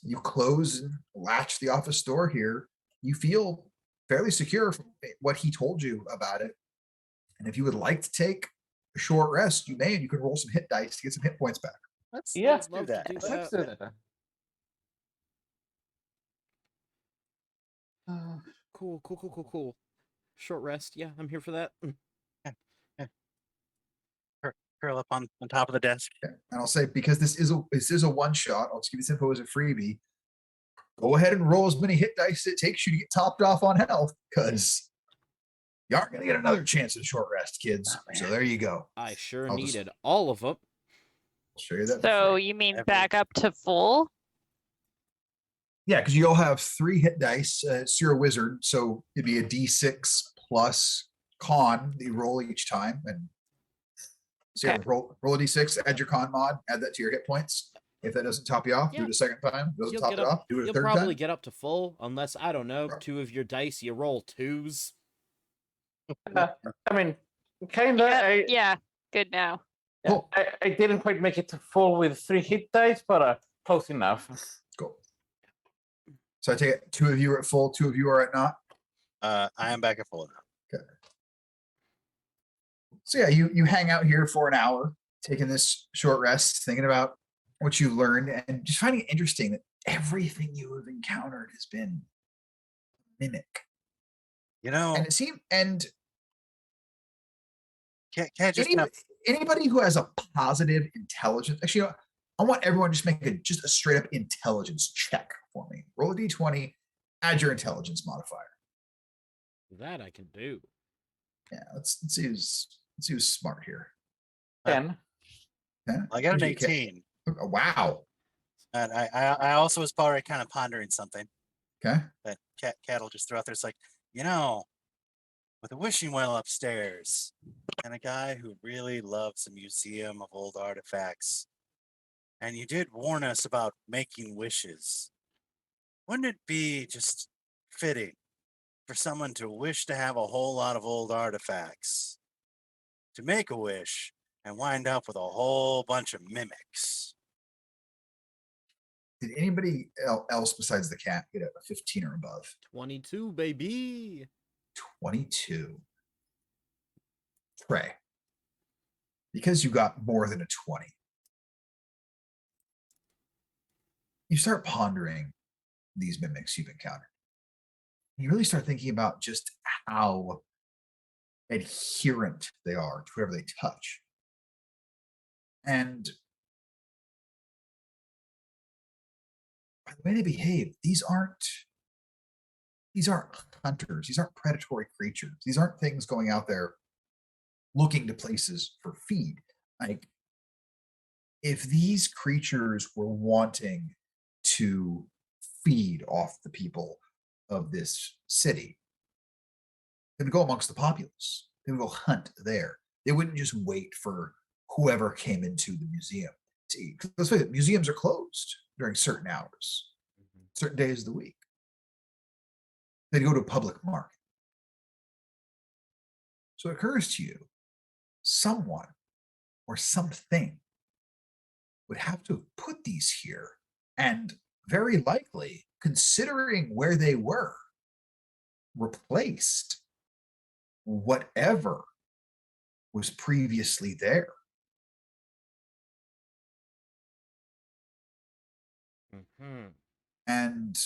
you close and latch the office door here. You feel fairly secure from what he told you about it. And if you would like to take a short rest, you may, and you can roll some hit dice to get some hit points back. Let's Yeah. do Love to that. do Let's that. do that. Cool. Short rest. Yeah, I'm here for that. Curl up on top of the desk. Okay. And I'll say, because this is a one shot, I'll just give you this info as a freebie. Go ahead and roll as many hit dice as it takes you to get topped off on health, because you aren't going to get another chance at a short rest, kids. Oh, So man. there you go. I sure I'll just- needed all of them. I'll show you that. So before. you mean Every- back up to full? Yeah, because you all have 3 hit dice. So you're a wizard, so it'd be a d6 plus con that you roll each time. And so Okay. roll a d6, add your con mod, add that to your hit points. If that doesn't top you off, do Yeah. it a second time. Doesn't You'll top get it up- off, do it a You'll third probably time. get up to full, unless, I don't know, Right. 2 of your dice you roll 2s. I mean, kind of. Yeah, yeah, good now. Cool. I didn't quite make it to full with 3 hit dice, but close enough. Cool. So I take it 2 of you are at full, 2 of you are at not. I am back at full now. So yeah, you hang out here for an hour, taking this short rest, thinking about what you've learned, and just finding it interesting that everything you have encountered has been mimic. You know, And it seemed, and can't just anybody who has a positive intelligence, actually, you know, I want everyone to just make just a straight up intelligence check for me. Roll a d20, add your intelligence modifier. That I can do. Yeah, let's see who's smart here. 10. Yeah, I got an usually you 18, can't- oh, wow. and I also was probably kind of pondering something Okay. that Cat'll just throw out there. It's like, you know, with a wishing well upstairs and a guy who really loves a museum of old artifacts, and you did warn us about making wishes, wouldn't it be just fitting for someone to wish to have a whole lot of old artifacts, to make a wish and wind up with a whole bunch of mimics? Did anybody else besides the cat get a 15 or above? 22, baby. 22. Trey, because you got more than a 20, you start pondering these mimics you've encountered. You really start thinking about just how adherent they are to whoever they touch. And by the way they behave, these aren't hunters, these aren't predatory creatures, these aren't things going out there looking to places for feed. Like, if these creatures were wanting to feed off the people of this city, they would go amongst the populace, they would go hunt there. They wouldn't just wait for whoever came into the museum to eat. Let's face it, museums are closed during certain hours, certain days of the week. They'd go to a public market. So it occurs to you, someone or something would have to have put these here, and very likely, considering where they were, replaced whatever was previously there. Mm-hmm. And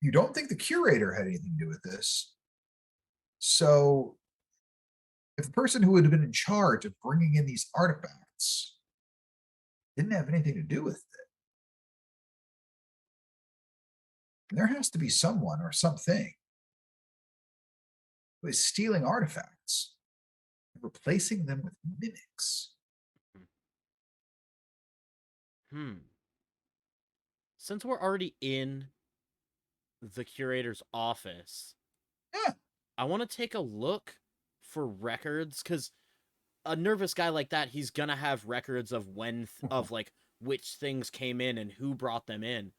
you don't think the curator had anything to do with this. So if the person who would have been in charge of bringing in these artifacts didn't have anything to do with it, there has to be someone or something who is stealing artifacts and replacing them with mimics. Since we're already in the curator's office, Yeah. I want to take a look for records, because a nervous guy like that, he's gonna have records of of like which things came in and who brought them in.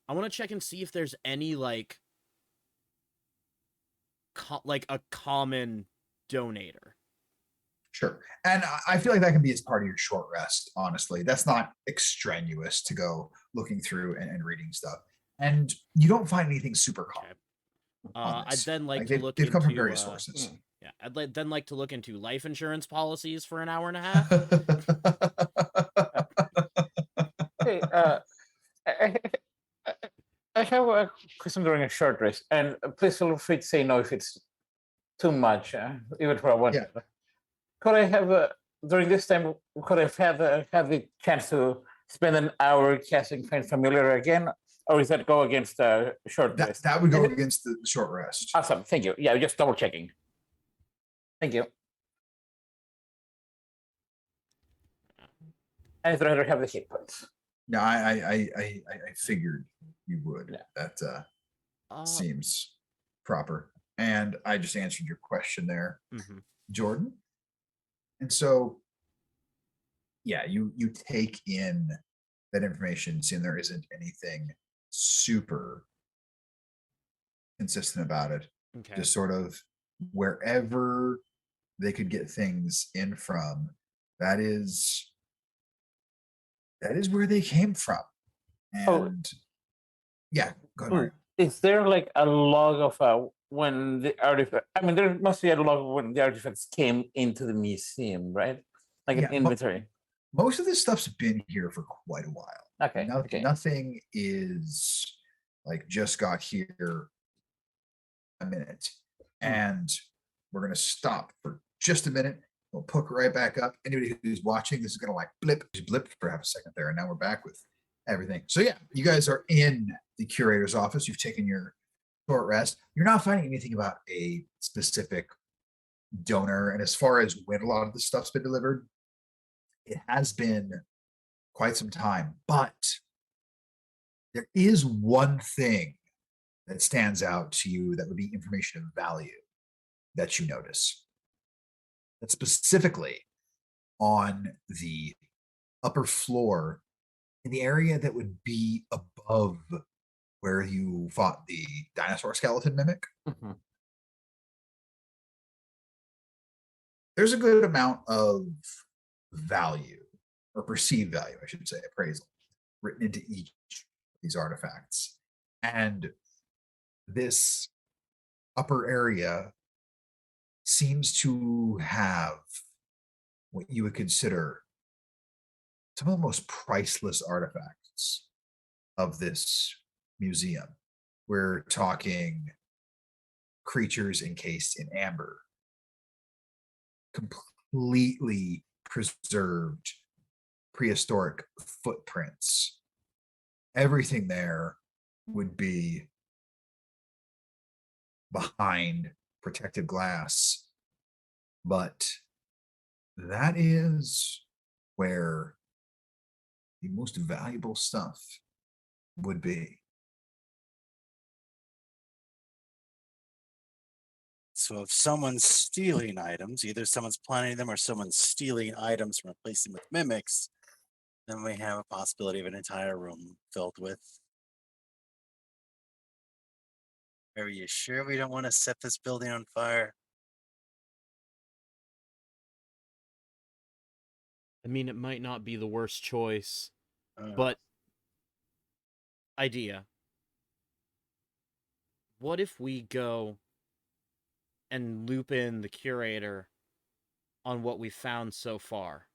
I want to check and see if there's any like a common donator. Sure. And I feel like that can be as part of your short rest, honestly. That's not extraneous to go looking through and reading stuff. And you don't find anything super common. Okay. on I'd this. then like to they've, look they've come from into, various sources. Yeah, I'd then like to look into life insurance policies for an hour and a half. Hey, I, I, I have a question during a short rest, and please feel free to say no if it's too much, even for a one. Yeah. Could I have during this time? Could I have the chance to spend an hour casting Find Familiar again, or does that go against the short rest? that would go against the short rest. Awesome, thank you. Yeah, just double checking. Thank you. I'd rather have the hit points. No, I figured you would. Yeah. That seems proper. And I just answered your question there, Jordan. And so, yeah, you take in that information, seeing there isn't anything super consistent about it. Okay. Just sort of wherever they could get things in from, that is where they came from. And yeah, go ahead. Mario. Is there like a log of when the artifact? I mean, there must be a log of when the artifacts came into the museum, right? Like an inventory. Most of this stuff's been here for quite a while. Okay. Nothing is like just got here a minute. And we're gonna stop for just a minute. We'll hook right back up. Anybody who's watching, this is gonna like blip for half a second there, and now we're back with everything. So yeah, you guys are in the curator's office. You've taken your short rest. You're not finding anything about a specific donor, and as far as when a lot of the stuff's been delivered, it has been quite some time. But there is one thing that stands out to you that would be information of value that you notice. That's specifically on the upper floor in the area that would be above where you fought the dinosaur skeleton mimic. There's a good amount of value, or perceived value, I should say, appraisal, written into each of these artifacts. And this upper area seems to have what you would consider some of the most priceless artifacts of this museum. We're talking creatures encased in amber, completely preserved prehistoric footprints. Everything there would be behind protective glass, but that is where the most valuable stuff would be. So if someone's stealing items, either someone's planting them or someone's stealing items and replacing them with mimics, then we have a possibility of an entire room filled with. Are you sure we don't want to set this building on fire? I mean, it might not be the worst choice, but idea. What if we go and loop in the curator on what we've found so far?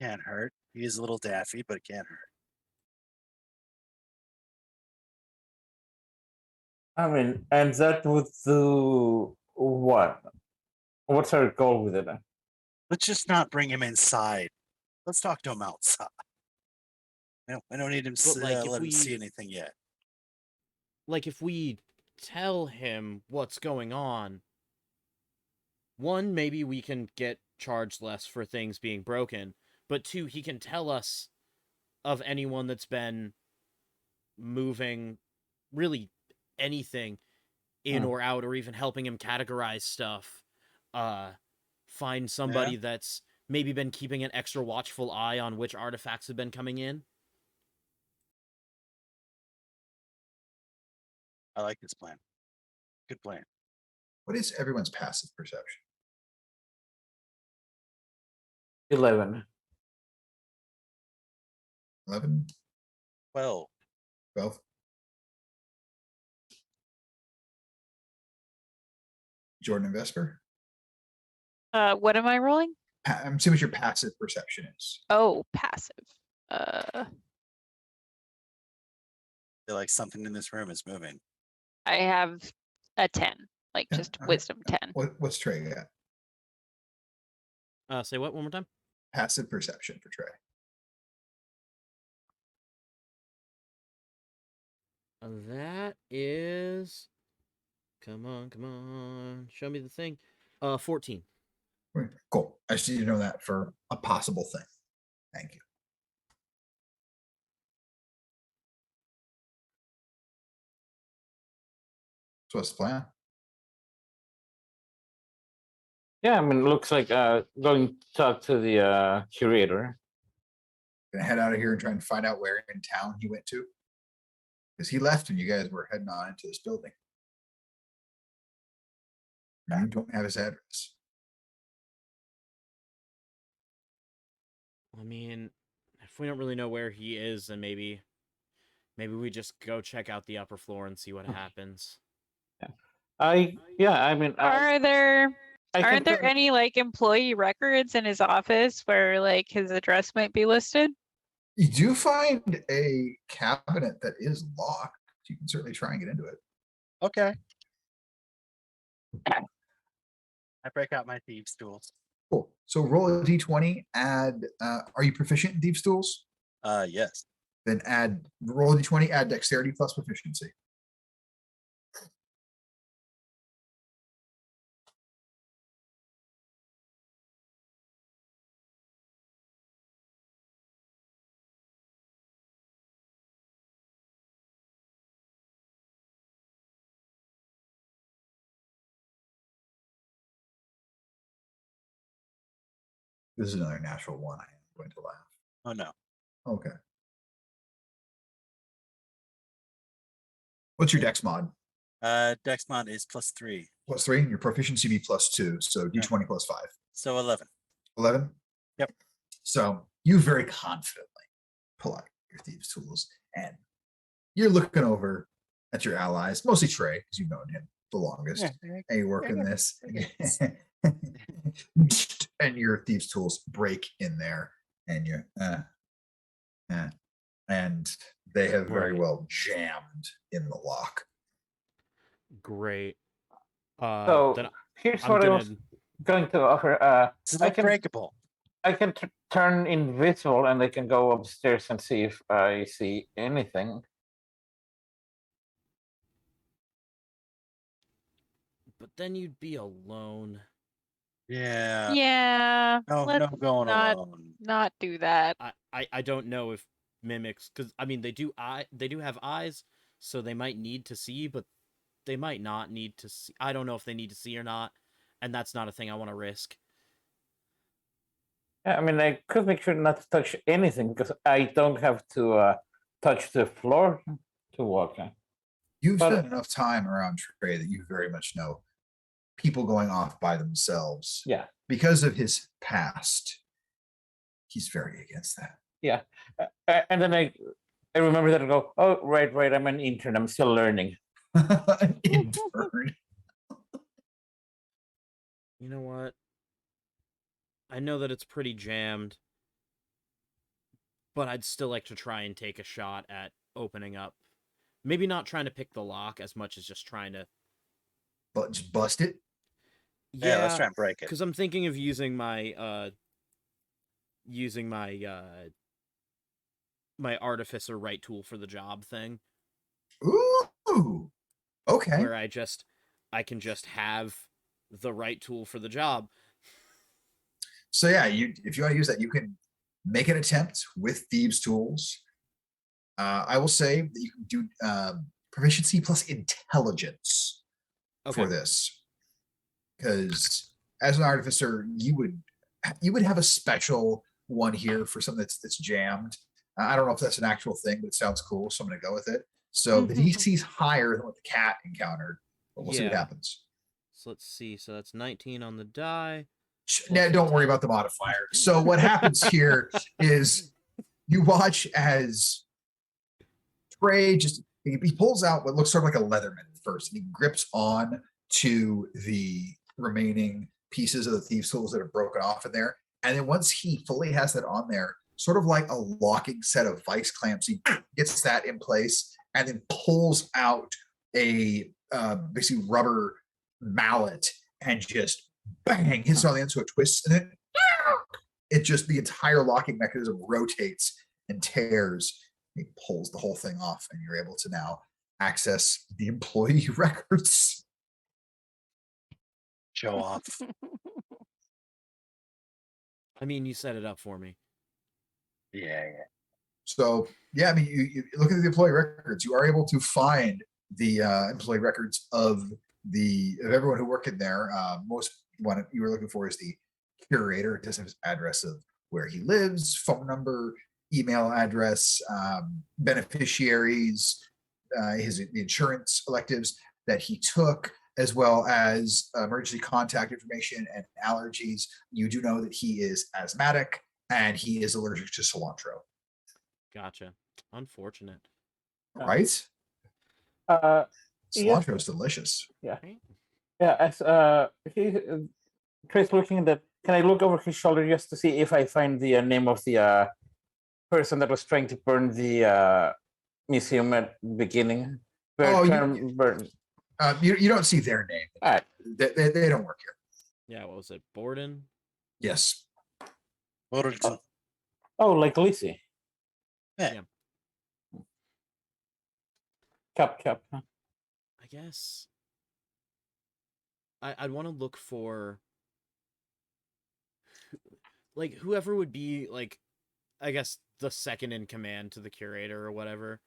Can't hurt. He's a little daffy, but it can't hurt. I mean, and that would do what? What's our goal with it? Let's just not bring him inside. Let's talk to him outside. I don't need him to let him see anything yet. Like, if we tell him what's going on, one, maybe we can get charge less for things being broken, but 2, he can tell us of anyone that's been moving really anything in or out, or even helping him categorize stuff. Find somebody that's maybe been keeping an extra watchful eye on which artifacts have been coming in. I like this plan. Good plan. What is everyone's passive perception? 11. 11, Well, 12? Jordan and Vesper? What am I rolling? I'm assuming what your passive perception is. Oh, passive. feel like something in this room is moving. I have a 10, like Yeah, just okay. wisdom 10. What's Trey got? Say what one more time? Passive perception for Trey. That is. Come on. Show me the thing. 14. Cool. I just need to know that for a possible thing. Thank you. So what's the plan? Yeah, I mean, it looks like going to talk to the curator. Gonna head out of here and try and find out where in town he went to. Because he left and you guys were heading on into this building. You don't have his address. I mean, if we don't really know where he is, then maybe we just go check out the upper floor and see what happens. I mean, Are there I aren't there can- any like employee records in his office where like his address might be listed? You do find a cabinet that is locked. You can certainly try and get into it. Okay. I break out my thieves' tools. Cool. So roll a d20, add, are you proficient in thieves' tools? Yes. Then roll a d20, add dexterity plus proficiency. This is another natural one. I am going to laugh. Oh no. Okay. What's your dex mod? Dex mod is +3. +3, and your proficiency be +2. So d20 +5. So 11. 11? Yep. So you very confidently pull out your thieves' tools and you're looking over at your allies, mostly Trey, because you've known him the longest. And you work in this. And your thieves' tools break in there, and you and they have very Right. well jammed in the lock. Great. So Then here's I'm what I gonna. was going to offer. This is I can unbreakable. turn invisible, and they can go upstairs and see if I see anything. But then you'd be alone. Yeah. Yeah. No, let's no going not alone. not do that. I don't know if mimics, because I mean they do have eyes, so they might need to see, but they might not need to see. I don't know if they need to see or not, and that's not a thing I want to risk. Yeah, I mean, I could make sure not to touch anything because I don't have to touch the floor to walk. You've But- spent enough time around Trey that you very much know people going off by themselves. Yeah. Because of his past, he's very against that. Yeah, and then I remember that I go, oh right, I'm an intern. I'm still learning. An intern. You know what? I know that it's pretty jammed, but I'd still like to try and take a shot at opening up. Maybe not trying to pick the lock as much as just trying to. But just bust it. Yeah, let's try and break it. Because I'm thinking of using my my artificer right tool for the job thing. Ooh. Okay. Where I can just have the right tool for the job. So yeah, if you want to use that, you can make an attempt with thieves' tools. I will say that you can do proficiency plus intelligence Okay. for this, because as an artificer, you would have a special one here for something that's jammed. I don't know if that's an actual thing, but it sounds cool, so I'm going to go with it. So the DC is higher than what the cat encountered, but we'll see what Yeah. happens. So let's see. So that's 19 on the die. Now, don't worry about the modifier. So what happens here is you watch as Trey he pulls out what looks sort of like a Leatherman first, and he grips on to the remaining pieces of the thieves' tools that are broken off in there. And then once he fully has that on there, sort of like a locking set of vice clamps, he gets that in place and then pulls out a basically rubber mallet and just bang hits it on the end so it twists, and then it just the entire locking mechanism rotates and tears. He pulls the whole thing off, and you're able to now access the employee records. Show off. I mean, you set it up for me. Yeah. So yeah, I mean, you look at the employee records. You are able to find the employee records of everyone who worked in there. Most one you were looking for is the curator. It does have his address of where he lives, phone number, email address, beneficiaries, the insurance electives that he took, as well as emergency contact information and allergies. You do know that he is asthmatic and he is allergic to cilantro. Gotcha. Unfortunate. Right? Yeah. Cilantro is delicious. Yeah. As Trey's looking at that, can I look over his shoulder just to see if I find the name of the person that was trying to burn the museum at the beginning? Burn. You don't see their name. All right. They don't work here. Yeah, what was it? Borden? Yes. Oh, like Lizzie. Yeah. Cup. I guess I'd want to look for like whoever would be like, I guess the second in command to the curator or whatever.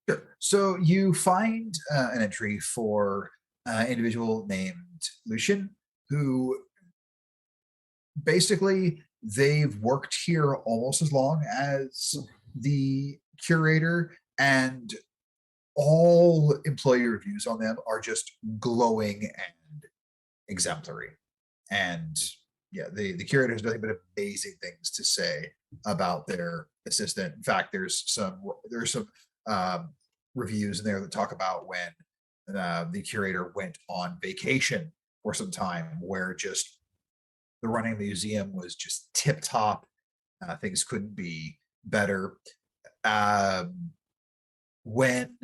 Sure. So you find an entry for an individual named Lucian, who basically they've worked here almost as long as the curator, and all employee reviews on them are just glowing and exemplary. And yeah, the curator has nothing but amazing things to say about their assistant. In fact, there's some reviews in there that talk about when the curator went on vacation for some time, where just the running of the museum was just tip top. Things couldn't be better. When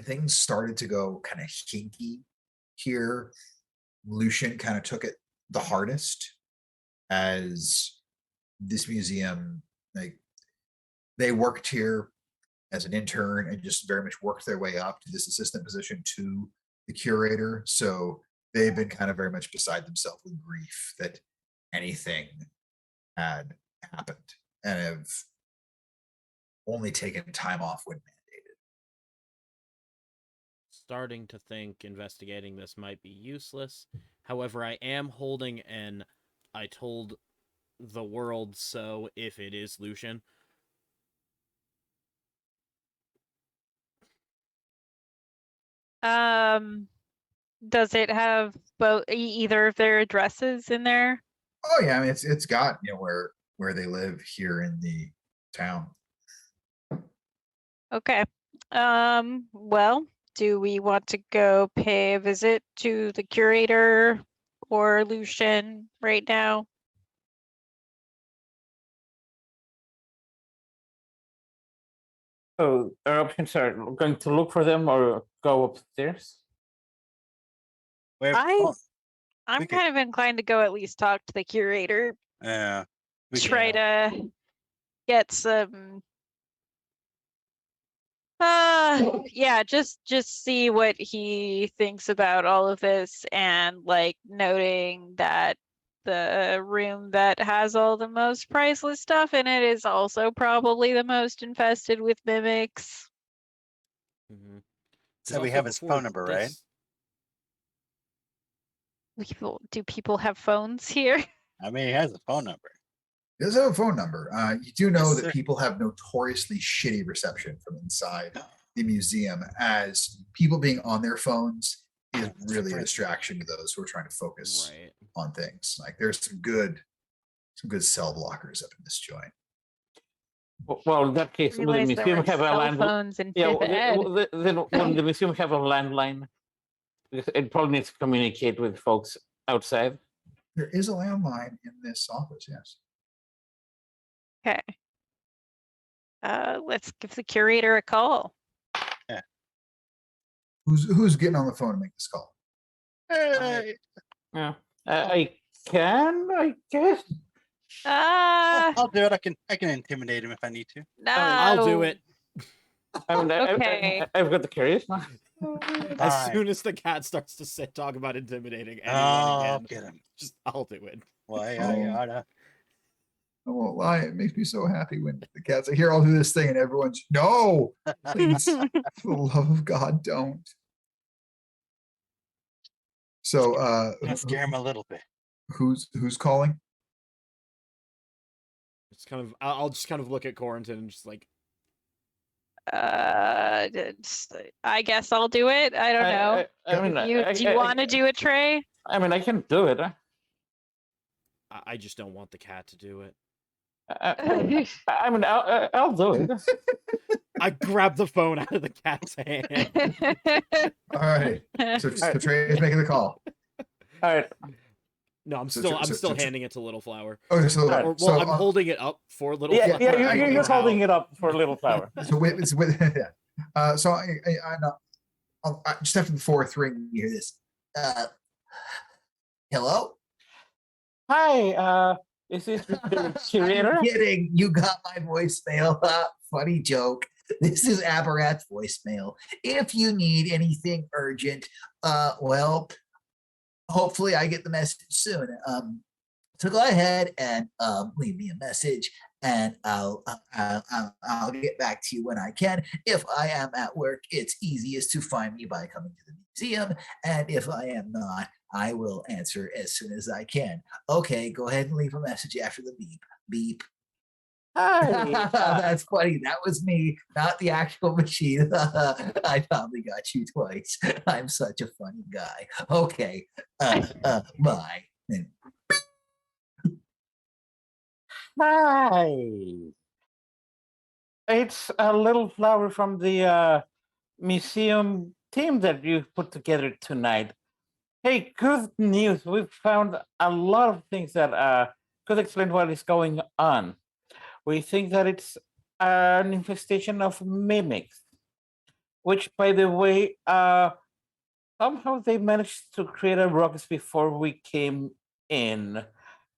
things started to go kind of hinky here, Lucian kind of took it the hardest, as this museum, like, they worked here as an intern and just very much worked their way up to this assistant position to the curator. So they've been kind of very much beside themselves with grief that anything had happened, and have only taken time off when mandated. Starting to think investigating this might be useless. However, I am holding an I told the world so if it is Lucian. Does it have both either of their addresses in there? Oh yeah, I mean it's got where they live here in the town. Okay. Well, do we want to go pay a visit to the curator or Lucian right now? So our options are going to look for them or go upstairs. I'm we could- kind of inclined to go at least talk to the curator, Yeah. try to get some Yeah, just see what he thinks about all of this, and like noting that the room that has all the most priceless stuff in it is also probably the most infested with mimics. Mhm. So we Also, have his before phone number, right? this- Do people have phones here? I mean, he has a phone number. He does have a phone number. You do know Yes, that sir. people have notoriously shitty reception from inside the museum, as people being on their phones is really a distraction to those who are trying to focus Right. on things. Like there's some good cell blockers up in this joint. Well, in that case, will the Realize there museum were have a cell landline? phones in Yeah, fifth ed. then will the museum have a landline? Because it probably needs to communicate with folks outside. There is a landline in this office, yes. Okay. Let's give the curator a call. Who's getting on the phone to make this call? Hey, Yeah, I can, I guess. Ah, I'll do it. I can intimidate him if I need to. no. I'll do it. I mean, Okay. I've got the curious now. As Fine. soon as the cat starts to talk about intimidating anyone I'll again, get him. just I'll do it. Why? I won't lie, it makes me so happy when the cats I hear I'll do this thing and everyone's no, please, for the love of God, don't. So Gonna scare him a little bit. who's calling? It's kind of I'll just kind of look at Quarantine and just like I guess I'll do it. I don't know. I mean, Do you want to do it, Trey? I mean, I can do it. I just don't want the cat to do it. I mean, I'll do it. I grab the phone out of the cat's hand. All right. So Trey is making the call. All right. No, I'm So- still so- handing it to Little Flower. Okay, so Alright. Or, so, well, I'm holding it up for Little Yeah, Flower. yeah, I you're know holding it up for Little Flower. so it's with yeah. So I just after the fourth ring, you hear this. Hello? Hi, is this the curator? I'm kidding. You got my voicemail. Funny joke. This is Abarat's voicemail. If you need anything urgent, well, hopefully I get the message soon. So go ahead and leave me a message, and I'll get back to you when I can. If I am at work, it's easiest to find me by coming to the museum, and if I am not, I will answer as soon as I can. Okay, go ahead and leave a message after the beep. Beep. Hi. That's funny. That was me, not the actual machine. I probably got you twice. I'm such a funny guy. Okay. Bye. And Hi. It's a Little Flower from the museum team that you put together tonight. Hey, good news. We've found a lot of things that could explain what is going on. We think that it's an infestation of mimics, which, by the way, somehow they managed to create a ruckus before we came in.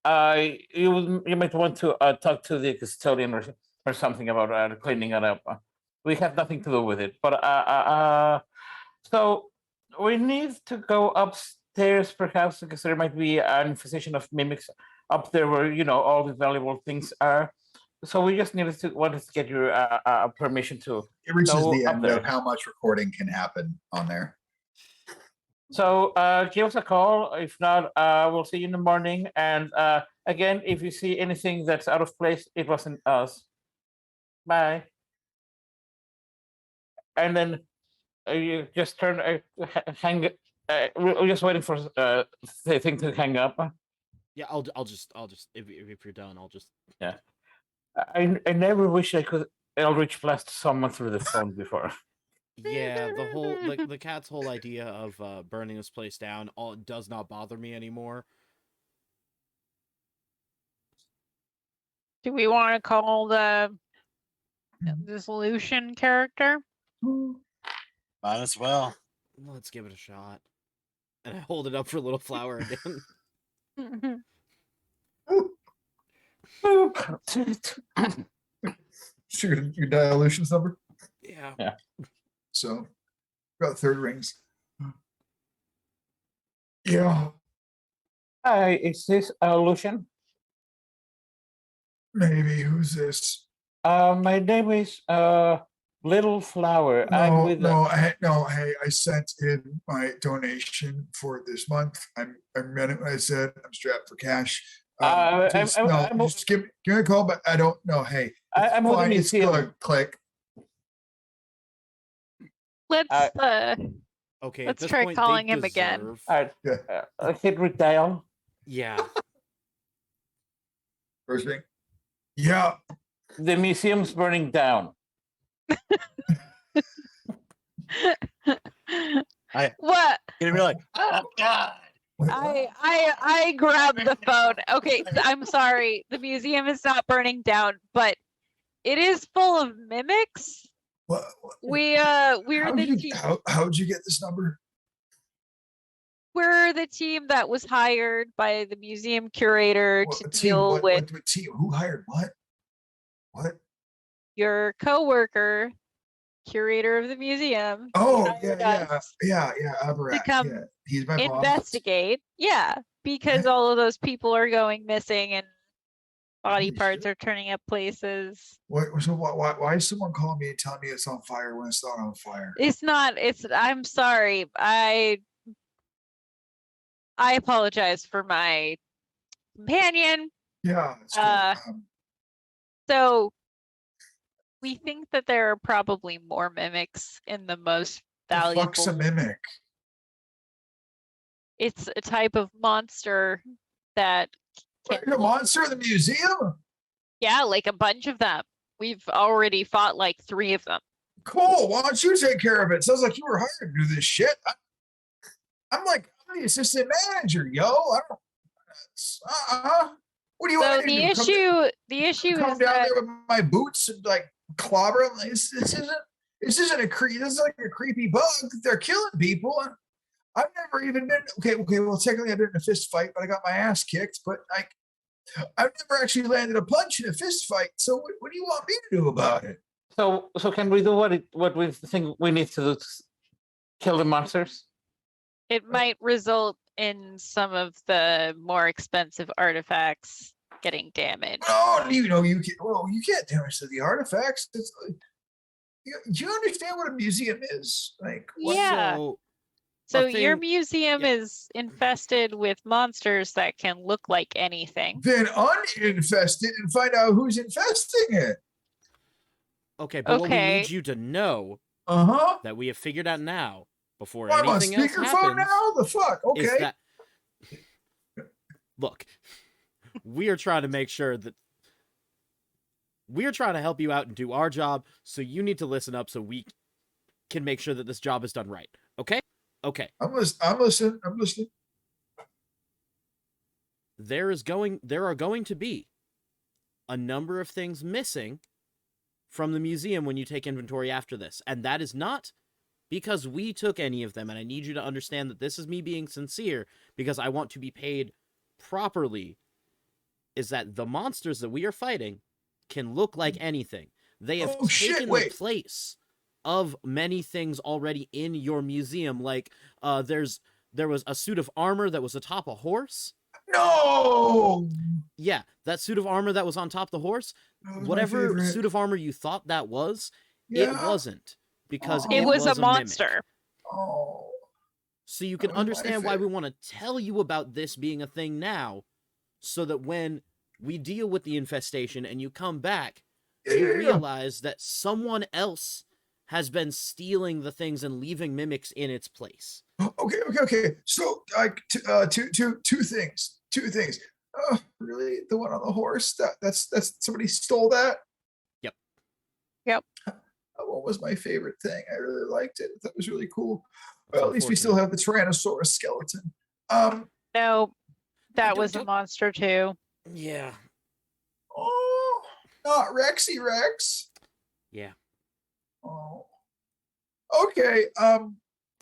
You might want to talk to the custodian or something about cleaning it up. We have nothing to do with it, but so we need to go upstairs, perhaps, because there might be an infestation of mimics up there, where all the valuable things are. So we just wanted to get your permission to. it reaches go the up end there. of how much recording can happen on there. So give us a call. If not, we'll see you in the morning. And again, if you see anything that's out of place, it wasn't us. Bye. And then you just hang. We're just waiting for the thing to hang up. Yeah, I'll just if you're done, I'll just I never wish I could Eldritch blast someone through the phone before. Yeah, the cat's whole idea of burning this place down does not bother me anymore. Do we want to call the solution character? Might as well. Let's give it a shot. And I hold it up for Little Flower again. Your dilutions number? Yeah. Yeah. So about third rings. Yeah, Hi, is this Lucian? maybe. Who's this? My name is Little Flower. I'm No, with no, no. Hey, I sent in my donation for this month. I meant it when I said I'm strapped for cash. Just give me a call, but I don't know. Hey, I'm with the fine. It's museum. good. Click. Let's Okay, Let's at this try point, calling they him again. deserve- Yeah. hit redial. Yeah. First ring. Yeah. The museum's burning down. What? Gonna be like, Oh God! I grabbed the phone. Okay, I'm sorry. The museum is not burning down, but it is full of mimics. What? We're the team. How'd you get this number? We're the team that was hired by the museum curator to deal with What team? Who hired what? What? your coworker, curator of the museum. Oh, hired yeah, us yeah, Abarak. come Yeah, he's my boss. Investigate. Yeah, because all of those people are going missing and body Holy parts shit. are turning up places. So why is someone calling me and telling me it's on fire when it's not on fire? It's not. I'm sorry. I apologize for my companion. Yeah, it's good. So we think that there are probably more mimics in the most the valuable. fuck's a mimic? It's a type of monster that Wait, a monster in the museum? Yeah, like a bunch of them. We've already fought like 3 of them. Cool. Why don't you take care of it? Sounds like you were hired to do this shit. I'm the assistant manager, yo. I don't. What do you want me to do? The issue Come is down that there with my boots and like clobber them. This isn't a This is like a creepy bug. They're killing people. I've never even been okay. Well, technically, I've been in a fist fight, but I got my ass kicked. But I've never actually landed a punch in a fist fight. So what do you want me to do about it? So can we do what we think we need to do to kill the monsters? it might result in some of the more expensive artifacts getting damaged. Oh, you can't damage to the artifacts. Do you understand what a museum is? Like, what? Yeah. So, So a your thing- museum is infested with monsters that can look like anything. Then uninfest it and find out who's infesting it. okay, but what we Okay. need you to know Uh-huh. that we have figured out now, before I'm on anything else speakerphone happens, now? The fuck? is Okay. that look, we are trying to make sure that we are trying to help you out and do our job, so you need to listen up so we can make sure that this job is done right. Okay? Okay. I'm listening. There are going to be a number of things missing from the museum when you take inventory after this. And that is not because we took any of them. And I need you to understand that this is me being sincere because I want to be paid properly. Is that the monsters that we are fighting can look like anything. They have taken the place of many things already in your museum. Like there was a suit of armor that was atop a horse. No. Yeah, that suit of armor that was on top of the horse, That was my whatever favorite. suit of armor you thought that was, Yeah. it wasn't. Because Oh. It was a mimic. monster. Oh. So you can That was my understand why we favorite. want to tell you about this being a thing now, so that when we deal with the infestation and you come back, you Yeah. realize that someone else has been stealing the things and leaving mimics in its place. Okay. So like two things. Really? The one on the horse? That's somebody stole that? Yep. What was my favorite thing? I really liked it. That was really cool. That's Well, at least we still have the Tyrannosaurus skeleton. No, that don't- was a don't- monster too. Yeah. Oh, not Rexy Rex. Yeah. Oh. Okay.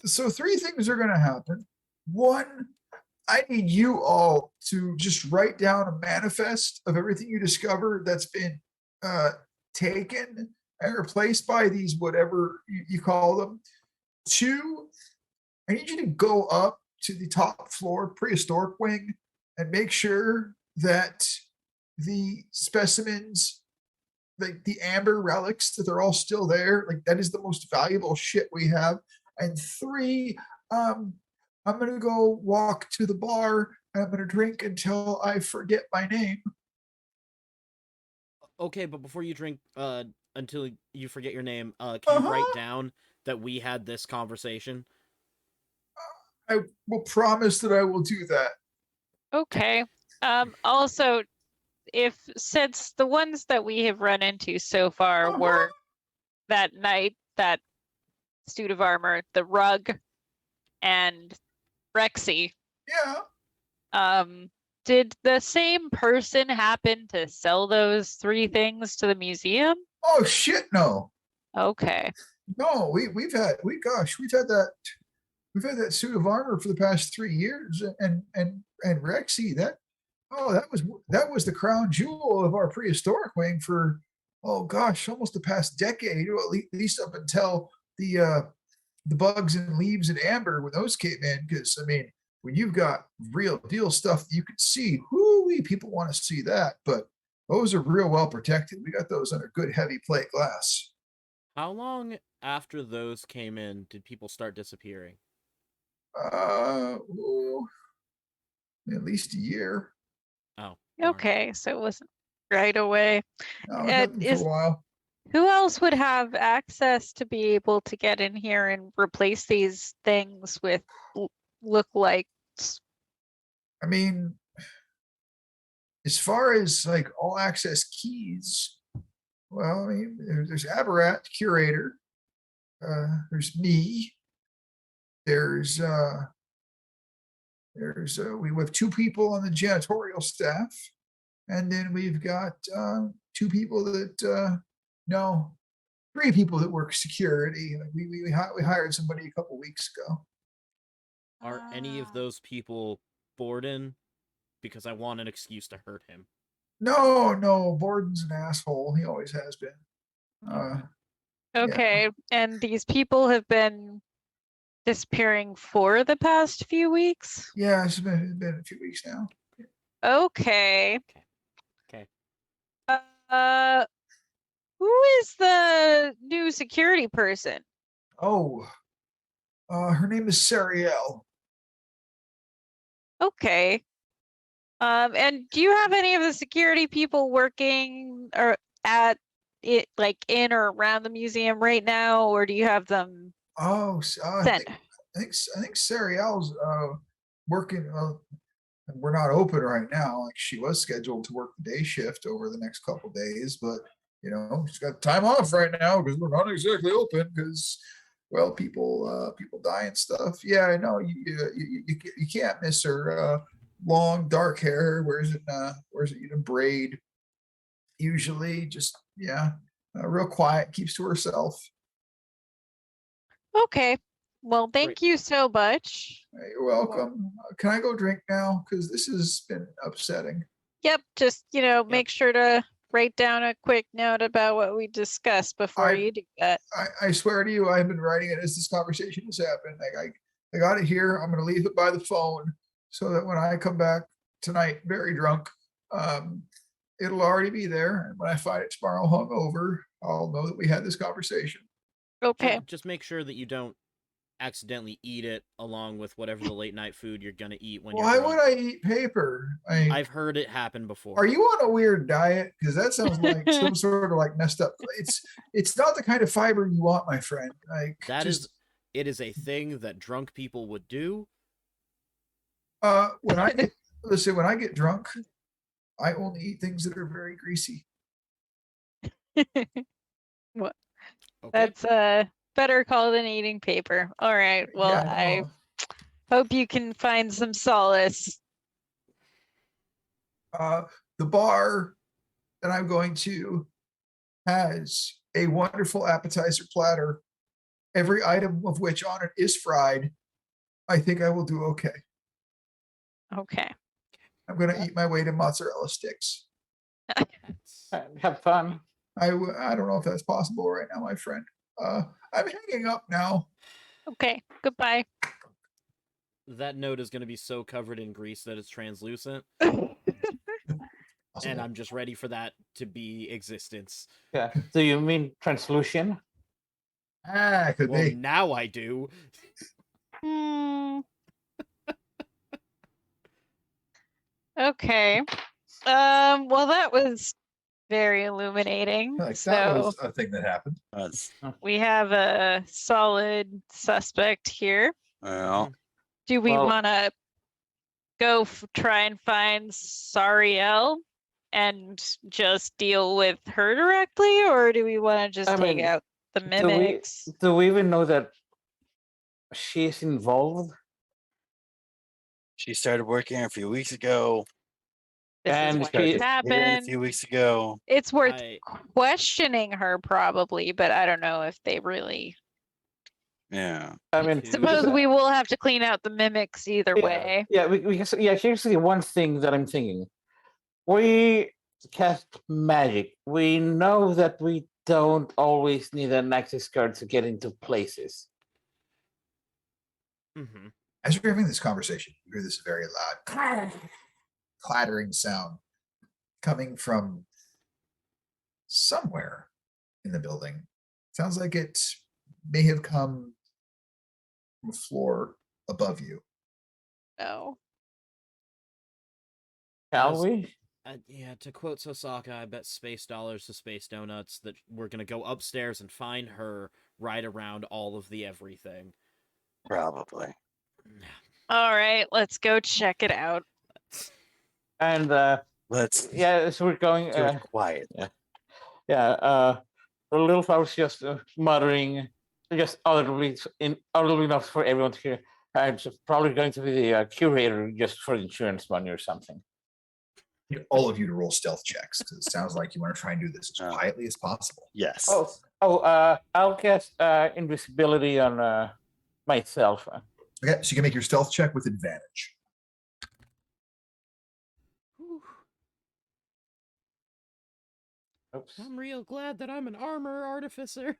So 3 things are gonna happen. 1, I need you all to just write down a manifest of everything you discover that's been taken and replaced by these whatever you call them. 2, I need you to go up to the top floor prehistoric wing and make sure that the specimens, like the amber relics, that they're all still there. Like that is the most valuable shit we have. And 3, I'm gonna go walk to the bar and I'm gonna drink until I forget my name. Okay, but before you drink, until you forget your name, can you write Uh-huh. down that we had this conversation? I will promise that I will do that. Okay. Also, if since the ones that we have run into so far Uh-huh. were that knight, that suit of armor, the rug, and Rexy, Yeah. did the same person happen to sell those 3 things to the museum? Oh shit, no. Okay. No, we've had that suit of armor for the past 3 years, and Rexy, that was the crown jewel of our prehistoric wing for, oh gosh, almost the past decade, or at least up until the bugs and leaves and amber when those came in. Because I mean, when you've got real deal stuff that you can see, whoo, people want to see that. But those are real well protected. We got those under good heavy plate glass. How long after those came in did people start disappearing? Ooh, at least a year. Oh, darn. Okay, so it wasn't right away. No, it had them for a while. Who else would have access to be able to get in here and replace these things with look-likes? I mean, as far as like all access keys, well, I mean, there's Aberrat, curator. There's me. There's we have 2 people on the janitorial staff, and then we've got 2 people that no, 3 people that work security. Like we hired somebody a couple weeks ago. Are any of those people Borden? Because I want an excuse to hurt him. No, Borden's an asshole. He always has been. Okay, and these people have been disappearing for the past few weeks? Yeah, it's been a few weeks now. Okay. Okay. Who is the new security person? Oh, her name is Sariel. Okay. And do you have any of the security people working or at it, like in or around the museum right now, or do you have them Oh, sent? I think Sariel's working. We're not open right now. Like she was scheduled to work the day shift over the next couple days, but she's got time off right now because we're not exactly open because, well, people die and stuff. Yeah, I know you can't miss her. Long dark hair, wears it in a braid. Usually, just real quiet, keeps to herself. Okay. Well, thank you so much. You're welcome. Can I go drink now? Because this has been upsetting. Yep, just make sure to write down a quick note about what we discussed before you do that. I swear to you, I've been writing it as this conversation has happened. I got it here. I'm going to leave it by the phone so that when I come back tonight, very drunk, it'll already be there. And when I find it tomorrow hungover, I'll know that we had this conversation. Okay. Just make sure that you don't accidentally eat it along with whatever the late night food you're gonna eat when Why you're would I eat paper? I've heard it happen before. Are you on a weird diet? Because that sounds like some sort of like messed up. It's not the kind of fiber you want, my friend. Like it is a thing that drunk people would do. When I get drunk, I only eat things that are very greasy. What? Okay. That's better call than eating paper. All right. Well, Yeah, I hope you can find some solace. The bar that I'm going to has a wonderful appetizer platter, every item of which on it is fried. I think I will do okay. Okay. I'm going to eat my weight in mozzarella sticks. Have fun. I don't know if that's possible right now, my friend. I'm hanging up now. Okay, goodbye. That note is going to be so covered in grease that it's translucent, Possible. and I'm just ready for that to be existence. Yeah. Do you mean translucent? Could Well, be. now I do. Hmm. Okay. Well, that was very illuminating. Like So that was a thing that happened. That's, we have a solid suspect here. well, Do we Well- want to go try and find Sariel and just deal with her directly, or do we want to just I take mean, out the Do we, mimics? do we even know that she's involved? she started working a few weeks ago. This is and when she- this A happened. few weeks ago. It's worth I questioning her probably, but I don't know if they really. Yeah. I mean, too. Suppose we will have to clean out the mimics either way. Yeah, here's the one thing that I'm thinking. We cast magic. We know that we don't always need an access card to get into places. hmm As you're having this conversation, you hear this very loud clattering sound coming from somewhere in the building. Sounds like it may have come from a floor above you. No. Shall Yes. we? Yeah, to quote Sosaka, I bet space dollars to space donuts that we're gonna go upstairs and find her right around all of the everything. Probably. All right, let's go check it out. And Let's so we're going. do it quiet. The little flower's just muttering, just audibly enough for everyone to hear. It's probably going to be the curator just for insurance money or something. I need all of you to roll stealth checks because it sounds like you want to try and do this as Oh. quietly as possible. Yes. I'll cast invisibility on myself. Okay, so you can make your stealth check with advantage. Whew. Oops. I'm real glad that I'm an armor artificer.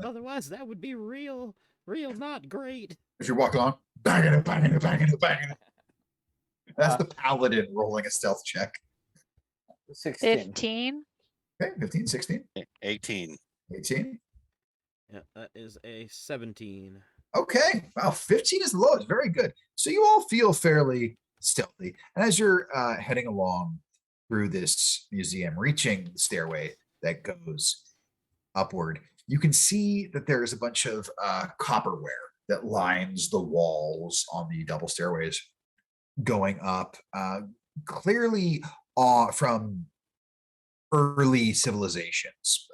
Otherwise, that would be real not great. If you're walking along, banging it, banging it, banging it, banging it. That's Uh, the paladin rolling a stealth check. 16. 15. Okay, 15, 16, 18. 18. Yeah, that is a 17. Okay, wow, 15 is the lowest. Very good. So you all feel fairly stealthy. And as you're heading along through this museum, reaching the stairway that goes upward, you can see that there's a bunch of copperware that lines the walls on the double stairways going up, clearly from early civilizations,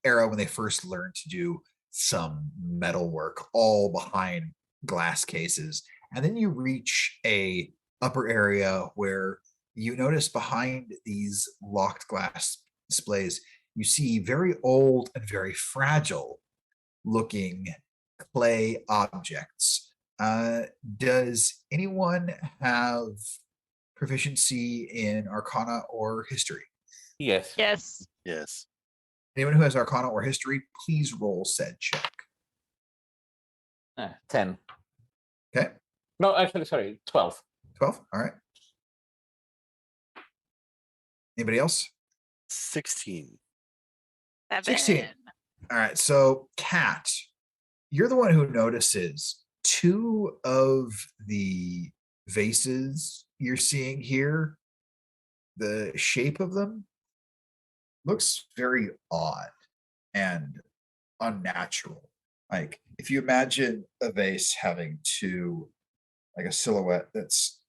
era when they first learned to do some metal work, all behind glass cases. And then you reach a upper area where you notice behind these locked glass displays, you see very old and very fragile looking clay objects. Does anyone have proficiency in Arcana or History? Yes. Yes. Yes. Anyone who has Arcana or History, please roll said check. 10. Okay, No, actually, sorry, 12. 12. All right. Anybody else? 16. 16. All right. So, Kat, you're the one who notices two of the vases you're seeing here. The shape of them looks very odd and unnatural. Like if you imagine a vase having two, like a silhouette that's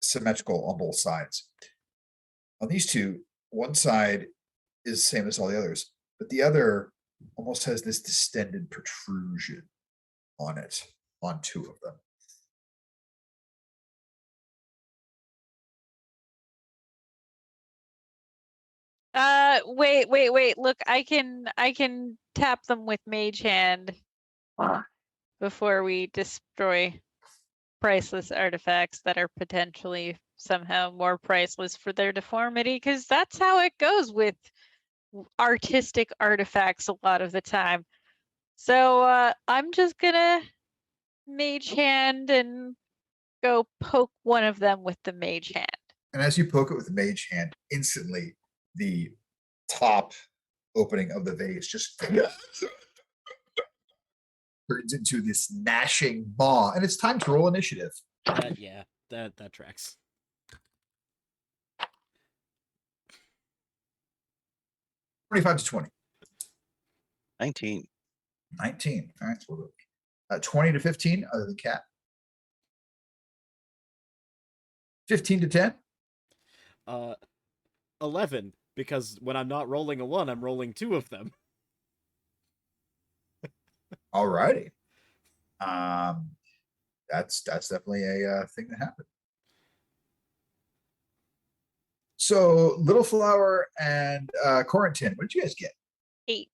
symmetrical on both sides. On these two, one side is the same as all the others, but the other almost has this distended protrusion on it, on two of them. Wait. Look, I can tap them with Mage Hand before we destroy priceless artifacts that are potentially somehow more priceless for their deformity, because that's how it goes with artistic artifacts a lot of the time. So I'm just gonna mage hand and go poke one of them with the mage hand. And as you poke it with the mage hand, instantly the top opening of the vase just turns into this gnashing maw, and it's time to roll initiative. Yeah, that tracks. $25 to 20. 19. 19. All right, so we'll go 20 to 15, other than cat. 15 to 10. 11, because when I'm not rolling a 1, I'm rolling 2 of them. All righty. That's definitely a thing that happened. So Little Flower and Corentin, what did you guys get? 8.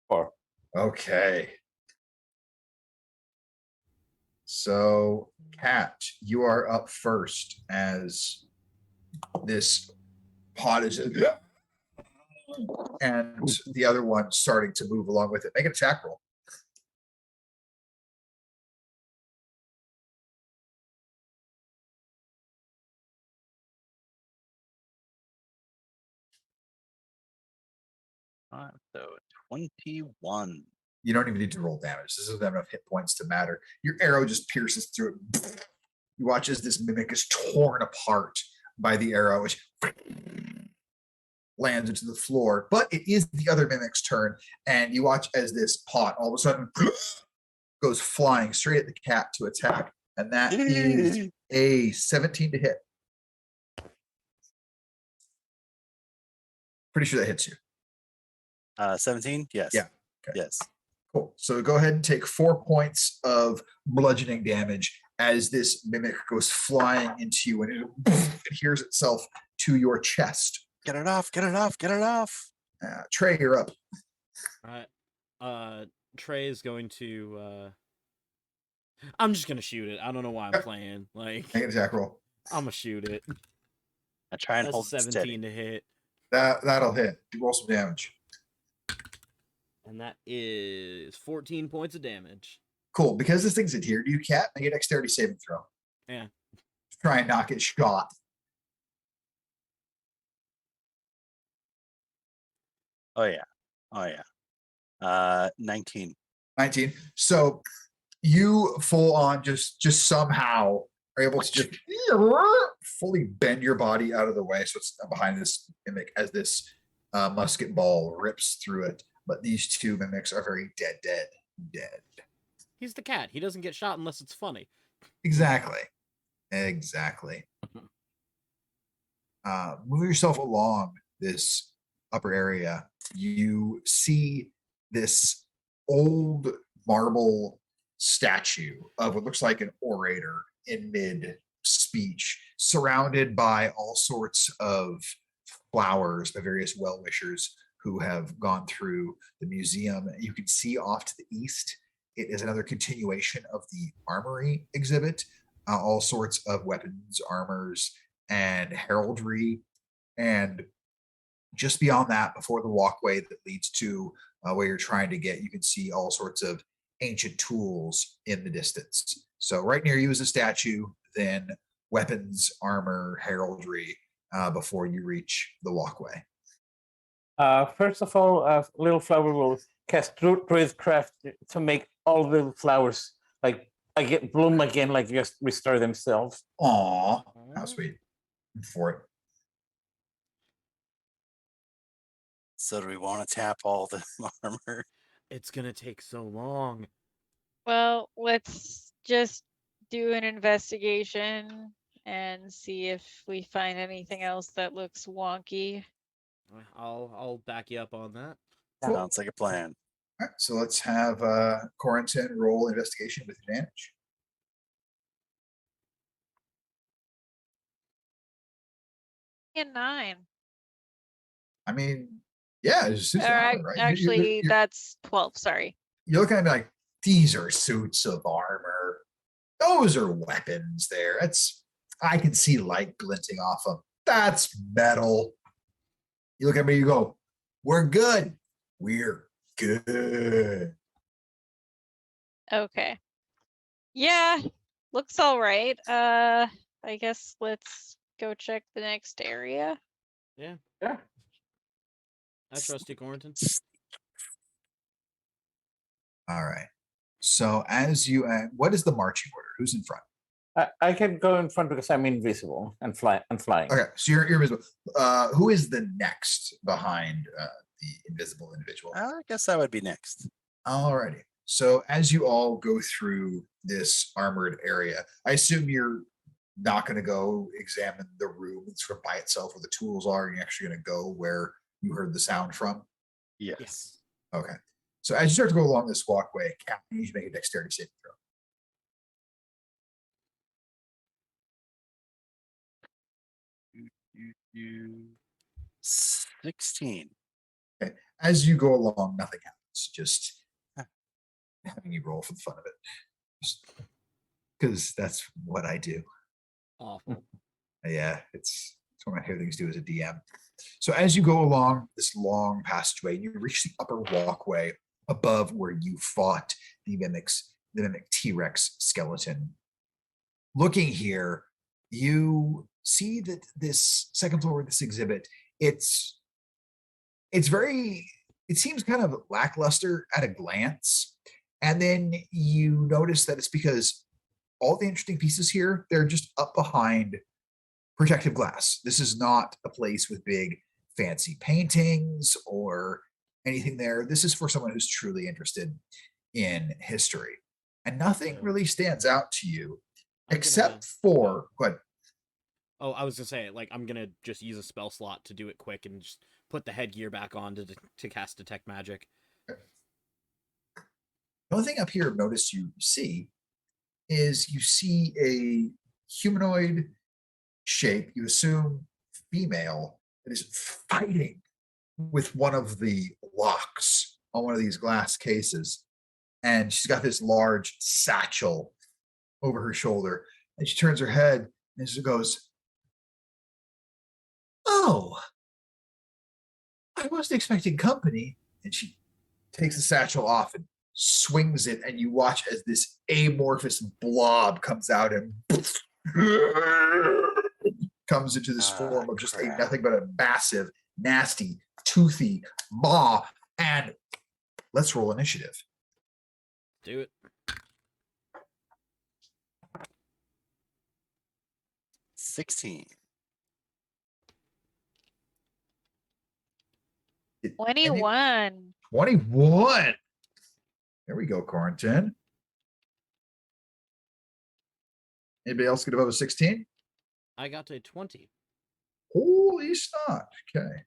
4. Okay. So Kat, you are up first as this pot is and the other one starting to move along with it. Make an attack roll. So 21. You don't even need to roll damage. This doesn't have enough hit points to matter. Your arrow just pierces through it. You watch as this mimic is torn apart by the arrow, which lands into the floor. But it is the other mimic's turn, and you watch as this pot all of a sudden goes flying straight at the cat to attack, and that is a 17 to hit. Pretty sure that hits you. 17? Yes. Yeah. Okay. Yes. Cool. So go ahead and take 4 points of bludgeoning damage as this mimic goes flying into you and it adheres itself to your chest. Get it off. Get it off. Get it off. Trey, you're up. Trey is going to I'm just gonna shoot it. I don't know why I'm playing. Like, Make an attack roll. I'm gonna shoot it. I try and That's hold a it 17 steady. to hit. That'll hit. You roll some damage. And that is 14 points of damage. Cool. Because this thing's adhered to you, Cat, make a dexterity saving throw. Yeah. Try and knock it shot. Oh yeah. Oh yeah. 19. 19. So you full on just somehow are able to just fully bend your body out of the way. So it's behind this mimic as this musket ball rips through it. But these two mimics are very dead. He's the cat. He doesn't get shot unless it's funny. Exactly. Move yourself along this upper area. You see this old marble statue of what looks like an orator in mid speech, surrounded by all sorts of flowers by various well-wishers who have gone through the museum. You can see off to the east, it is another continuation of the armory exhibit, all sorts of weapons, armors, and heraldry. And just beyond that, before the walkway that leads to where you're trying to get, you can see all sorts of ancient tools in the distance. So right near you is a statue, then weapons, armor, heraldry, before you reach the walkway. First of all, Little Flower will cast Druidcraft to make all the flowers bloom again, like just restore themselves. Aw, how sweet. For it. So do we want to tap all the armor? It's gonna take so long. Well, let's just do an investigation and see if we find anything else that looks wonky. I'll back you up on that. Cool. Sounds like a plan. All right, so let's have Corentin roll investigation with advantage. And 9. I mean, yeah, it's suits of Or armor, right? actually, that's 12. Sorry. You're looking at me like, these are suits of armor. Those are weapons there. I can see light glinting off them. That's metal. You look at me, you go, we're good. We're good. Okay. Yeah, looks all right. I guess let's go check the next area. Yeah, Yeah. I trust you, Quarantine. All right. So as you, what is the marching order? Who's in front? I can go in front because I'm invisible and flying. Okay, so you're invisible. Who is the next behind the invisible individual? I guess I would be next. Alrighty. So as you all go through this armored area, I assume you're not going to go examine the room sort of by itself where the tools are. You're actually going to go where you heard the sound from. Yes. Okay. So as you start to go along this walkway, Captain, you should make a dexterity saving throw. You 16. As you go along, nothing happens. Just having you roll for the fun of it, because that's what I do. Awful. Yeah, it's one of my favorite things to do as a DM. So as you go along this long passageway, you reach the upper walkway above where you fought the mimic T-Rex skeleton. Looking here, you see that this second floor of this exhibit, it seems kind of lackluster at a glance. And then you notice that it's because all the interesting pieces here, they're just up behind protective glass. This is not a place with big fancy paintings or anything there. This is for someone who's truly interested in history. And nothing really stands out to you except for what? Oh, I was gonna say, like, I'm gonna just use a spell slot to do it quick and just put the headgear back on to cast Detect Magic. The only thing up here I've noticed you see is you see a humanoid shape, you assume female, that is fighting with one of the locks on one of these glass cases. And she's got this large satchel over her shoulder. And she turns her head and she goes, "Oh, I wasn't expecting company." And she takes the satchel off and swings it, and you watch as this amorphous blob comes out and comes into this form of just crap. nothing but a massive, nasty, toothy maw. And let's roll initiative. Do it. 16. 21. 21. There we go, Quarantine. Anybody else get above a 16? I got a 20. Holy snot. Okay.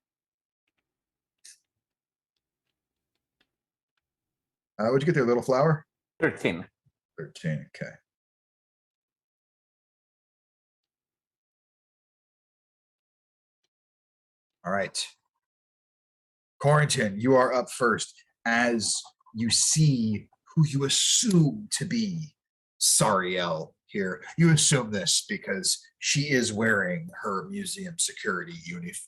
What'd you get there, Little Flower? 13. 13. Okay. All right. Quarantine, you are up first as you see who you assume to be Sariel here. You assume this because she is wearing her museum security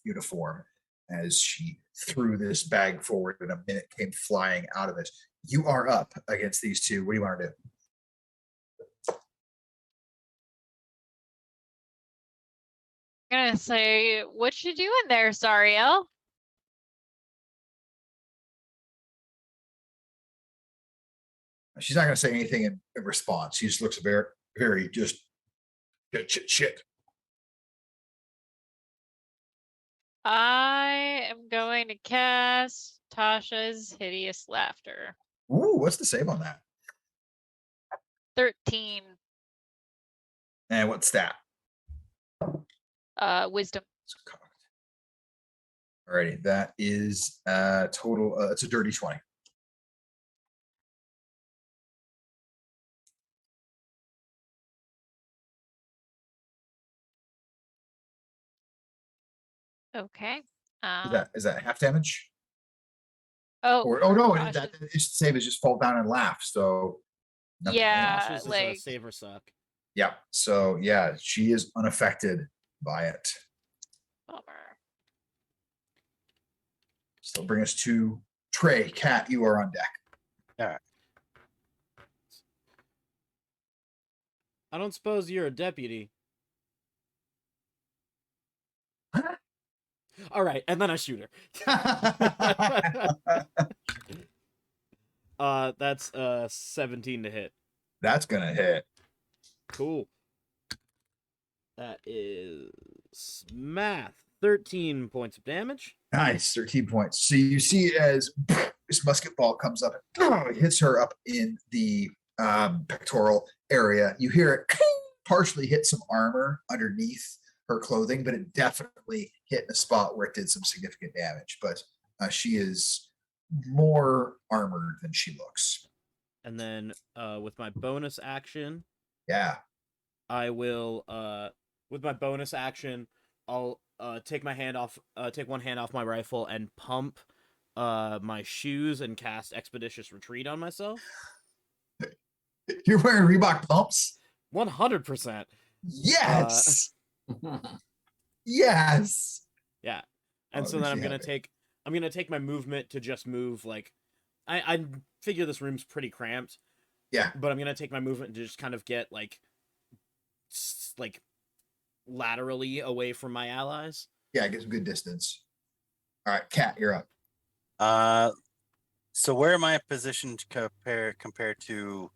uniform as she threw this bag forward and a minute came flying out of it. You are up against these two. What do you want to do? I'm gonna say, what you doing there, Sariel? She's not going to say anything in response. She just looks very, very just shit. I am going to cast Tasha's Hideous Laughter. Ooh, what's the save on that? 13. And what's that? Wisdom. Alrighty, that is total. It's a dirty 20. Okay. Is that half damage? Oh, Or no, Tasha's- that its save is just fall down and laugh. So nothing Yeah, Tasha's is like- save or suck. Yeah. So yeah, she is unaffected by it. Bummer. So bring us to Trey. Cat, you are on deck. I don't suppose you're a deputy. All right, and then I shoot her. That's 17 to hit. That's gonna hit. Cool. That is math. 13 points of damage. Nice, 13 points. So you see as this musket ball comes up and hits her up in the pectoral area. You hear it partially hit some armor underneath her clothing, but it definitely hit in a spot where it did some significant damage. But she is more armored than she looks. And then with my bonus action, Yeah. I will with my bonus action, I'll take one hand off my rifle and pump my shoes and cast Expeditious Retreat on myself. You're wearing Reebok pumps? 100%. Yes. Yes. Yeah. And Oh, so then she had it. I'm gonna take my movement to just move like I figure this room's pretty cramped. Yeah. But I'm gonna take my movement to just kind of get like laterally away from my allies. Yeah, get some good distance. All right, Cat, you're up. So where am I positioned compared to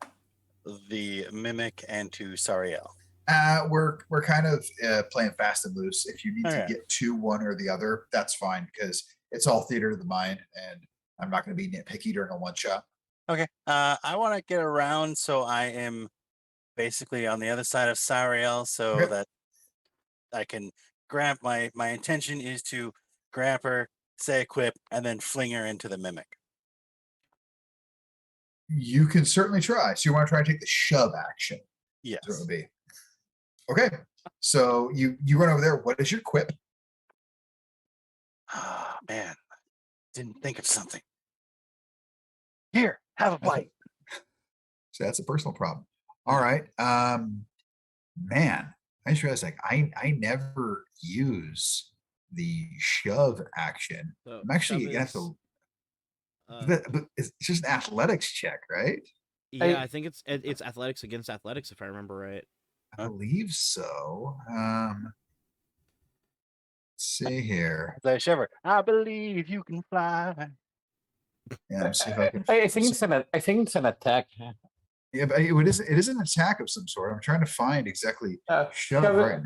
the Mimic and to Sariel? We're kind of playing fast and loose. If you need Okay. to get to one or the other, that's fine because it's all theater of the mind, and I'm not going to be nitpicky during a one shot. Okay. I want to get around so I am basically on the other side of Sariel so Okay. that I can grab my intention is to grab her, say equip, and then fling her into the Mimic. You can certainly try. So you want to try and take the shove action? Yes. That's what it would be. Okay. So you run over there. What is your quip? Ah, man. Didn't think of something. Here, have a bite. So that's a personal problem. All right. Man, I just realized I never use the shove action. So I'm actually shove gonna have to. is, But it's just an athletics check, right? yeah, I think it's athletics against athletics if I remember right. I believe so. Let's see here. As I shiver. I believe you can fly. Yeah, let's see if I can. I think it's an attack. Yeah, but it is an attack of some sort. I'm trying to find exactly shove right.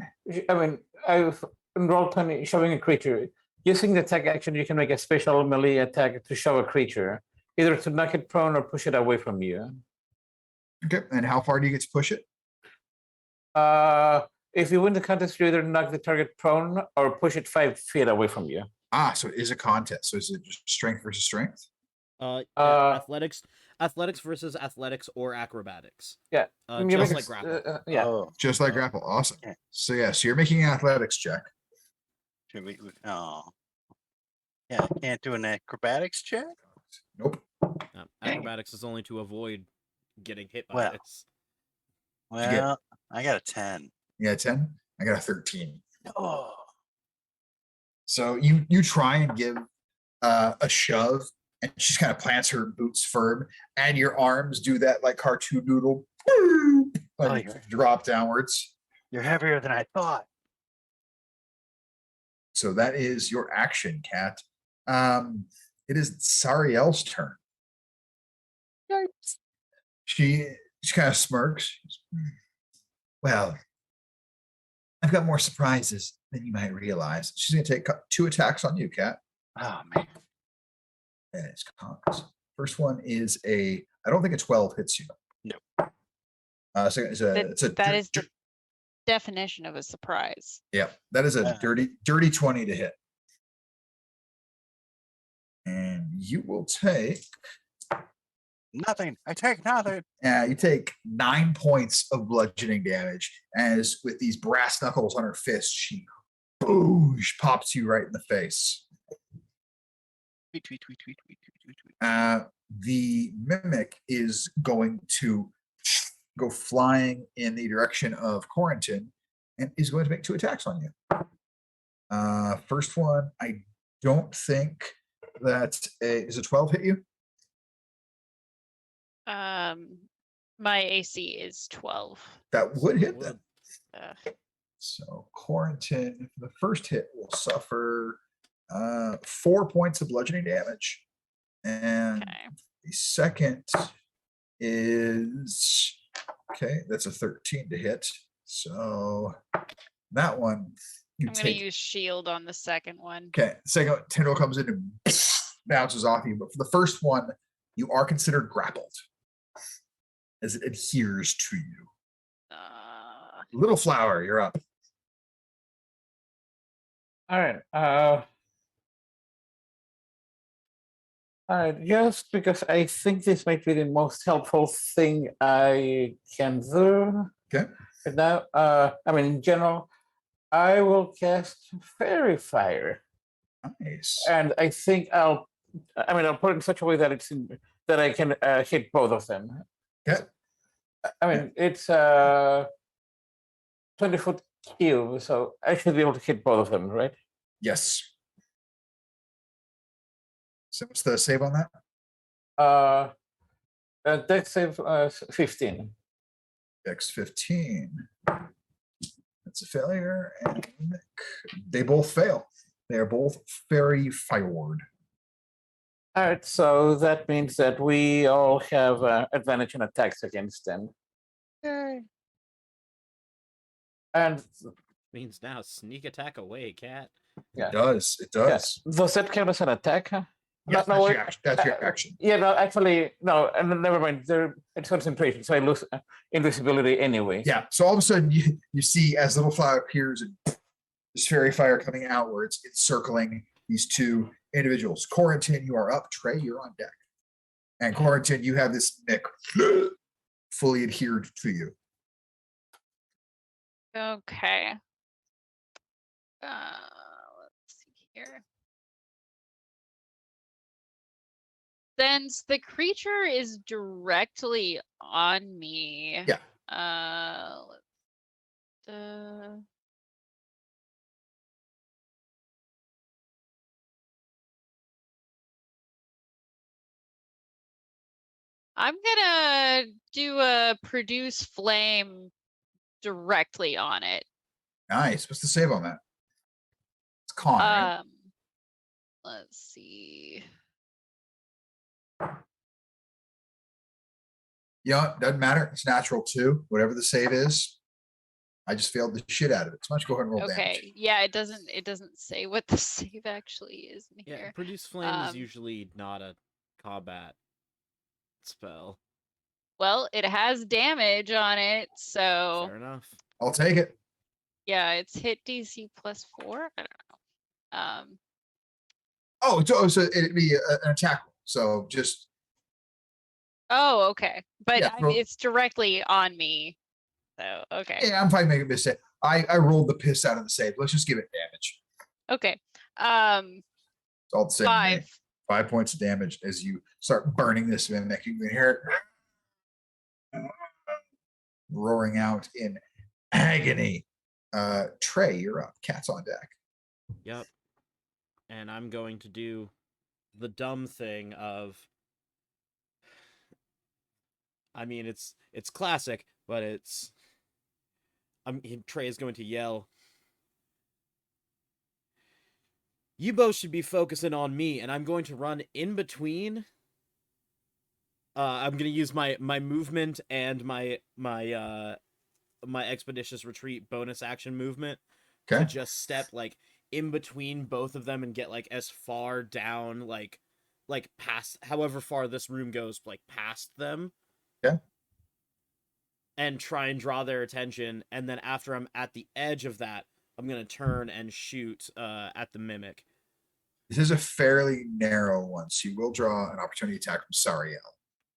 I mean, in Roll20, shoving a creature. Using the attack action, you can make a special melee attack to shove a creature, either to knock it prone or push it away from you. Okay, and how far do you get to push it? If you win the contest, you either knock the target prone or push it 5 feet away from you. So it is a contest. So is it just strength versus strength? Athletics versus athletics or acrobatics. Yeah, just make like grapple. yeah. Oh, Just like grapple. Awesome. Okay. So yeah, so you're making an athletics check. should we? Oh. Yeah, I can't do an acrobatics check? Nope. Acrobatics is only to avoid getting hit by Well. this. Well, I got a 10. Yeah, 10. I got a 13. Oh. So you try and give a shove, and she just kind of plants her boots firm, and your arms do that like cartoon doodle, like you're- drop downwards. You're heavier than I thought. So that is your action, Cat. It is Sariel's turn. Yikes. She kind of smirks. Well, I've got more surprises than you might realize. She's going to take 2 attacks on you, Cat. Oh, man. And it's cons. First one is I don't think a 12 hits you. No. Second is That is the definition of a surprise. yeah, that is a dirty 20 to hit. And you will take Nothing. I take nothing. you take 9 points of bludgeoning damage as with these brass knuckles on her fist, she boosh pops you right in the face. Tweet, tweet, tweet, tweet, tweet, tweet, tweet, tweet. The mimic is going to go flying in the direction of Quarantine and is going to make 2 attacks on you. First one, I don't think that is a 12 hit you. My AC is 12. That would hit Would. them. Uh, So Quarantine, the first hit will suffer 4 points of bludgeoning damage, and okay. the second is okay. That's a 13 to hit. So that one you I'm gonna take. use shield on the second one. Okay, second tendril comes in and bounces off you, but for the first one, you are considered grappled as it adheres to you. Little Flower, you're up. All right. Just because I think this might be the most helpful thing I can do. Okay. Right now, I mean, in general, I will cast Fairy Fire, Nice. and I think I'll put it in such a way that that I can hit both of them. Okay. I mean, it's 20-foot cube, so I should be able to hit both of them, right? Yes. So what's the save on that? Dex save 15. Dex 15. That's a failure, and they both fail. They are both fairy fired. All right, so that means that we all have advantage in attacks against them. And Means now sneak attack away, cat. yeah, It does. It yeah. does. Does that count as an attack? Yes, No, that's, wait, your action. That's your action. Yeah, no, actually, no, and then never mind. It's concentration, so I lose invisibility anyway. Yeah. So all of a sudden, you see as Little Flower appears and this fairy fire coming outwards, encircling these 2 individuals. Quarantine, you are up. Trey, you're on deck. And Quarantine, you have this Mick fully adhered to you. Okay. Let's see here. Since the creature is directly on me. Yeah. I'm gonna do a produce flame directly on it. Nice. What's the save on that? It's con, right? Let's see. Yeah, doesn't matter. It's natural too. Whatever the save is, I just failed the shit out of it. So why don't you go ahead and roll damage? Okay. Yeah, it doesn't say what the save actually is in Yeah, here. produce flame is usually not a combat spell. Well, it has damage on it, so Fair enough. I'll take it. yeah, it's hit DC plus 4. I don't know. So it'd be an attack roll. So just Oh, okay. But Yeah, roll- it's directly on me. So okay. yeah, I'm fine making a mistake. I rolled the piss out of the save. Let's just give it damage. Okay. It's all the same. to me. 5. 5 points of damage as you start burning this mimic. You can hear it roaring out in agony. Trey, you're up. Cat's on deck. Yep. And I'm going to do the dumb thing of, I mean, it's classic, but Trey is going to yell, "You both should be focusing on me," and I'm going to run in between. I'm going to use my movement and my expeditious retreat bonus action movement to Okay. just step like in between both of them and get like as far down like past however far this room goes, like past them. Okay. And try and draw their attention, and then after I'm at the edge of that, I'm gonna turn and shoot at the mimic. This is a fairly narrow one, so you will draw an opportunity attack from Sariel.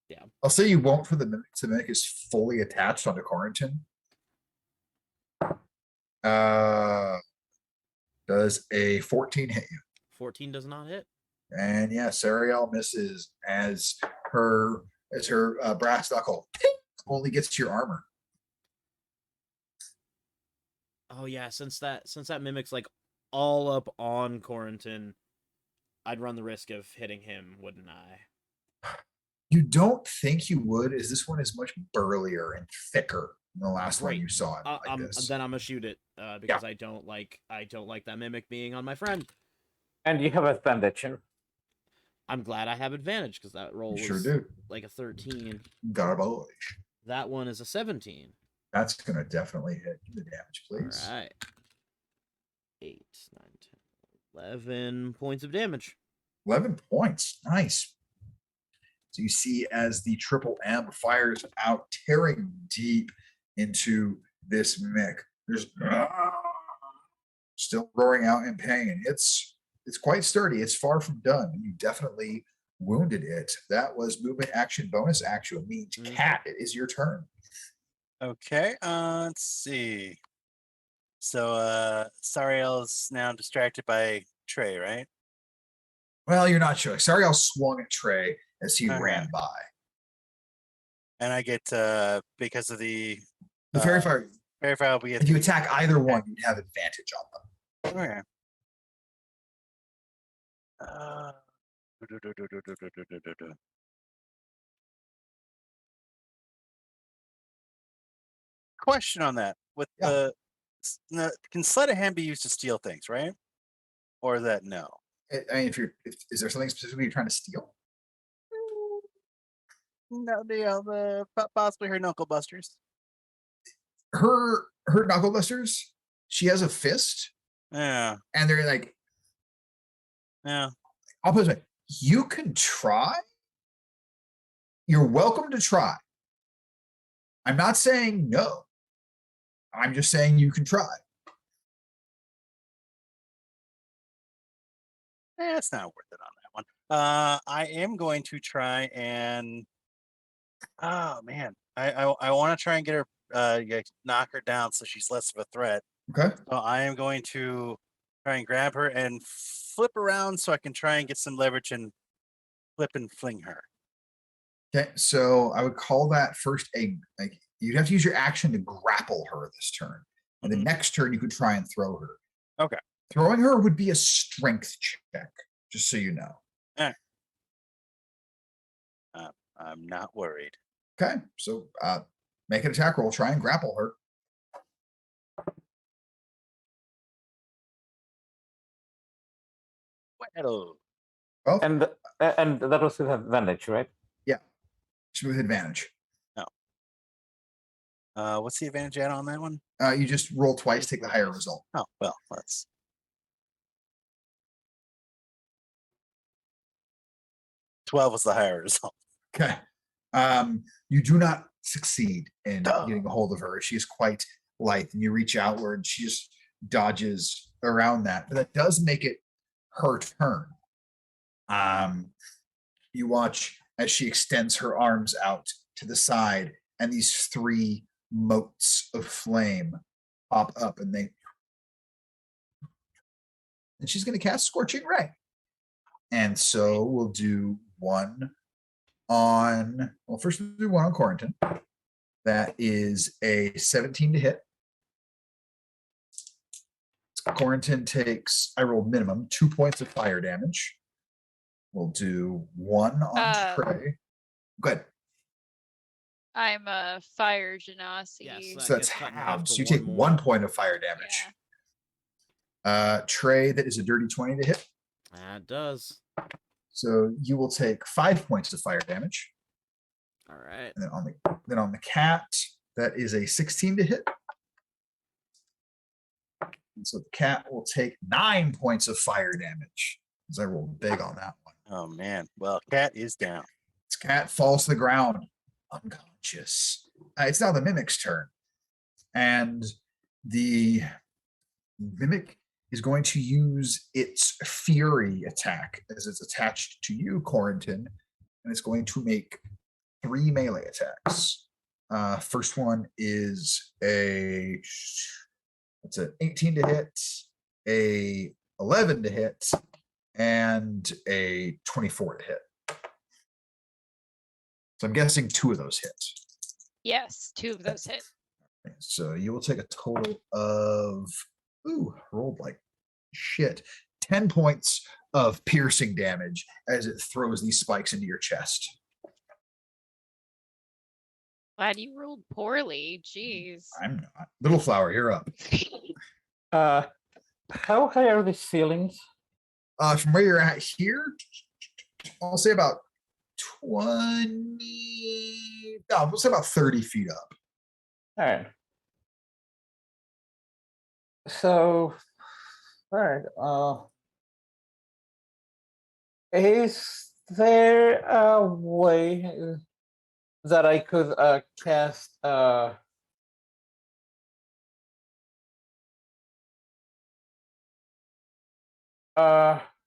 Yeah. I'll say you won't for the mimic. The mimic is fully attached onto Quarantine. Does a 14 hit you? 14 does not hit. And yeah, Sariel misses as her brass knuckle only gets your armor. Oh yeah, since that mimic's like all up on Quarantine, I'd run the risk of hitting him, wouldn't I? You don't think you would, as this one is much burlier and thicker than the last one Great. you saw like this. Then I'm gonna shoot it because I don't like that mimic being on my friend. And you have advantage. I'm glad I have advantage because that roll You sure was do. like a 13. Garbage. That one is a 17. That's gonna definitely hit. Give the damage, please. All right. 8, 9, 10, 11 points of damage. 11 points. Nice. So you see as the triple M fires out, tearing deep into this mech. There's still roaring out in pain. It's quite sturdy. It's far from done. You definitely wounded it. That was movement action bonus action. Means Cat, it is your turn. Okay, let's see. So Sariel's now distracted by Trey, right? Well, you're not sure. Sariel swung at Trey as he ran by. And I get because of the The fairy fire. fairy fire, we get If you attack either one, you'd have advantage on them. okay. Question on that. With Yeah. can sleight of hand be used to steal things, right? Or is that no? I mean, is there something specifically you're trying to steal? No, the possibly her knuckle busters. Her knuckle busters. She has a fist, Yeah, and they're like, yeah. I'll put it this way. You can try. You're welcome to try. I'm not saying no. I'm just saying you can try. It's not worth it on that one. I am going to try and. Oh man, I want to try and get her, knock her down so she's less of a threat. Okay. So I am going to try and grab her and flip around so I can try and get some leverage and flip and fling her. Okay. So I would call that first like you'd have to use your action to grapple her this turn, and the next turn you could try and throw her. Okay. Throwing her would be a strength check, just so you know. I'm not worried. Okay. So make an attack roll. Try and grapple her. Well, Well, And that was with advantage, right? with advantage. what's the advantage on that one? You just roll twice, take the higher result. Oh well, let's. 12 was the higher result. Okay. You do not succeed in getting a hold of her. She is quite lithe, and you reach outward. She just dodges around that, but that does make it her turn. You watch as she extends her arms out to the side, and these 3 motes of flame pop up, and she's going to cast Scorching Ray. And so we'll do one on, well, first we'll do one on Quarantine. That is a 17 to hit. Quarantine takes, I rolled minimum, 2 points of fire damage. We'll do one on Trey. Good. I'm a fire genasi. Yes, So that's gets cut in half half. to So you one take more. 1 point of fire damage. Trey, that is a dirty 20 to hit. That does. So you will take 5 points of fire damage. All right. And then on the cat, that is a 16 to hit. And so the cat will take 9 points of fire damage. As I rolled big on that one. Oh man. Well, cat is down. This cat falls to the ground, unconscious. It's now the mimic's turn. And the mimic is going to use its fury attack as it's attached to you, Quarantine, and it's going to make 3 melee attacks. First one is it's an 18 to hit, a 11 to hit, and a 24 to hit. So I'm guessing 2 of those hits. Yes, 2 of those hit. So you will take a total of rolled like shit. 10 points of piercing damage as it throws these spikes into your chest. Glad you rolled poorly. Jeez. I'm not. Little Flower, you're up. How high are the ceilings? From where you're at here, I'll say about 20. No, we'll say about 30 feet up. All right. So, all right. Is there a way that I could cast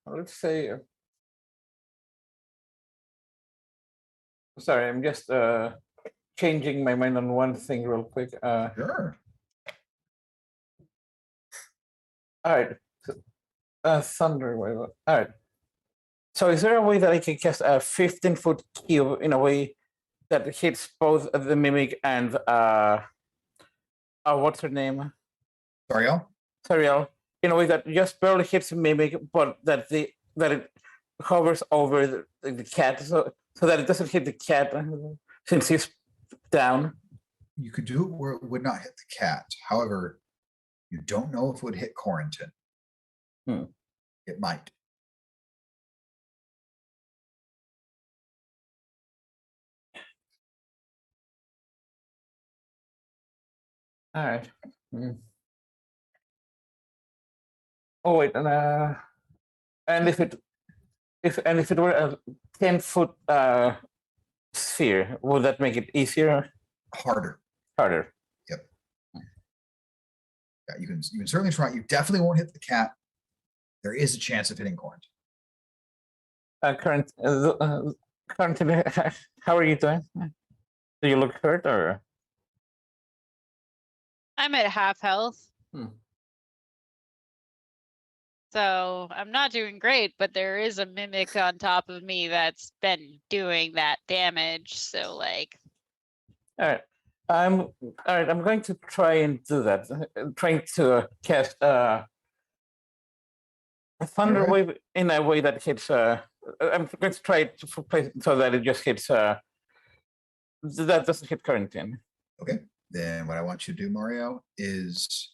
let's say sorry, I'm just changing my mind on one thing real quick. Sure. All right. Thunder wave. All right. So is there a way that I can cast a 15-foot cube in a way that hits both the mimic and what's her name? Sariel? Sariel, in a way that just barely hits the mimic, but that it hovers over the cat, so that it doesn't hit the cat since he's down. You could do it where it would not hit the cat. However, you don't know if it would hit Quarantine. It might. All right. Oh wait, and if it were a 10-foot sphere, would that make it easier? Harder. Harder. Yep. Yeah, you can certainly try. You definitely won't hit the cat. There is a chance of hitting Quarantine. Currently, how are you doing? Do you look hurt or? I'm at half health. Hmm. So I'm not doing great, but there is a mimic on top of me that's been doing that damage. So like, All right. I'm going to try and do that. Trying to cast a thunder Alright. wave in a way that hits. I'm going to try it to place it so that it just hits. That doesn't hit Quarantine. Okay. Then what I want you to do, Mario, is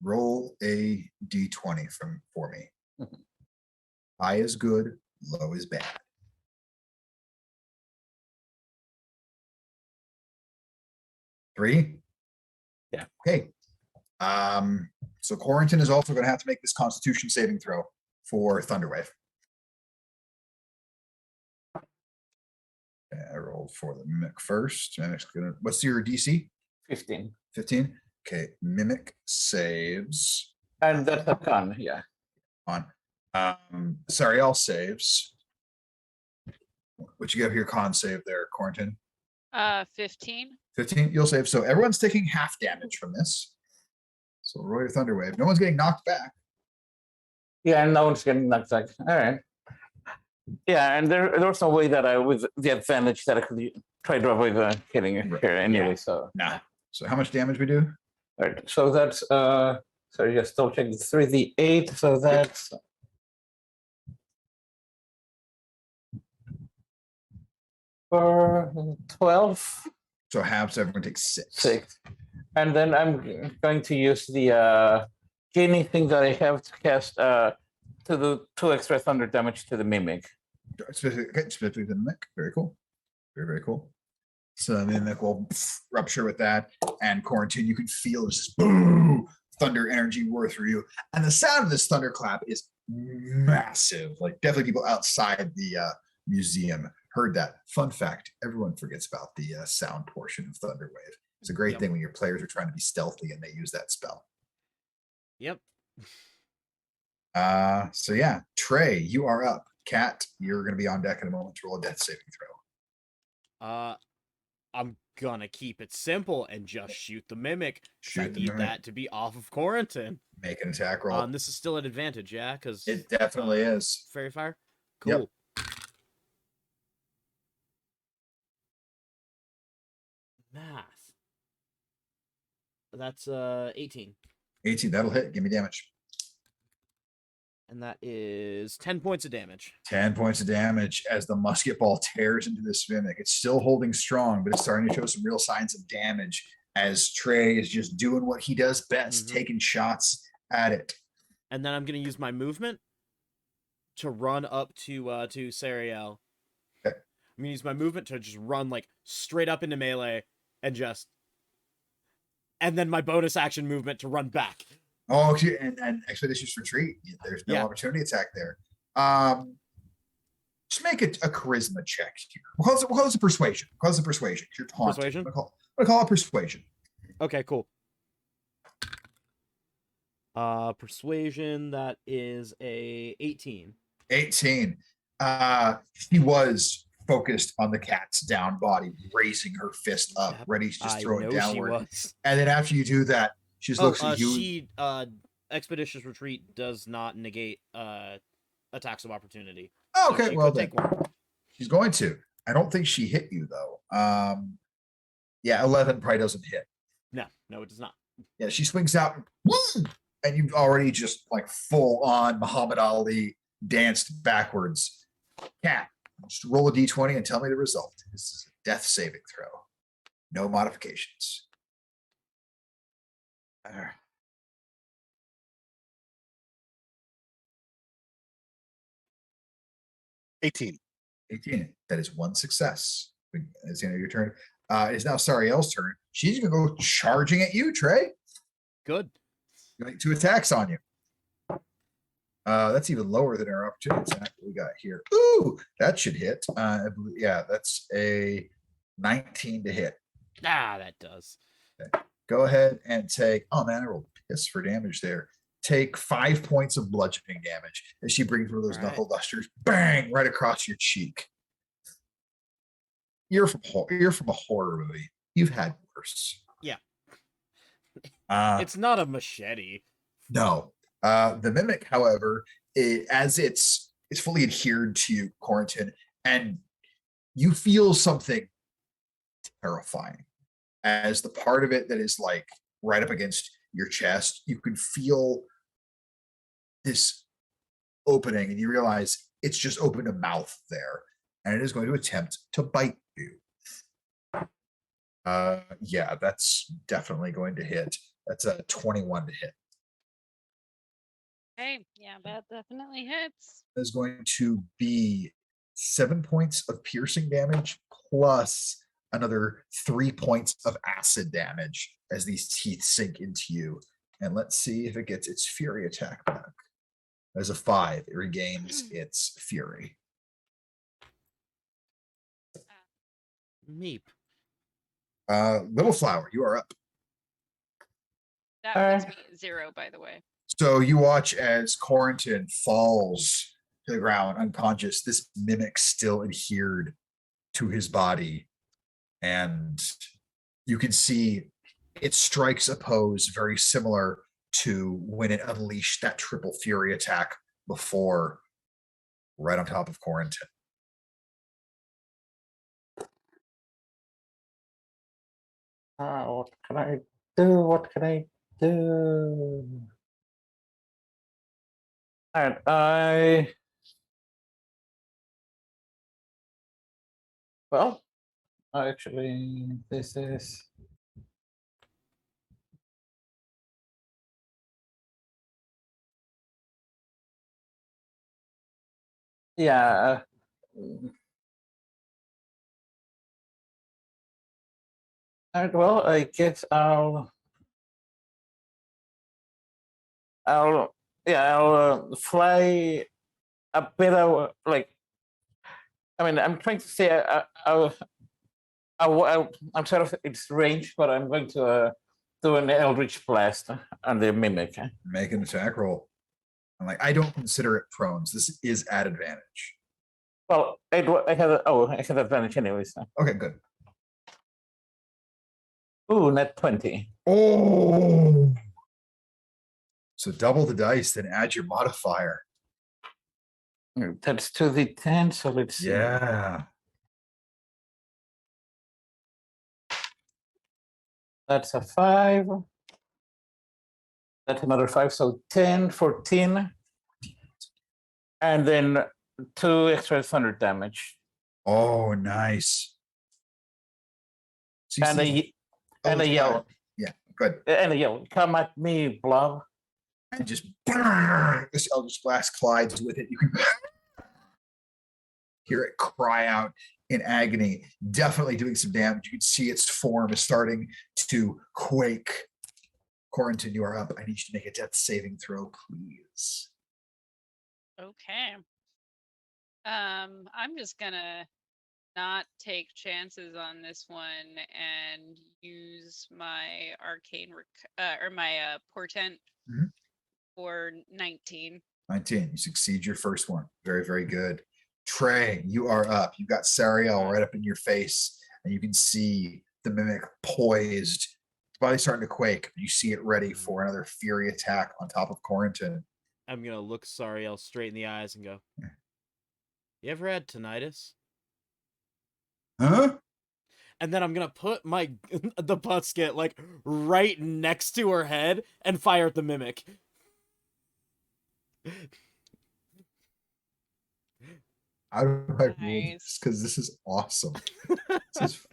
roll a d20 for me. Mhm. High is good, low is bad. 3? Yeah. Okay. So Quarantine is also going to have to make this Constitution saving throw for Thunderwave. Okay, I rolled for the Mimic first. Mimic's gonna. What's your DC? 15. 15. Okay, Mimic saves And that's a con. Yeah. on. Sariel saves. What you got here? Con save there, Quarantine. 15. 15. You'll save. So everyone's taking half damage from this. So roll your Thunderwave. No one's getting knocked back. Yeah, and no one's getting knocked back. All right. Yeah, and there was no way that I, with the advantage, that I could try to avoid hitting Right. here anyway. Yeah. So Nah. So how much damage we do? all right. So that's sorry, just double check. 3d8. So that's for 12. So half, so everyone takes 6. 6. And then I'm going to use the genie thing that I have to cast to do 2 extra thunder damage to the mimic. Specifically the Mimic. Very cool. Very, very cool. So the Mimic will rupture with that. And Quarantine, you can feel this boom, thunder energy roar through you. And the sound of this thunderclap is massive. Like definitely people outside the museum heard that. Fun fact, everyone forgets about the sound portion of Thunderwave. It's a great Yep. thing when your players are trying to be stealthy and they use that spell. Yep. So yeah, Trey, you are up. Kat, you're going to be on deck in a moment to roll a death saving throw. I'm gonna keep it simple and just shoot the mimic. Shoot I the need mimic. that to be off of Quarantine. Make an attack roll. This is still an advantage, yeah, because It definitely is. Fairy Fire. Yep. Cool. That's 18. 18, that'll hit. Give me damage. And that is 10 points of damage. 10 points of damage as the musket ball tears into this mimic. It's still holding strong, but it's starting to show some real signs of damage as Trey is just doing what he does best, taking shots at it. And then I'm going to use my movement to run up to Sariel. Okay. I'm going to use my movement to just run like straight up into melee and then my bonus action movement to run back. Oh, okay. And Expeditious Retreat. There's no opportunity attack there. Just make it a charisma check here. We'll call it a persuasion. We'll call it a persuasion. You're taunting. Persuasion? I'm gonna call it persuasion. Okay, cool. Persuasion, that is a 18. 18. She was focused on the cat's down body, raising her fist up, ready to just throw it downward. And then after you do that, she just looks at you. Expeditious Retreat does not negate attacks of opportunity. Oh, So okay, she well could then. take one. She's going to. I don't think she hit you though. Yeah, 11 probably doesn't hit. No, it does not. Yeah, she swings out and you've already just like full on Muhammad Ali danced backwards. Cat, just roll a d20 and tell me the result. This is a death saving throw. No modifications. 18. 18. That is one success. It's the end of your turn. It is now Sariel's turn. She's gonna go charging at you, Trey. Good. Make 2 attacks on you. That's even lower than our opportunity attack we got here. Ooh, that should hit. Yeah, that's a 19 to hit. That does. Okay. Go ahead and take. Oh man, I rolled piss for damage there. Take 5 points of bludgeoning damage as she brings one of those knuckle dusters, bang, right across your cheek. You're from a horror movie. You've had worse. Yeah. It's not a machete. No. The mimic, however, as it's fully adhered to you, Quarantine, and you feel something terrifying as the part of it that is like right up against your chest. You can feel this opening, and you realize it's just opened a mouth there, and it is going to attempt to bite you. Yeah, that's definitely going to hit. That's a 21 to hit. Okay, yeah, that definitely hits. Is going to be 7 points of piercing damage plus another 3 points of acid damage as these teeth sink into you. And let's see if it gets its fury attack back. As a 5, it regains its fury. Meep. Little Flower, you are up. That makes me 0, by the way. So you watch as Quarantine falls to the ground unconscious. This mimic still adhered to his body. And you can see it strikes a pose very similar to when it unleashed that triple fury attack before, right on top of Quarantine. What can I do? What can I do? All right, well, actually, this is. Yeah. All right, well, I guess I'll fly a bit of like. I mean, I'm trying to say I'm sort of it's range, but I'm going to do an Eldritch Blast on the mimic. Make an attack roll. I'm like, I don't consider it prones. This is at advantage. Well, I had advantage anyways. Okay, good. Ooh, net 20. Oh, so double the dice, then add your modifier. That's 2d10, so let's see. Yeah. That's a 5. That's another 5. So 10, 14. And then 2 extra thunder damage. Oh, nice. So you And see- and a it's yell. fine. Yeah, good. And a yell. Come at me, blob. And just this Eldritch Blast collides with it. You can hear it cry out in agony, definitely doing some damage. You can see its form is starting to quake. Quarantine, you are up. I need you to make a death saving throw, please. Okay. I'm just gonna not take chances on this one and use my arcane or my portent Mhm. for 19. 19. You succeed your first one. Very, very good. Trey, you are up. You got Sariel right up in your face, and you can see the mimic poised. Its body's starting to quake. You see it ready for another fury attack on top of Quarantine. I'm gonna look Sariel straight in the eyes and go, "You ever had tinnitus?" Huh? And then I'm gonna put my the musket like right next to her head and fire at the mimic. How do I roll this? Nice. Because this is awesome. This is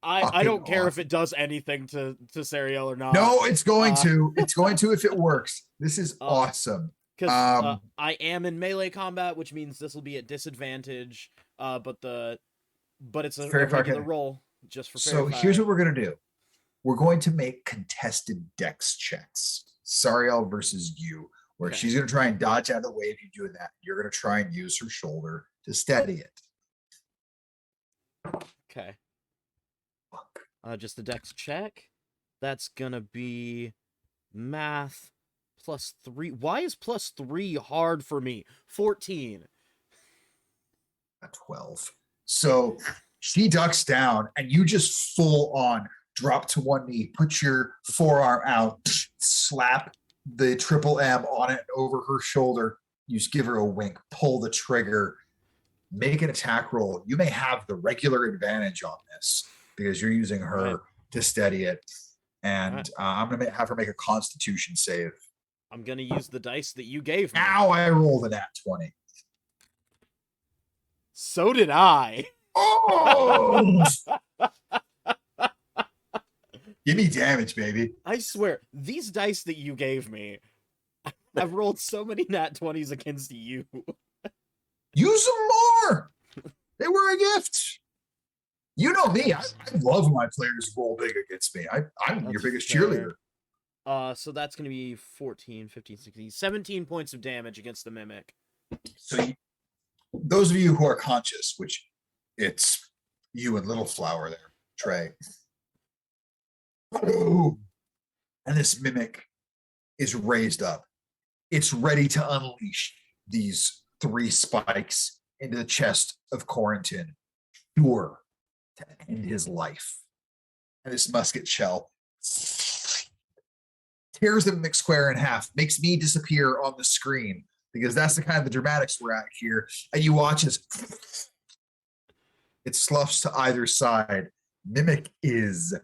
I don't care if awesome. it does anything to Sariel or not. no, it's going Uh, to. It's going to if it works. This is Uh, awesome. Because I am in melee combat, which means this will be at disadvantage. But it's a Fair regular fucking- roll just for So fair here's fire. what we're gonna do. We're going to make contested dex checks. Sariel versus you, where Okay. she's gonna try and dodge out of the way if you're doing that. You're gonna try and use her shoulder to steady it. Okay. Just the dex check. That's gonna be math +3. Why is +3 hard for me? 14. A 12. So she ducks down, and you just full on drop to one knee, put your forearm out, slap the triple M on it over her shoulder. You just give her a wink, pull the trigger, make an attack roll. You may have the regular advantage on this because you're using her Right. to steady it. And Right. I'm going to have her make a constitution save. I'm gonna use the dice that you gave me. Now I roll the nat 20. So did I. Oh! Give me damage, baby. I swear, these dice that you gave me, I've rolled so many nat 20s against you. Use them more. They were a gift. You know me. I love when my players roll big against me. I'm your That's biggest fair. cheerleader. So that's gonna be 14, 15, 16, 17 points of damage against the mimic. So those of you who are conscious, which it's you and Little Flower there, Trey. Ooh. And this mimic is raised up. It's ready to unleash these 3 spikes into the chest of Quarantine, sure to end his life. And this musket shell tears the mimic square in half, makes me disappear on the screen because that's the kind of the dramatics we're at here. And you watch as it sloughs to either side. Mimic is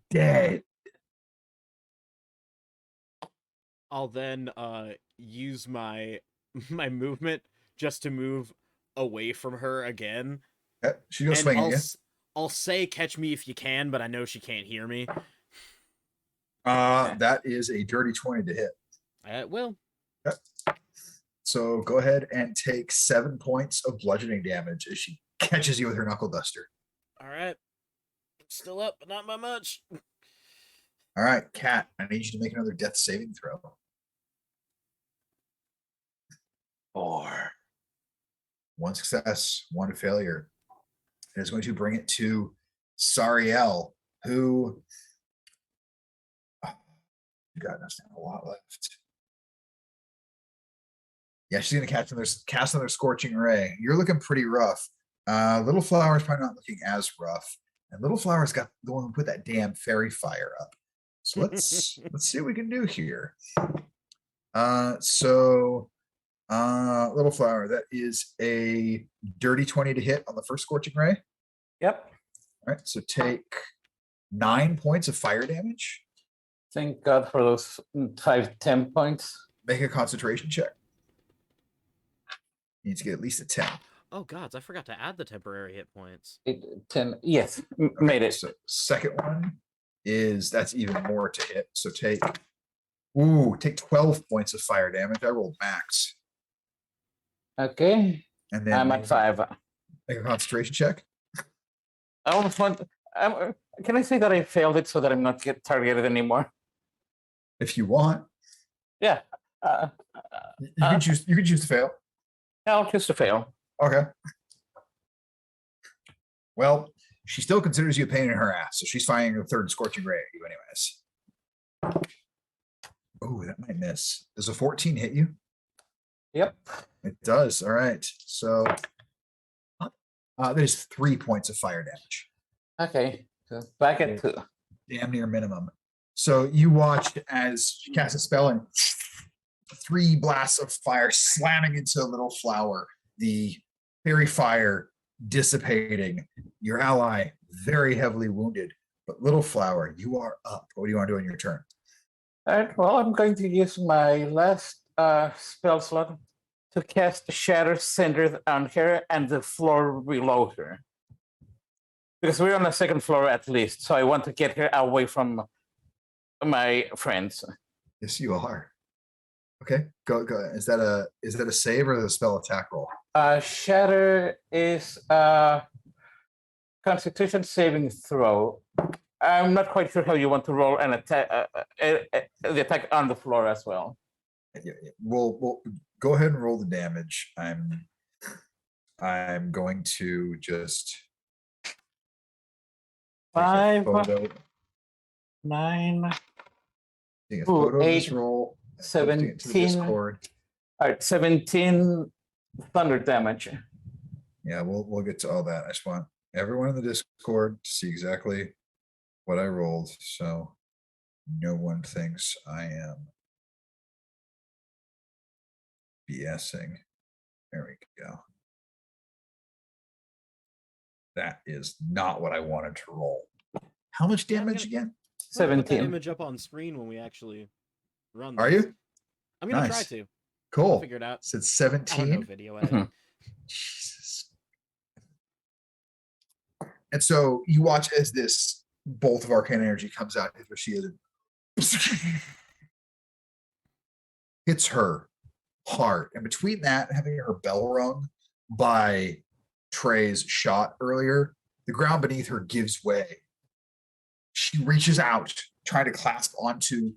dead. I'll then use my my movement just to move away from her again. She goes And swinging again. I'll say catch me if you can, but I know she can't hear me. That is a dirty 20 to hit. I will. So go ahead and take 7 points of bludgeoning damage as she catches you with her knuckle duster. All right. Still up, but not by much. All right, Cat, I need you to make another death saving throw. 4. 1 success, 1 failure. It is going to bring it to Sariel, who got a lot left. Yeah, she's gonna cast another scorching ray. You're looking pretty rough. Little Flower's probably not looking as rough. And Little Flower's got the one who put that damn fairy fire up. So let's see what we can do here. Little Flower, that is a dirty 20 to hit on the first scorching ray. Yep. All right, so take 9 points of fire damage. Thank God for those 10 points. Make a concentration check. You need to get at least a 10. Oh gods, I forgot to add the temporary hit points. 10. Yes, Okay, made it. So second one is that's even more to hit. So take 12 points of fire damage. I rolled max. Okay, And then I'm at 5. make a concentration check. I almost want. Can I say that I failed it so that I'm not get targeted anymore? If you want. Yeah. You can choose to fail. I'll choose to fail. Okay. Well, she still considers you a pain in her ass, so she's firing a third scorching ray at you anyways. Oh, that might miss. Does a 14 hit you? Yep. It does. All right. So there's 3 points of fire damage. Okay. So back at 2. Damn near minimum. So you watched as she casts a spell and 3 blasts of fire slamming into a little flower. The fairy fire dissipating. Your ally very heavily wounded, but little flower, you are up. What do you want to do on your turn? All right. Well, I'm going to use my last spell slot to cast Shatter Cinder on her and the floor below her. Because we're on the second floor at least, so I want to get her away from my friends. Yes, you are. Okay, go. Is that a save or a spell attack roll? Shatter is Constitution saving throw. I'm not quite sure how you want to roll an attack, the attack on the floor as well. Yeah. We'll go ahead and roll the damage. I'm going to just take a 5, photo, 9. take a Ooh, photo of this 8, roll, posting it to the 17. Discord. All right, 17 thunder damage. Yeah, we'll get to all that. I just want everyone in the Discord to see exactly what I rolled, so no one thinks I am BSing. There we go. That is not what I wanted to roll. How much Yeah, I'm damage gonna- again? I'm gonna put that 17. image up on screen when we actually run. Are this. you? I'm gonna Nice. try to. Cool. Figure it out. So it's I don't know 17. video editing. Jesus. And so you watch as this bolt of arcane energy comes out, hits Rashida, hits her hard. And between that and having her bell rung by Trey's shot earlier, the ground beneath her gives way. She reaches out, trying to clasp onto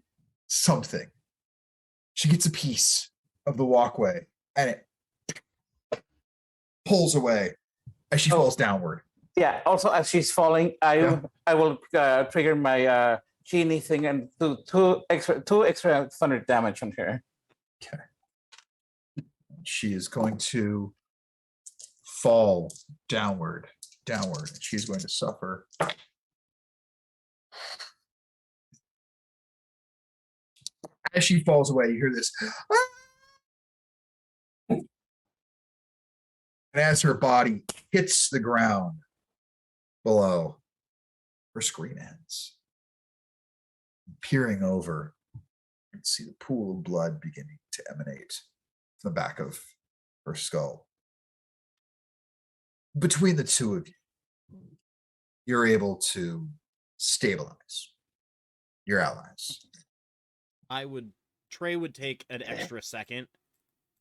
something. She gets a piece of the walkway and it pulls away as she falls downward. Yeah. Also, as she's falling, I will trigger my genie thing and do two extra thunder damage on her. Okay. She is going to fall downward. And she's going to suffer. As she falls away, you hear this. And as her body hits the ground below, her scream ends. Peering over, you can see the pool of blood beginning to emanate from the back of her skull. Between the two of you, you're able to stabilize your allies. Trey would take an extra second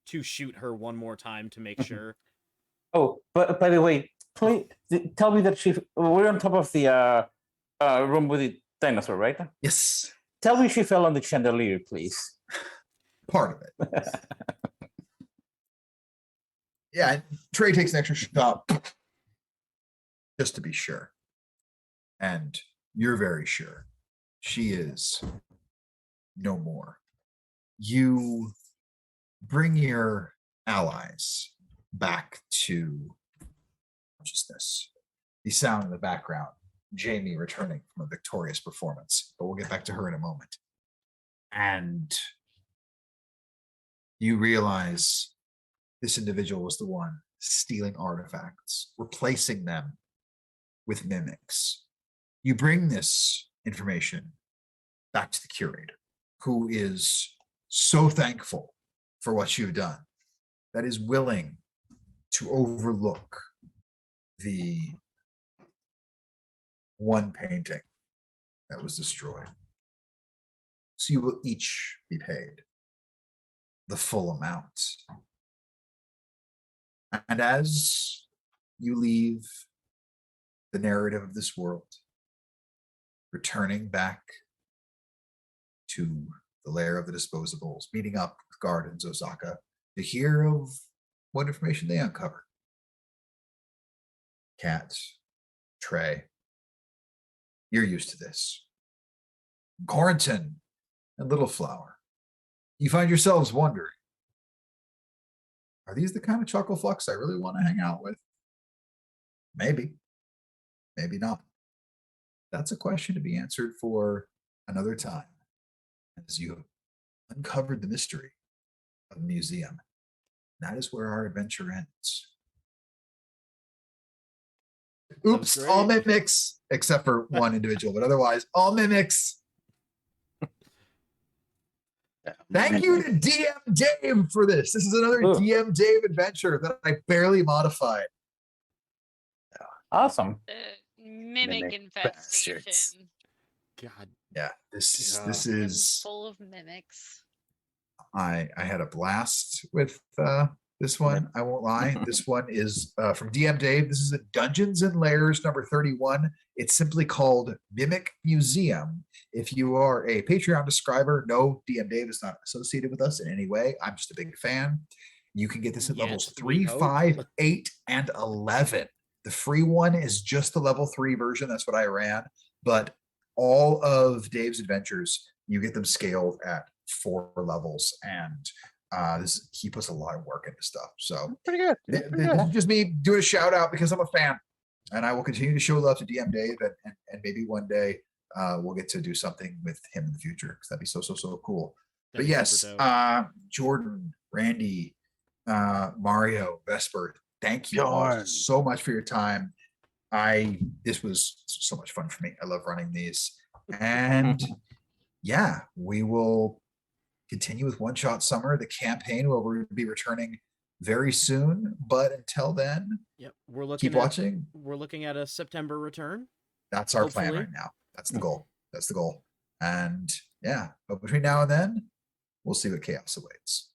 to shoot her one more time to make sure. Oh, but by the way, please tell me that we're on top of the room with the dinosaur, right? Yes, Tell me she fell on the chandelier, please. part of it. Yeah, Trey takes an extra shot just to be sure. And you're very sure she is no more. You bring your allies back to consciousness. The sound in the background, Jamie returning from a victorious performance, but we'll get back to her in a moment. And you realize this individual was the one stealing artifacts, replacing them with mimics. You bring this information back to the curator, who is so thankful for what you've done, that is willing to overlook the one painting that was destroyed. So you will each be paid the full amount. And as you leave the narrative of this world, returning back to the lair of the disposables, meeting up with Guard and Zosaka to hear of what information they uncovered. Cat, Trey, you're used to this. Corrington and Little Flower, you find yourselves wondering, are these the kind of chuckle fucks I really want to hang out with? Maybe, maybe not. That's a question to be answered for another time, as you have uncovered the mystery of the museum. That is where our adventure ends. Oops, all great. mimics, except for one individual, but otherwise, all mimics. Thank you to DM Dave for this. This is another Ooh. DM Dave adventure that I barely modified. Awesome. Mimic Mimic infestation. bastards. God. Yeah, this Yeah. this I'm is. full of mimics. I had a blast with this one. I won't lie. This one is from DM Dave. This is a Dungeons and Lairs number 31. It's simply called Mimic Museum. If you are a Patreon subscriber, no, DM Dave is not associated with us in any way. I'm just a big fan. You can get this at levels Yes, we 3, hope. 5, 8, and 11. The free one is just the level 3 version. That's what I ran. But all of Dave's adventures, you get them scaled at 4 levels, and he puts a lot of work into stuff. So Pretty good. this Pretty good. is just me doing a shout out because I'm a fan, and I will continue to show love to DM Dave, and maybe one day we'll get to do something with him in the future, because that'd be so cool. That'd But be yes, super dope. Jordan, Randy, Mario, Vesper, thank you all Bjorn. so much for your time. This was so much fun for me. I love running these, and yeah, we will continue with One Shot Summer, the campaign where we'll be returning very soon. But until then, Yep. We're looking keep watching. We're looking at a September return. That's our plan Hopefully. right now. That's the goal. That's the goal. And yeah, but between now and then, we'll see what chaos awaits.